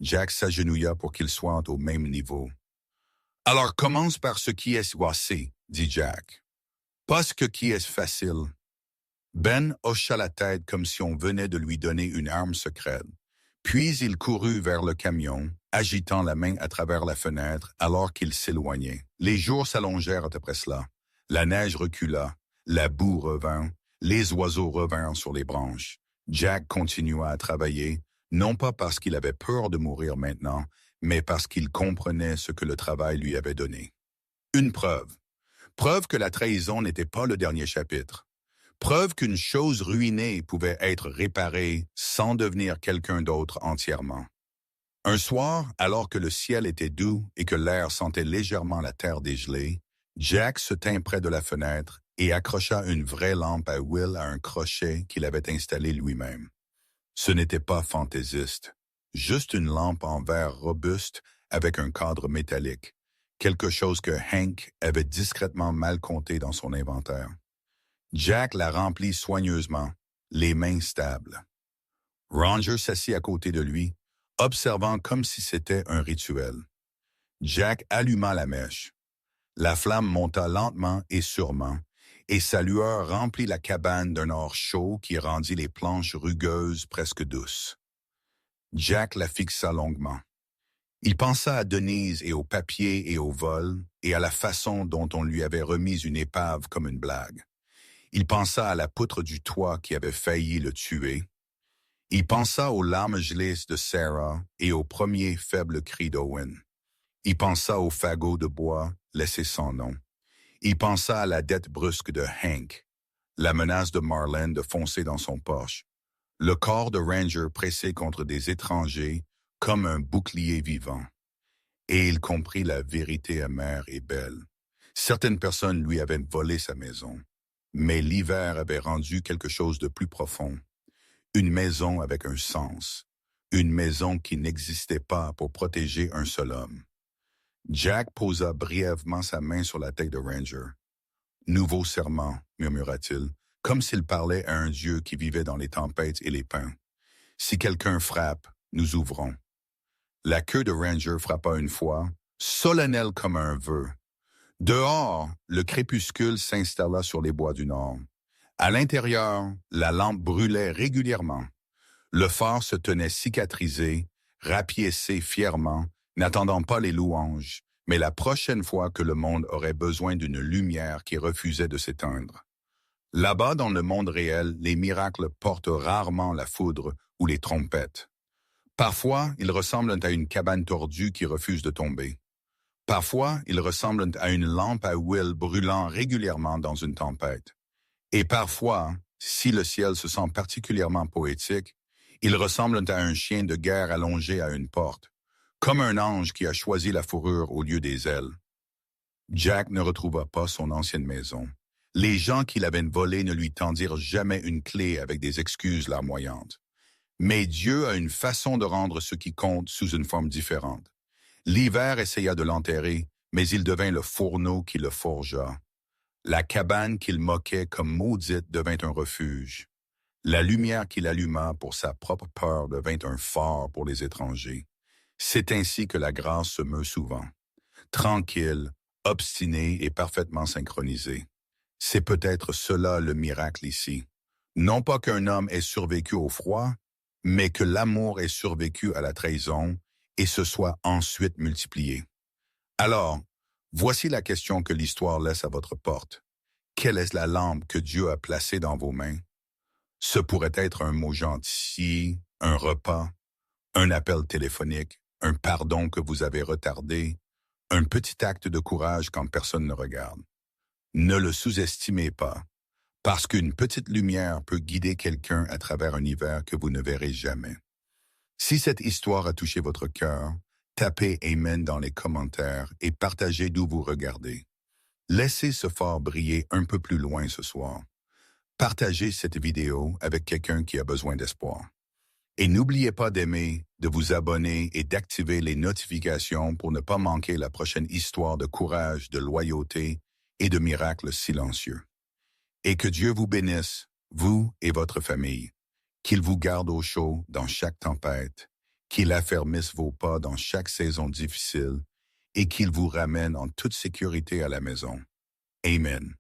Jack s'agenouilla pour qu'ils soient au même niveau. « Alors commence par ce qui est assez, » dit Jack. « Pas ce qui est facile. » Ben hocha la tête comme si on venait de lui donner une arme secrète. Puis il courut vers le camion, agitant la main à travers la fenêtre alors qu'il s'éloignait. Les jours s'allongèrent après cela. La neige recula, la boue revint, les oiseaux revinrent sur les branches. Jack continua à travailler, non pas parce qu'il avait peur de mourir maintenant, mais parce qu'il comprenait ce que le travail lui avait donné. Une preuve. Preuve que la trahison n'était pas le dernier chapitre. Preuve qu'une chose ruinée pouvait être réparée sans devenir quelqu'un d'autre entièrement. Un soir, alors que le ciel était doux et que l'air sentait légèrement la terre dégelée, Jack se tint près de la fenêtre et accrocha une vraie lampe à huile à un crochet qu'il avait installé lui-même. Ce n'était pas fantaisiste, juste une lampe en verre robuste avec un cadre métallique, quelque chose que Hank avait discrètement mal compté dans son inventaire. Jack la remplit soigneusement, les mains stables. Ranger s'assit à côté de lui, observant comme si c'était un rituel. Jack alluma la mèche. La flamme monta lentement et sûrement, et sa lueur remplit la cabane d'un or chaud qui rendit les planches rugueuses presque douces. Jack la fixa longuement. Il pensa à Denise et au papier et au vol, et à la façon dont on lui avait remis une épave comme une blague. Il pensa à la poutre du toit qui avait failli le tuer. Il pensa aux larmes gelées de Sarah et aux premiers faibles cris d'Owen. Il pensa au fagot de bois laissé sans nom. Il pensa à la dette brusque de Hank, la menace de Marlène de foncer dans son Porsche, le corps de Ranger pressé contre des étrangers comme un bouclier vivant. Et il comprit la vérité amère et belle. Certaines personnes lui avaient volé sa maison. Mais l'hiver avait rendu quelque chose de plus profond. Une maison avec un sens. Une maison qui n'existait pas pour protéger un seul homme. Jack posa brièvement sa main sur la tête de Ranger. « Nouveau serment », murmura-t-il, comme s'il parlait à un dieu qui vivait dans les tempêtes et les pins. « Si quelqu'un frappe, nous ouvrons. » La queue de Ranger frappa une fois, solennelle comme un vœu. Dehors, le crépuscule s'installa sur les bois du nord. À l'intérieur, la lampe brûlait régulièrement. Le phare se tenait cicatrisé, rapiécé fièrement, n'attendant pas les louanges, mais la prochaine fois que le monde aurait besoin d'une lumière qui refusait de s'éteindre. Là-bas, dans le monde réel, les miracles portent rarement la foudre ou les trompettes. Parfois, ils ressemblent à une cabane tordue qui refuse de tomber. Parfois, ils ressemblent à une lampe à huile brûlant régulièrement dans une tempête. Et parfois, si le ciel se sent particulièrement poétique, ils ressemblent à un chien de guerre allongé à une porte, comme un ange qui a choisi la fourrure au lieu des ailes. Jack ne retrouva pas son ancienne maison. Les gens qui l'avaient volée ne lui tendirent jamais une clé avec des excuses larmoyantes. Mais Dieu a une façon de rendre ce qui compte sous une forme différente. L'hiver essaya de l'enterrer, mais il devint le fourneau qui le forgea. La cabane qu'il moquait comme maudite devint un refuge. La lumière qu'il alluma pour sa propre peur devint un phare pour les étrangers. C'est ainsi que la grâce se meut souvent. Tranquille, obstinée et parfaitement synchronisée. C'est peut-être cela le miracle ici. Non pas qu'un homme ait survécu au froid, mais que l'amour ait survécu à la trahison et se soit ensuite multiplié. Alors, voici la question que l'histoire laisse à votre porte. Quelle est la lampe que Dieu a placée dans vos mains? Ce pourrait être un mot gentil, un repas, un appel téléphonique, un pardon que vous avez retardé, un petit acte de courage quand personne ne regarde. Ne le sous-estimez pas, parce qu'une petite lumière peut guider quelqu'un à travers un hiver que vous ne verrez jamais. Si cette histoire a touché votre cœur, Tapez Amen dans les commentaires et partagez d'où vous regardez. Laissez ce phare briller un peu plus loin ce soir. Partagez cette vidéo avec quelqu'un qui a besoin d'espoir. Et n'oubliez pas d'aimer, de vous abonner et d'activer les notifications pour ne pas manquer la prochaine histoire de courage, de loyauté et de miracles silencieux. Et que Dieu vous bénisse, vous et votre famille, qu'il vous garde au chaud dans chaque tempête, qu'il affermisse vos pas dans chaque saison difficile et qu'il vous ramène en toute sécurité à la maison. Amen.